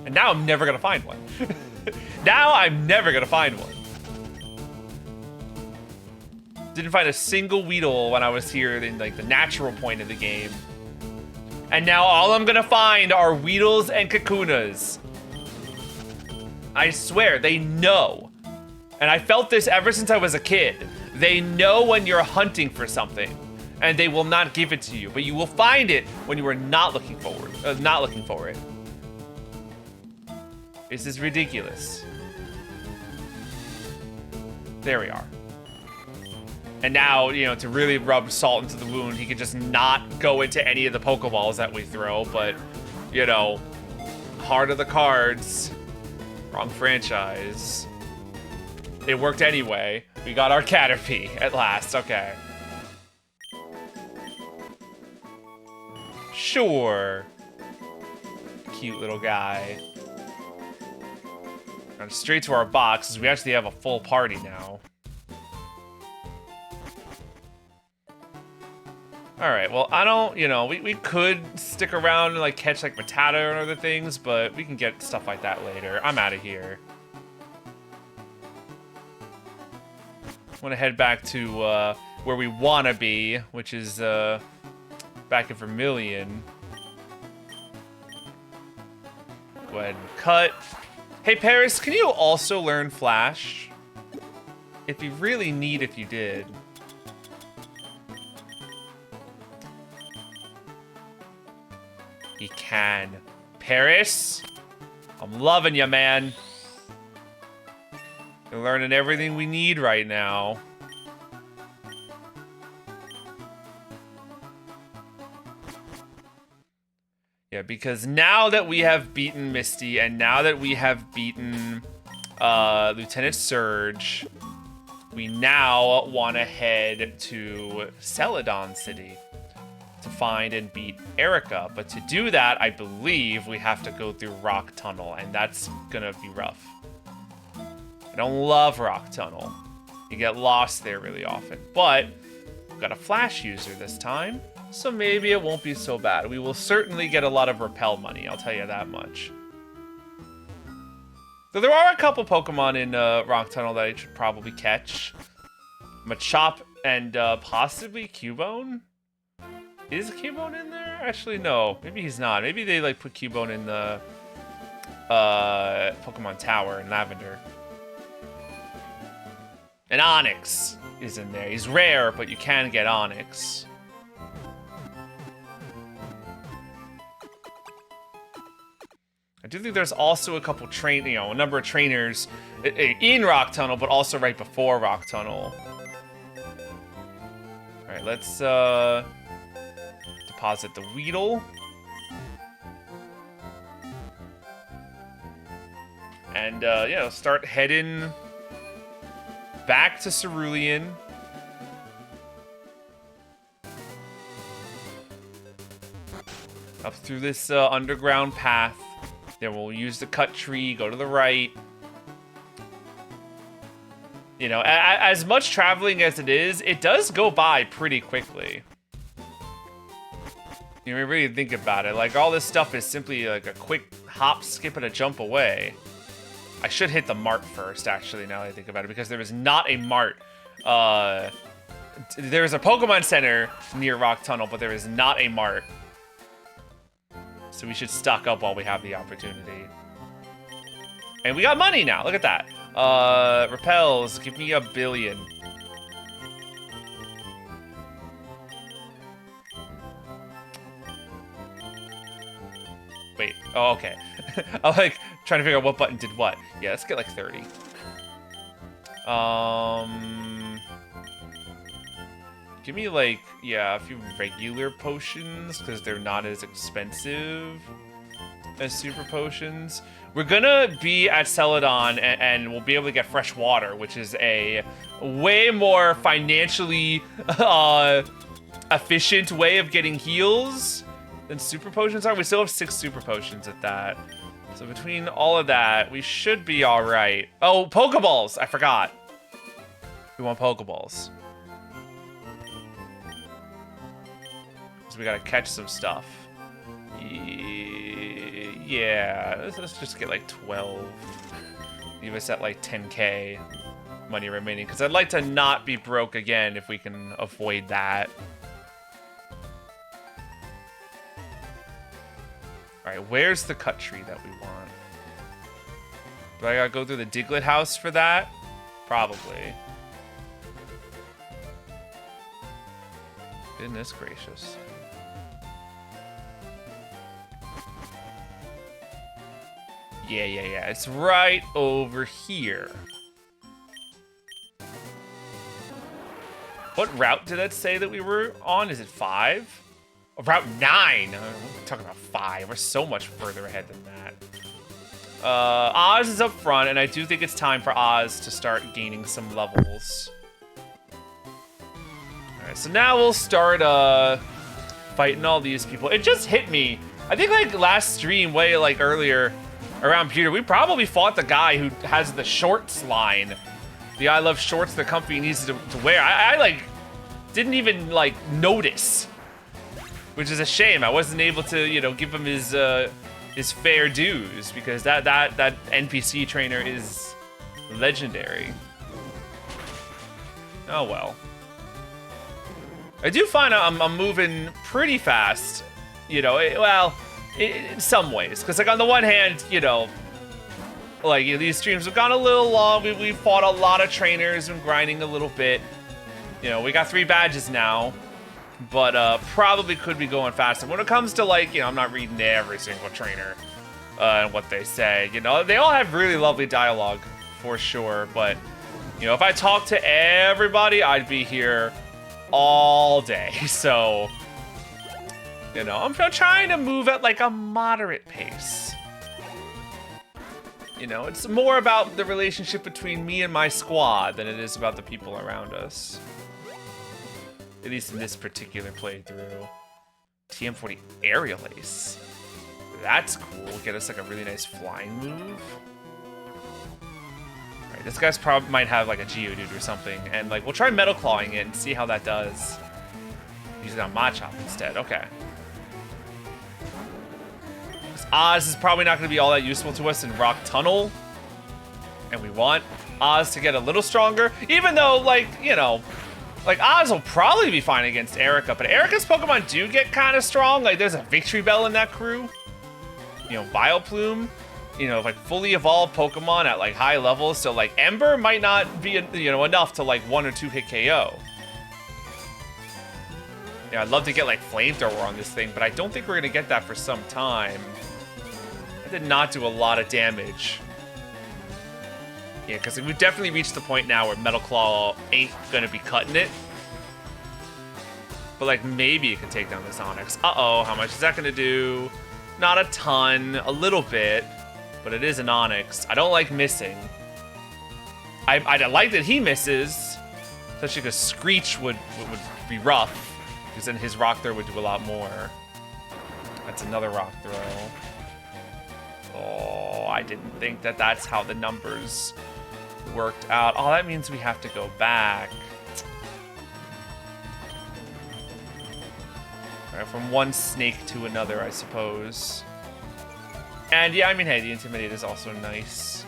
And now I'm never gonna find one. Now I'm never gonna find one. Didn't find a single Weedle when I was here in like the natural point of the game. And now all I'm gonna find are Weedles and Kakunas. I swear, they know. And I felt this ever since I was a kid. They know when you're hunting for something, and they will not give it to you, but you will find it when you are not looking for it. This is ridiculous. There we are. And now, you know, to really rub salt into the wound, he can just not go into any of the Pokeballs that we throw, but, you know, heart of the cards. Wrong franchise. It worked anyway. We got our Caterpie at last. Okay. Sure. Cute little guy. And straight to our box, because we actually have a full party now. Alright, well, I don't, you know, we could stick around and, like, catch, like, Matata and other things, but we can get stuff like that later. I'm out of here. I want to head back to, where we want to be, which is, back in Vermilion. Go ahead and cut. Hey, Paris, can you also learn Flash? It'd be really neat if you did. He can. Paris, I'm loving you, man. You're learning everything we need right now. Yeah, because now that we have beaten Misty, and now that we have beaten Lieutenant Surge, we now want to head to Celadon City to find and beat Erica. But to do that, I believe we have to go through Rock Tunnel, and that's gonna be rough. I don't love Rock Tunnel. You get lost there really often. But we've got a Flash user this time, so maybe it won't be so bad. We will certainly get a lot of Repel money, I'll tell you that much. So there are a couple Pokemon in Rock Tunnel that I should probably catch. Machop and possibly Cubone? Is Cubone in there? Actually, no. Maybe he's not. Maybe they like put Cubone in the Pokemon Tower in Lavender. And Onyx is in there. He's rare, but you can get Onyx. I do think there's also a couple a number of trainers in Rock Tunnel, but also right before Rock Tunnel. All right, let's deposit the Weedle. And, yeah, start heading back to Cerulean. Up through this underground path. Then we'll use the cut tree, go to the right. You know, as much traveling as it is, it does go by pretty quickly. You know, really think about it. Like, all this stuff is simply like a quick hop, skip, and a jump away. I should hit the mart first, actually, now that I think about it, because there is not a mart. There is a Pokemon Center near Rock Tunnel, but there is not a mart. So we should stock up while we have the opportunity. And we got money now, look at that. Repels, give me 1 billion. Wait, oh, okay. I'm like trying to figure out what button did what. Yeah, let's get like 30. Give me like, yeah, a few regular potions because they're not as expensive as super potions. We're gonna be at Celadon and we'll be able to get fresh water, which is a way more financially efficient way of getting heals than super potions are. We still have 6 super potions at that. So between all of that, we should be all right. Oh, Pokeballs! I forgot. We want Pokeballs. So we gotta catch some stuff. Yeah, let's just get like 12. Leave us at like 10k money remaining, because I'd like to not be broke again if we can avoid that. Alright, where's the cut tree that we want? Do I gotta go through the Diglett house for that? Probably. Goodness gracious. Yeah. It's right over here. What route did that say that we were on? Is it 5? Oh, Route 9! We're talking about 5. We're so much further ahead than that. Oz is up front, and I do think it's time for Oz to start gaining some levels. Alright, so now we'll start fighting all these people. It just hit me. I think like last stream, way like earlier around Peter, we probably fought the guy who has the shorts line. The I love shorts the company needs to wear. I like didn't even like notice, which is a shame. I wasn't able to, you know, give him his fair dues, because that NPC trainer is legendary. Oh well. I do find I'm moving pretty fast, you know. In some ways, because like on the one hand, you know, like these streams have gone a little long. We fought a lot of trainers and grinding a little bit. You know, we got 3 badges now, but probably could be going faster. When it comes to like, you know, I'm not reading every single trainer and what they say. You know, they all have really lovely dialogue for sure. But you know, if I talk to everybody, I'd be here all day. So. You know, I'm trying to move at like a moderate pace. You know, it's more about the relationship between me and my squad than it is about the people around us. At least in this particular playthrough. TM40 Aerial Ace. That's cool. Get us like a really nice flying move. Alright, this guy's probably might have like a Geodude or something. And like, we'll try Metal Clawing it and see how that does. Using on Machop instead. Okay. Oz is probably not going to be all that useful to us in Rock Tunnel. And we want Oz to get a little stronger. Even though, like, you know, like Oz will probably be fine against Erica. But Erica's Pokemon do get kind of strong. Like, there's a Victory Bell in that crew. You know, Vileplume. You know, like, fully evolved Pokemon at, like, high levels. So, like, Ember might not be, you know, enough to, like, 1 or 2 hit KO. Yeah, I'd love to get, like, Flamethrower on this thing. But I don't think we're going to get that for some time. Did not do a lot of damage. Yeah, because we've definitely reached the point now where Metal Claw ain't gonna be cutting it. But like maybe it could take down this Onix. Uh-oh, how much is that gonna do? Not a ton, a little bit, but it is an Onix. I don't like missing. I like that he misses, especially because Screech would be rough, because then his Rock Throw would do a lot more. That's another Rock Throw. Oh, I didn't think that that's how the numbers worked out. Oh, that means we have to go back. All right, from one snake to another, I suppose. And yeah, I mean, hey, the Intimidate is also nice.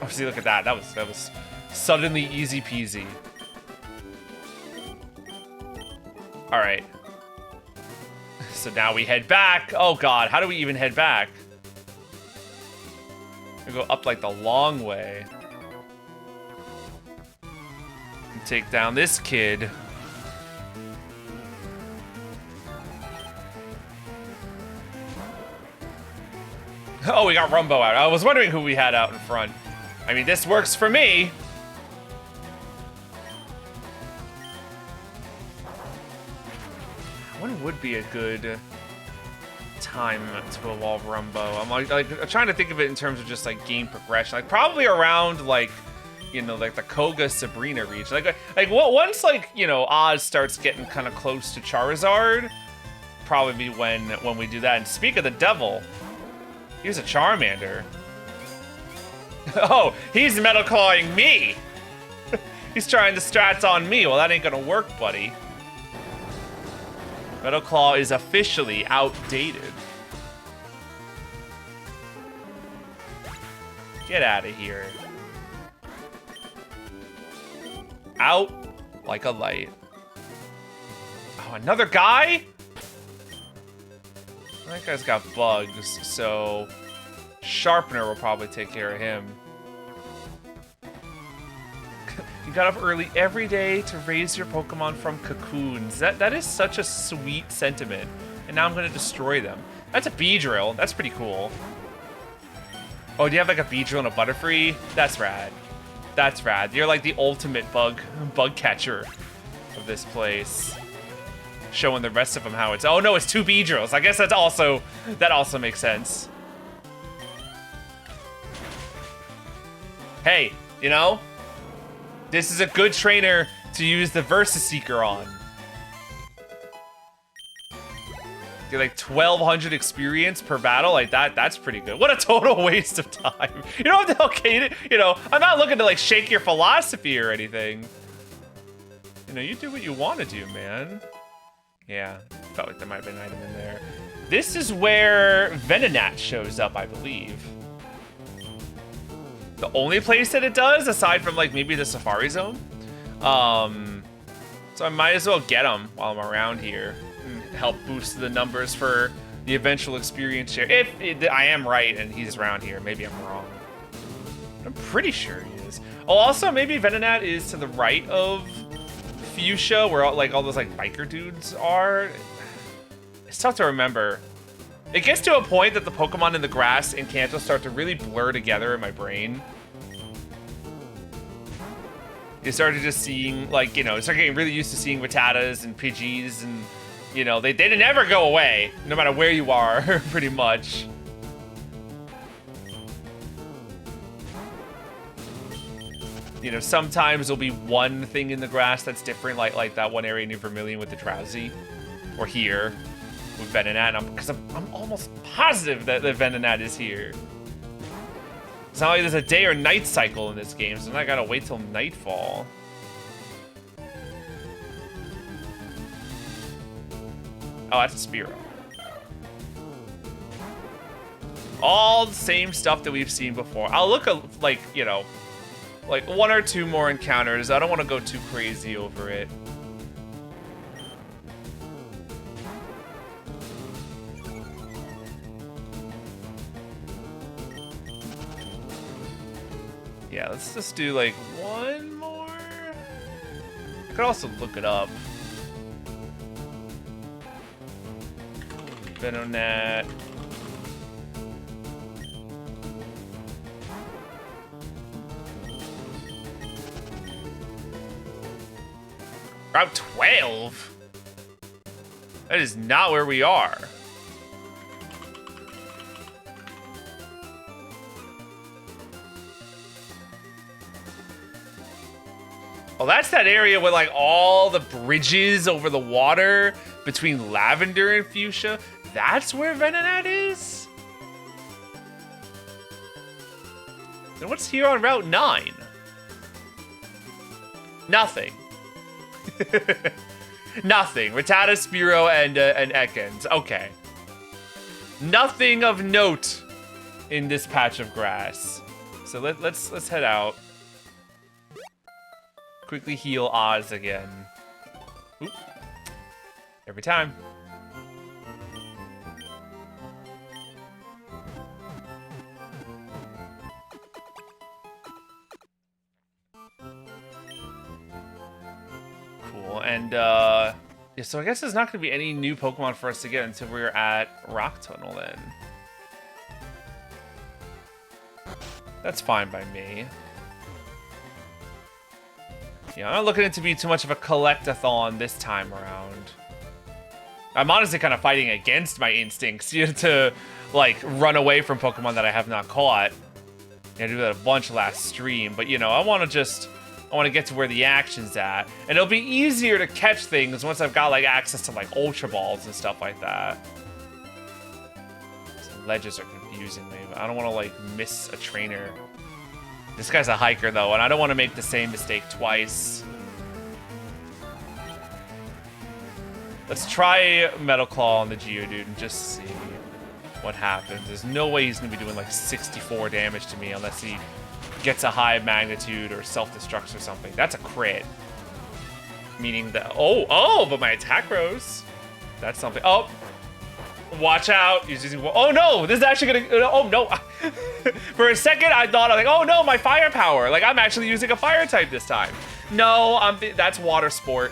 Oh, see, look at that. That was suddenly easy peasy. All right. So now we head back. Oh god, how do we even head back? We go up like the long way. And take down this kid. Oh, we got Rumbo out. I was wondering who we had out in front. I mean, this works for me. When would be a good time to evolve Rumbo? I'm like trying to think of it in terms of just like game progression. Like probably around like, you know, like the Koga Sabrina reach. Like once like, you know, Oz starts getting kind of close to Charizard, probably be when we do that. And speak of the devil, here's a Charmander. Oh, he's metal clawing me. He's trying the strats on me. Well, that ain't gonna work, buddy. Metal Claw is officially outdated. Get out of here. Out like a light. Oh, another guy? That guy's got bugs, so Sharpener will probably take care of him. You got up early every day to raise your Pokemon from cocoons. That is such a sweet sentiment. And now I'm gonna destroy them. That's a Beedrill. That's pretty cool. Oh, do you have like a Beedrill and a Butterfree? That's rad. That's rad. You're like the ultimate bug catcher of this place. Showing the rest of them how it's. Oh no, it's 2 Beedrills. I guess that also makes sense. Hey, you know, this is a good trainer to use the Versus Seeker on. Get like 1,200 experience per battle, like that's pretty good. What a total waste of time. You don't have to okay it, you know, I'm not looking to like shake your philosophy or anything. You know, you do what you want to do, man. Yeah, felt like there might have been an item in there. This is where Venonat shows up, I believe. The only place that it does, aside from like maybe the Safari Zone. So I might as well get him while I'm around here and help boost the numbers for the eventual experience share. If I am right and he's around here, maybe I'm wrong. I'm pretty sure he is. Oh, also maybe Venonat is to the right of Fuchsia, where like all those like biker dudes are. It's tough to remember. It gets to a point that the Pokemon in the grass and Kanto start to really blur together in my brain. You started just seeing, like, you know, start getting really used to seeing Rattatas and Pidgeys, and, you know, they never go away, no matter where you are, pretty much. You know, sometimes there'll be one thing in the grass that's different, like that one area near Vermilion with the Drowsy, or here with Venonat, because I'm almost positive that the Venonat is here. It's not like there's a day or night cycle in this game, so I gotta wait till nightfall. Oh, that's a Spearow. All the same stuff that we've seen before. I'll look at, like, you know, like 1 or 2 more encounters. I don't want to go too crazy over it. Yeah, let's just do like 1 more. I could also look it up. Venonat. Route 12? That is not where we are. Oh, that's that area with like all the bridges over the water between Lavender and Fuchsia. That's where Venonat is? Then what's here on Route 9? Nothing. Nothing. Rattata, Spearow, and Ekans. Okay. Nothing of note in this patch of grass. So let's head out. Quickly heal Oz again. Oop. Every time. Cool, and yeah, so I guess there's not gonna be any new Pokemon for us to get until we're at Rock Tunnel then. That's fine by me. Yeah, I'm not looking it to be too much of a collect-a-thon this time around. I'm honestly kind of fighting against my instincts, you know, to, like, run away from Pokemon that I have not caught. I did that a bunch last stream, but, you know, I want to I want to get to where the action's at. And it'll be easier to catch things once I've got, like, access to, like, Ultra Balls and stuff like that. Some ledges are confusing me, but I don't want to, like, miss a trainer. This guy's a hiker, though, and I don't want to make the same mistake twice. Let's try Metal Claw on the Geodude and just see what happens. There's no way he's going to be doing, like, 64 damage to me unless he gets a high magnitude or self-destructs or something. That's a crit. Meaning that... Oh, but my attack rose. That's something. Oh, watch out. He's using... Oh, no. This is actually going to... Oh, no. For a second, I thought, like, oh, no, my firepower. Like, I'm actually using a fire type this time. No, that's water sport.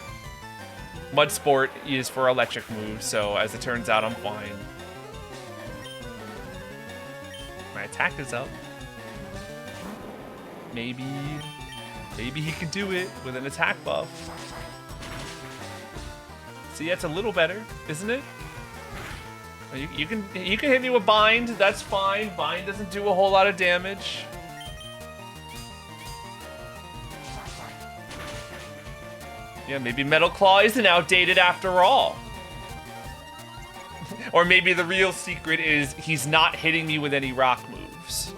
Mud sport is for electric moves, so as it turns out, I'm fine. My attack is up. Maybe he can do it with an attack buff. See, that's a little better, isn't it? You can hit me with bind. That's fine. Bind doesn't do a whole lot of damage. Yeah, maybe Metal Claw isn't outdated after all. Or maybe the real secret is he's not hitting me with any rock moves.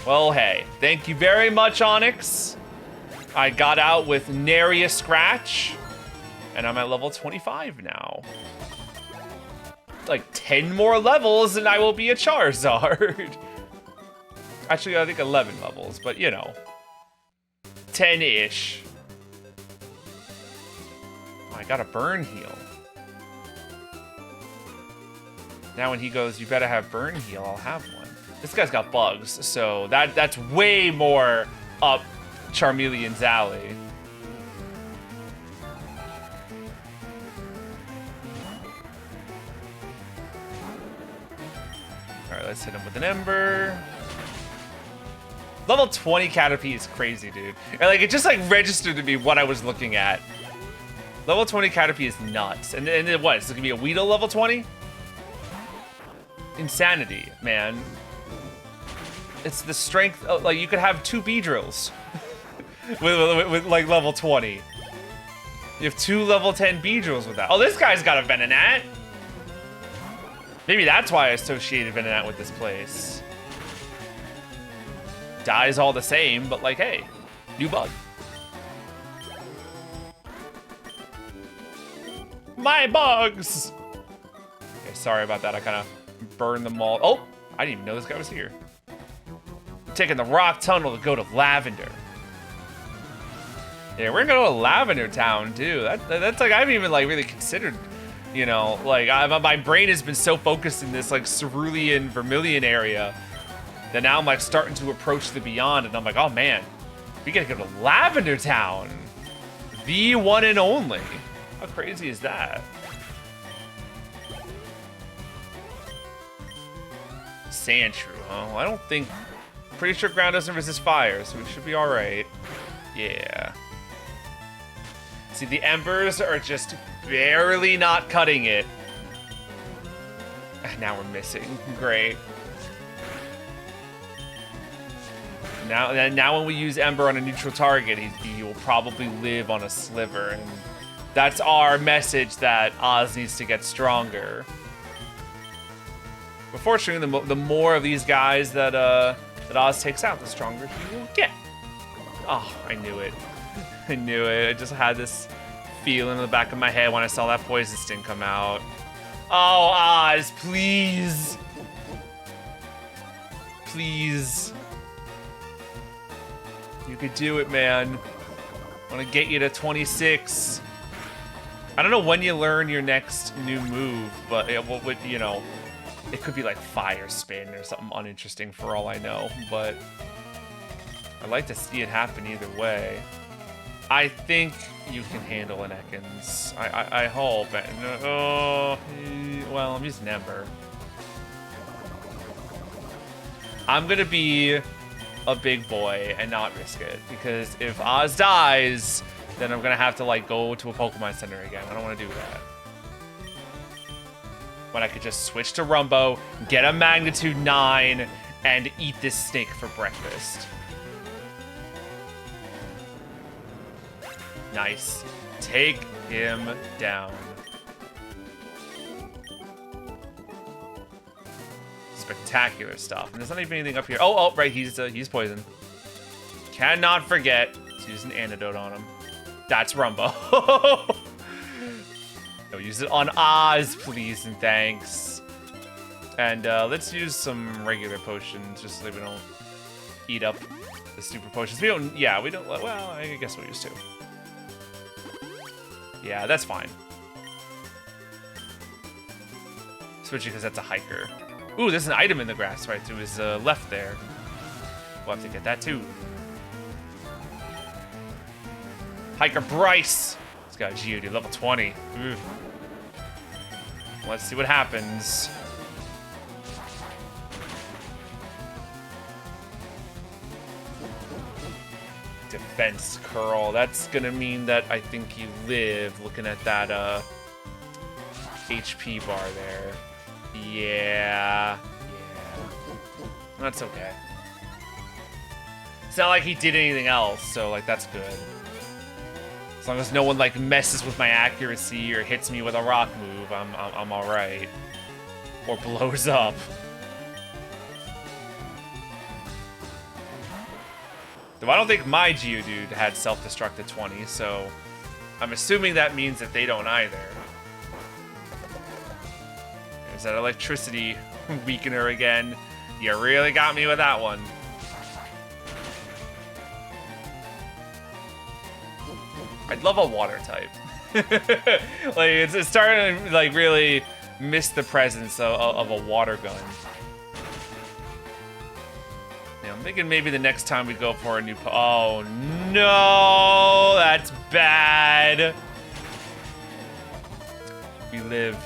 Well, hey, thank you very much, Onyx. I got out with nary a scratch, and I'm at level 25 now. Like 10 more levels and I will be a Charizard. Actually, I think 11 levels, but you know, 10-ish. Oh, I got a burn heal. Now when he goes, you better have burn heal, I'll have one. This guy's got bugs, so that's way more up Charmeleon's alley. Alright, let's hit him with an Ember. Level 20 Caterpie is crazy, dude. And like, it just like registered to me what I was looking at. Level 20 Caterpie is nuts. And then what? Is it gonna be a Weedle level 20? Insanity, man. It's the strength of, like, you could have 2 Beedrills with like level 20. You have 2 level 10 Beedrills with that. Oh, this guy's got a Venonat. Maybe that's why I associated Venonat with this place. Dies all the same, but like, hey, new bug. My bugs! Okay, sorry about that. I kind of burned them all. Oh, I didn't even know this guy was here. Taking the rock tunnel to go to Lavender. Yeah, we're gonna go to Lavender Town too. That's like, I haven't even like really considered, you know, like my brain has been so focused in this like Cerulean, Vermilion area that now I'm like starting to approach the Beyond, and I'm like, oh man, we gotta go to Lavender Town, the one and only. How crazy is that? Sandshrew, huh? Well, I don't think. Pretty sure ground doesn't resist fire, so we should be all right. Yeah. See, the embers are just barely not cutting it. Now we're missing. Great. Now when we use Ember on a neutral target, he will probably live on a sliver, and that's our message that Oz needs to get stronger. But fortunately, the more of these guys that Oz takes out, the stronger he will get. Oh, I knew it. I knew it. I just had this feeling in the back of my head when I saw that Poison Sting come out. Oh, Oz, please. Please. You could do it, man. I want to get you to 26. I don't know when you learn your next new move, but it would, you know, it could be like Fire Spin or something uninteresting for all I know, but I'd like to see it happen either way. I think you can handle an Ekans. I hope. Oh, well, I'm using Ember. I'm gonna be a big boy and not risk it, because if Oz dies, then I'm gonna have to like go to a Pokemon Center again. I don't want to do that. When I could just switch to Rumbo, get a Magnitude 9, and eat this snake for breakfast. Nice. Take him down. Spectacular stuff. And there's not even anything up here. Oh, right, he's poisoned. Cannot forget to use an antidote on him. That's Rumbo. No, use it on Oz, please, and thanks. And let's use some regular potions, just so that we don't eat up the super potions. We don't, well, I guess we'll use 2. Yeah, that's fine. Especially because that's a hiker. Ooh, there's an item in the grass right to his left there. We'll have to get that too. Hiker Bryce! He's got a Geodude, level 20. Ooh. Let's see what happens. Defense curl. That's gonna mean that I think you live, looking at that HP bar there. Yeah. That's okay. It's not like he did anything else, so like that's good. As long as no one like messes with my accuracy or hits me with a rock move, I'm all right. Or blows up. Though I don't think my Geodude had self-destruct at 20, so I'm assuming that means that they don't either. There's that electricity weakener again. You really got me with that one. I'd love a water type. Like it's starting to like really miss the presence of a water gun. Yeah, I'm thinking maybe the next time we go for a new oh no, that's bad. We lived.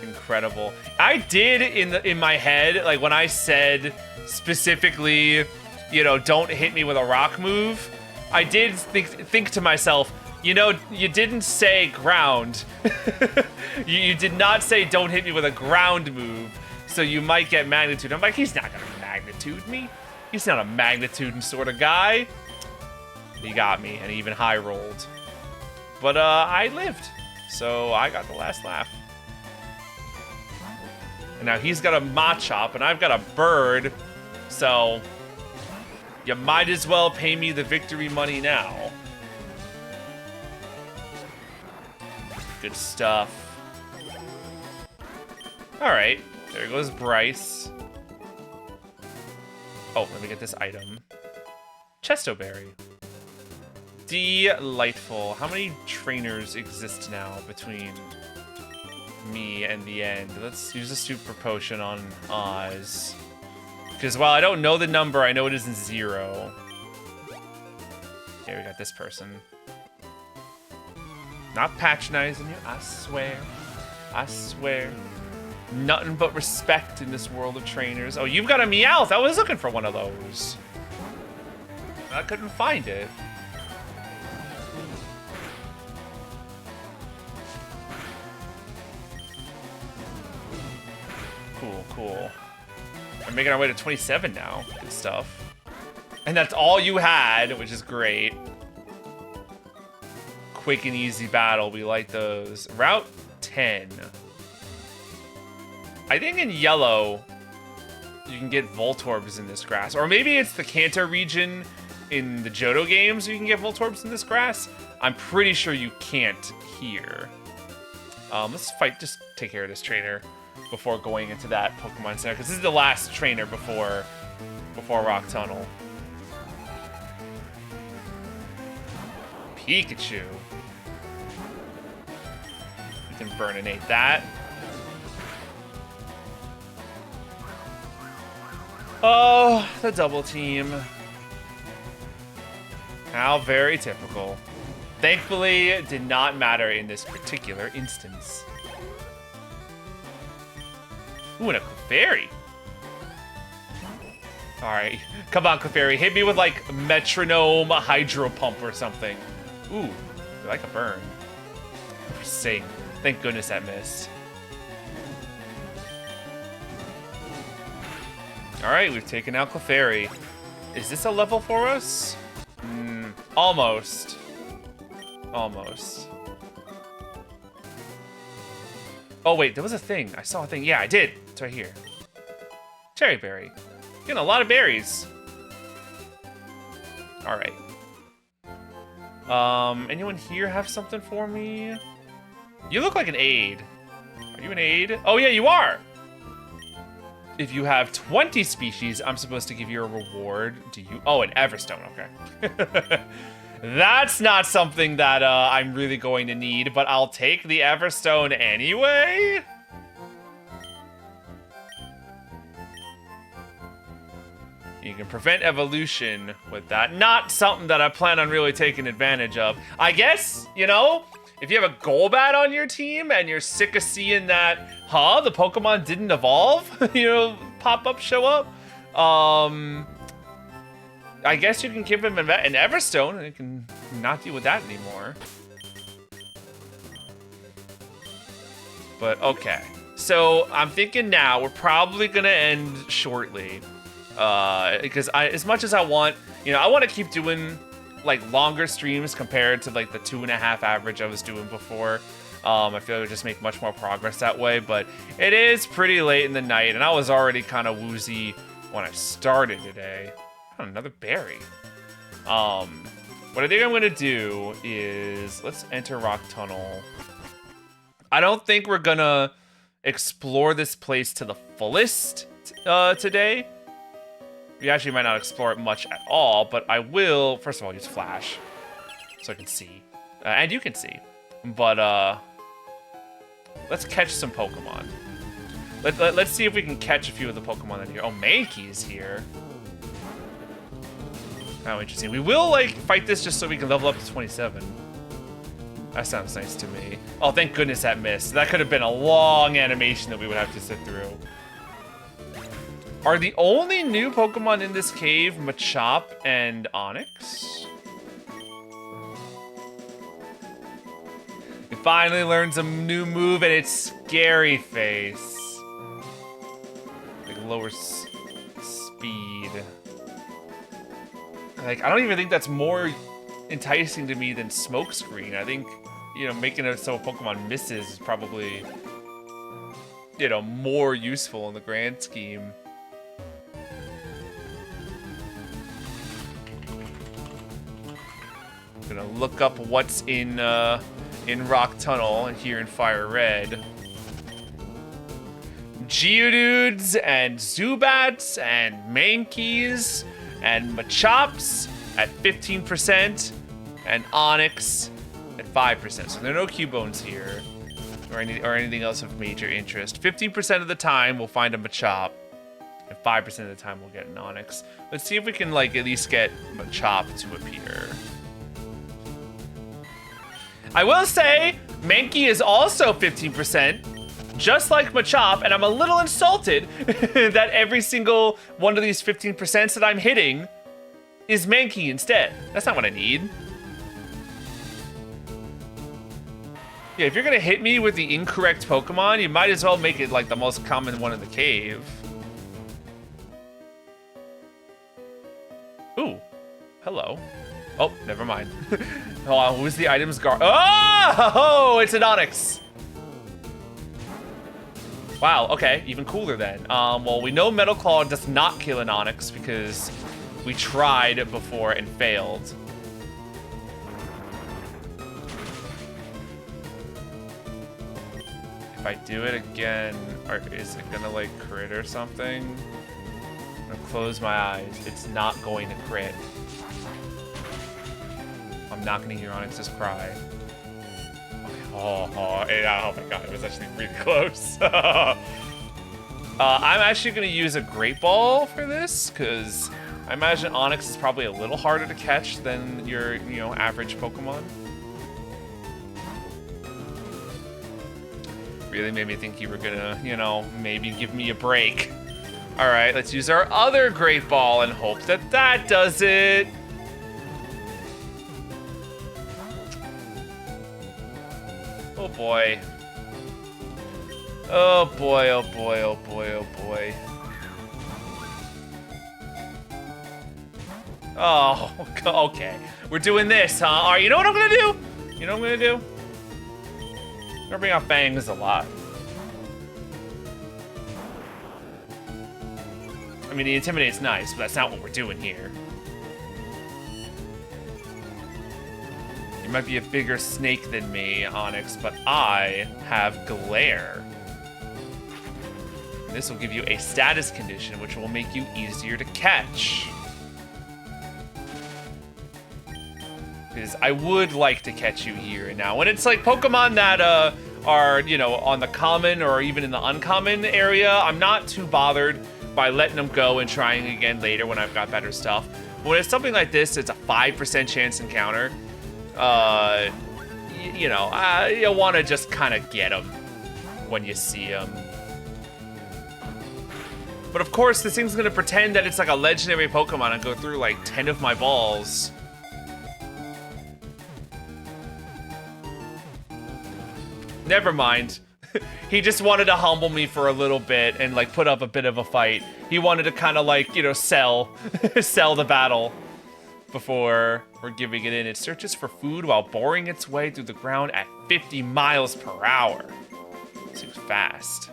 Incredible. I did in my head, like when I said specifically, you know, don't hit me with a rock move, I did think to myself, you know, you didn't say ground. you did not say don't hit me with a ground move, so you might get magnitude. I'm like, he's not gonna magnitude me. He's not a magnitude sort of guy. He got me, and he even high rolled. But I lived, so I got the last laugh. And now he's got a Machop, and I've got a bird, so you might as well pay me the victory money now. Good stuff. All right, there goes Bryce. Oh, let me get this item. Chestoberry. Delightful. How many trainers exist now between me and the end? Let's use a super potion on Oz. Because while I don't know the number, I know it isn't 0. Okay, we got this person. Not patronizing you, I swear. I swear. Nothing but respect in this world of trainers. Oh, you've got a Meowth. I was looking for one of those. I couldn't find it. Cool. We're making our way to 27 now. Good stuff. And that's all you had, which is great. Quick and easy battle. We like those. Route 10. I think in yellow, you can get Voltorbs in this grass. Or maybe it's the Kanto region in the Johto games you can get Voltorbs in this grass. I'm pretty sure you can't here. Let's just take care of this trainer before going into that Pokemon Center, because this is the last trainer before Rock Tunnel. Pikachu. We can burninate that. Oh, the double team. How very typical. Thankfully, it did not matter in this particular instance. Ooh, and a Clefairy. Alright, come on, Clefairy. Hit me with, like, Metronome Hydro Pump or something. Ooh, I like a burn. Sing. Thank goodness that missed. All right, we've taken out Clefairy. Is this a level for us? Almost. Almost. Oh, wait, there was a thing. I saw a thing. Yeah, I did. It's right here. Cherry berry. Getting a lot of berries. All right. Anyone here have something for me? You look like an aide. Are you an aide? Oh, yeah, you are. If you have 20 species, I'm supposed to give you a reward. Do you? Oh, an Everstone. Okay. That's not something that I'm really going to need, but I'll take the Everstone anyway. You can prevent evolution with that. Not something that I plan on really taking advantage of. I guess, you know, if you have a Golbat on your team and you're sick of seeing that, the Pokemon didn't evolve, you know, pop-up show up, I guess you can give him an Everstone and it can not deal with that anymore. But okay. So I'm thinking now we're probably gonna end shortly. Because as much as I want, you know, I want to keep doing like longer streams compared to like the 2.5 average I was doing before. I feel like I would just make much more progress that way, but it is pretty late in the night and I was already kind of woozy when I started today. Oh, another berry. What I think I'm gonna do is let's enter Rock Tunnel. I don't think we're gonna explore this place to the fullest today. We actually might not explore it much at all, but I will, first of all, use Flash so I can see. And you can see. But, let's catch some Pokemon. Let's see if we can catch a few of the Pokemon in here. Oh, Mankey is here. How interesting. We will, like, fight this just so we can level up to 27. That sounds nice to me. Oh, thank goodness that missed. That could have been a long animation that we would have to sit through. Are the only new Pokemon in this cave Machop and Onix? It finally learns a new move and it's Scary Face. Like lower speed. Like, I don't even think that's more enticing to me than Smokescreen. I think, you know, making it so a Pokemon misses is probably, you know, more useful in the grand scheme. Gonna look up what's in Rock Tunnel and here in FireRed. Geodudes and Zubats and Mankeys and Machops at 15% and Onix at 5%. So there are no Cubones here or anything else of major interest. 15% of the time we'll find a Machop and 5% of the time we'll get an Onix. Let's see if we can like at least get Machop to appear. I will say, Mankey is also 15%, just like Machop, and I'm a little insulted that every single one of these 15% that I'm hitting is Mankey instead. That's not what I need. Yeah, if you're gonna hit me with the incorrect Pokemon, you might as well make it like the most common one in the cave. Ooh, hello. Oh, never mind. Oh, who's the items guard? Oh, it's an Onix. Wow, okay, even cooler then. Well, we know Metal Claw does not kill an Onix because we tried before and failed. If I do it again, or is it gonna like crit or something? I'm gonna close my eyes. It's not going to crit. I'm not gonna hear Onix's cry. Oh my god, it was actually really close. I'm actually gonna use a Great Ball for this, because I imagine Onix is probably a little harder to catch than your, you know, average Pokemon. Really made me think you were gonna, you know, maybe give me a break. All right, let's use our other Great Ball and hope that that does it. Oh boy. Oh boy, oh boy, oh boy, oh boy. Oh, okay. We're doing this, huh? All right, you know what I'm gonna do? You know what I'm gonna do? I'm gonna bring out Fangs a lot. I mean, the Intimidate's nice, but that's not what we're doing here. You might be a bigger snake than me, Onyx, but I have Glare. This will give you a status condition, which will make you easier to catch. Because I would like to catch you here and now. When it's like Pokemon that are, you know, on the common or even in the uncommon area, I'm not too bothered by letting them go and trying again later when I've got better stuff. But when it's something like this, it's a 5% chance encounter. You know, you want to just kind of get them when you see them. But of course, this thing's gonna pretend that it's like a legendary Pokemon and go through like 10 of my balls. Never mind. He just wanted to humble me for a little bit and like put up a bit of a fight. He wanted to kind of like, you know, sell the battle before we're giving it in. It searches for food while boring its way through the ground at 50 miles per hour. Seems fast.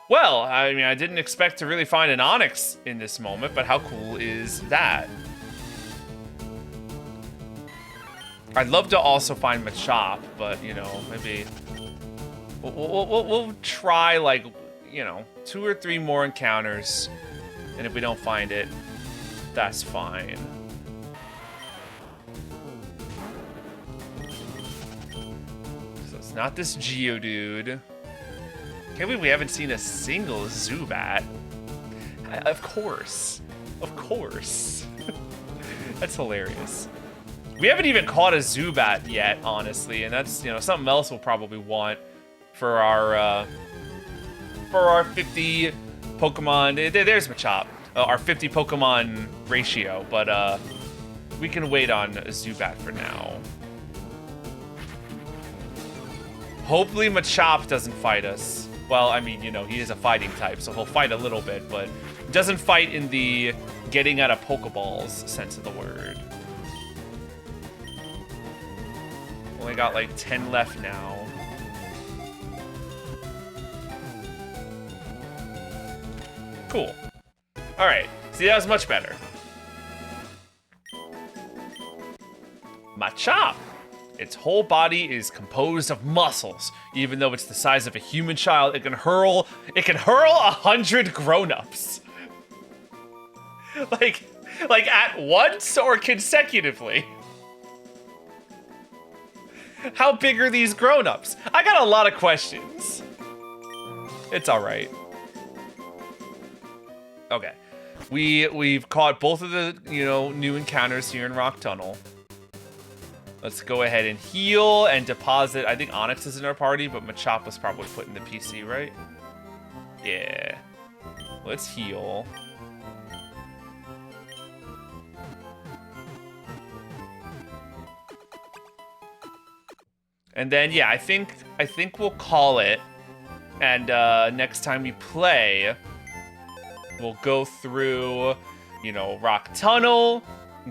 Well, I mean, I didn't expect to really find an Onix in this moment, but how cool is that? I'd love to also find Machop, but, you know, maybe we'll try, like, you know, 2 or 3 more encounters, and if we don't find it, that's fine. So it's not this Geodude. Can't believe we haven't seen a single Zubat. Of course. Of course. That's hilarious. We haven't even caught a Zubat yet, honestly, and that's, you know, something else we'll probably want for our 50 Pokemon. There's Machop. Our 50 Pokemon ratio, but we can wait on a Zubat for now. Hopefully Machop doesn't fight us. Well, I mean, you know, he is a fighting type, so he'll fight a little bit, but doesn't fight in the getting out of Pokeballs sense of the word. Only got like 10 left now. Cool. All right, see, that was much better. Machop. Its whole body is composed of muscles. Even though it's the size of a human child, it can hurl 100 grown-ups. like at once or consecutively. How big are these grown-ups? I got a lot of questions. It's all right. Okay. We've caught both of the, you know, new encounters here in Rock Tunnel. Let's go ahead and heal and deposit. I think Onyx is in our party, but Machop was probably put in the PC, right? Yeah. Let's heal. And then, yeah, I think we'll call it. And next time we play, we'll go through, you know, Rock Tunnel,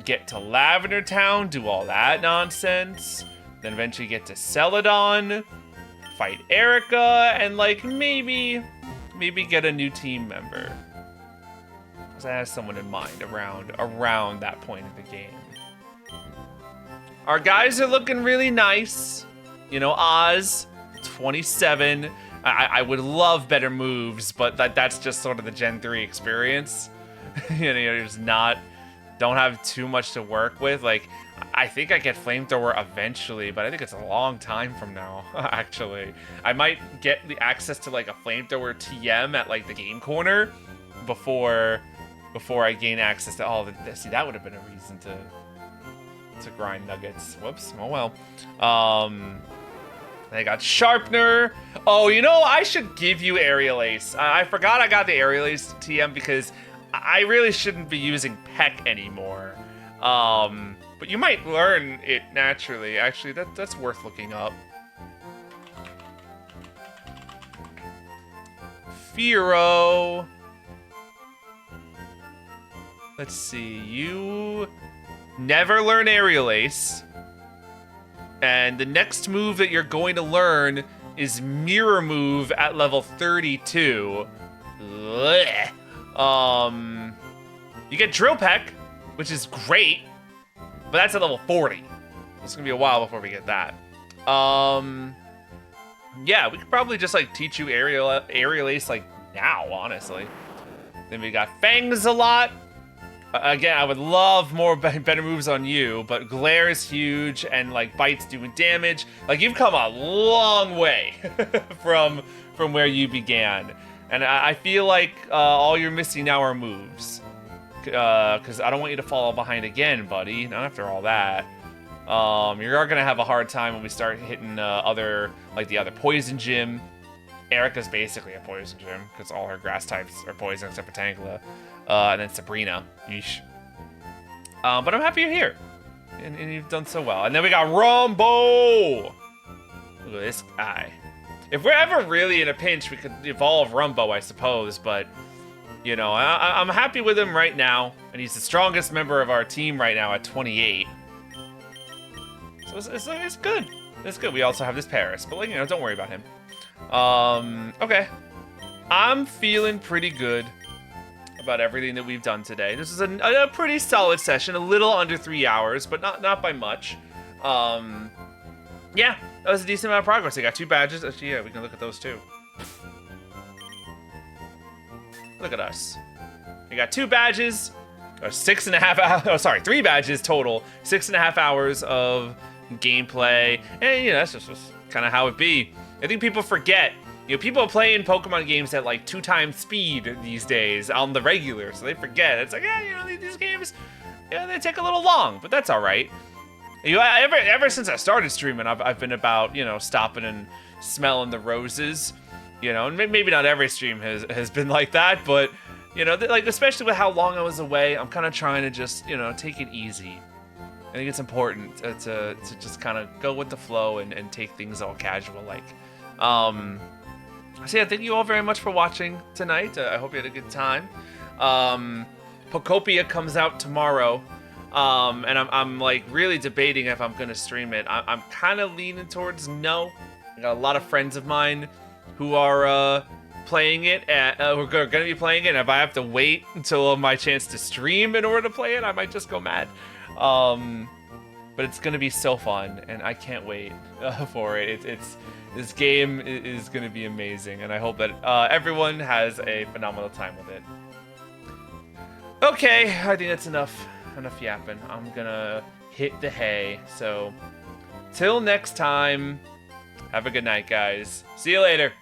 get to Lavender Town, do all that nonsense, then eventually get to Celadon, fight Erica, and like maybe get a new team member. Because I have someone in mind around that point of the game. Our guys are looking really nice. You know, Oz, 27. I would love better moves, but that's just sort of the Gen 3 experience. You know, you're just don't have too much to work with. Like, I think I get Flamethrower eventually, but I think it's a long time from now, actually. I might get the access to, like, a Flamethrower TM at, like, the game corner before I gain access to all the... See, that would have been a reason to grind nuggets. Whoops. Oh, well. I got Sharpener. Oh, you know, I should give you Aerial Ace. I forgot I got the Aerial Ace TM because I really shouldn't be using Peck anymore. But you might learn it naturally. Actually, that's worth looking up. Fearow. Let's see. You never learn Aerial Ace. And the next move that you're going to learn is Mirror Move at level 32. Blech. You get Drill Peck, which is great, but that's at level 40. It's gonna be a while before we get that. Yeah, we could probably just like teach you Aerial Ace like now, honestly. Then we got Fangs a lot. Again, I would love more better moves on you, but Glare is huge and like Bite's doing damage. Like you've come a long way from where you began, and I feel like all you're missing now are moves. Because I don't want you to fall behind again, buddy. Not after all that. You're gonna have a hard time when we start hitting the other Poison Gym. Erica's basically a Poison Gym because all her grass types are poison except for Tangela. And then Sabrina. Yeesh. But I'm happy you're here. And you've done so well. And then we got Rumbo! Look at this guy. If we're ever really in a pinch, we could evolve Rumbo, I suppose. But, you know, I'm happy with him right now. And he's the strongest member of our team right now at 28. So it's good. It's good. We also have this Paris. But, like, you know, don't worry about him. Okay. I'm feeling pretty good about everything that we've done today. This is a pretty solid session, a little under 3 hours, but not by much. Yeah, that was a decent amount of progress. I got 2 badges. Actually, yeah, we can look at those too. Look at us. We got 2 badges, or 6.5 hours. Oh, sorry, 3 badges total. 6.5 hours of gameplay, and you know that's just kind of how it be. I think people forget. You know, people are playing Pokemon games at like 2 times speed these days on the regular, so they forget. It's like, yeah, you know, these games, yeah, they take a little long, but that's all right. You know, ever since I started streaming, I've been about, you know, stopping and smelling the roses. You know, and maybe not every stream has been like that, but you know, like especially with how long I was away, I'm kind of trying to just, you know, take it easy. I think it's important to just kind of go with the flow and take things all casual like. So yeah, thank you all very much for watching tonight. I hope you had a good time. Pokopia comes out tomorrow, and I'm like really debating if I'm gonna stream it. I'm kind of leaning towards no. I got a lot of friends of mine who are playing it, who are gonna be playing it. And if I have to wait until my chance to stream in order to play it, I might just go mad. But it's gonna be so fun, and I can't wait for it. This game is going to be amazing, and I hope that everyone has a phenomenal time with it. Okay, I think that's enough yapping. I'm gonna hit the hay. So, till next time, have a good night, guys. See you later.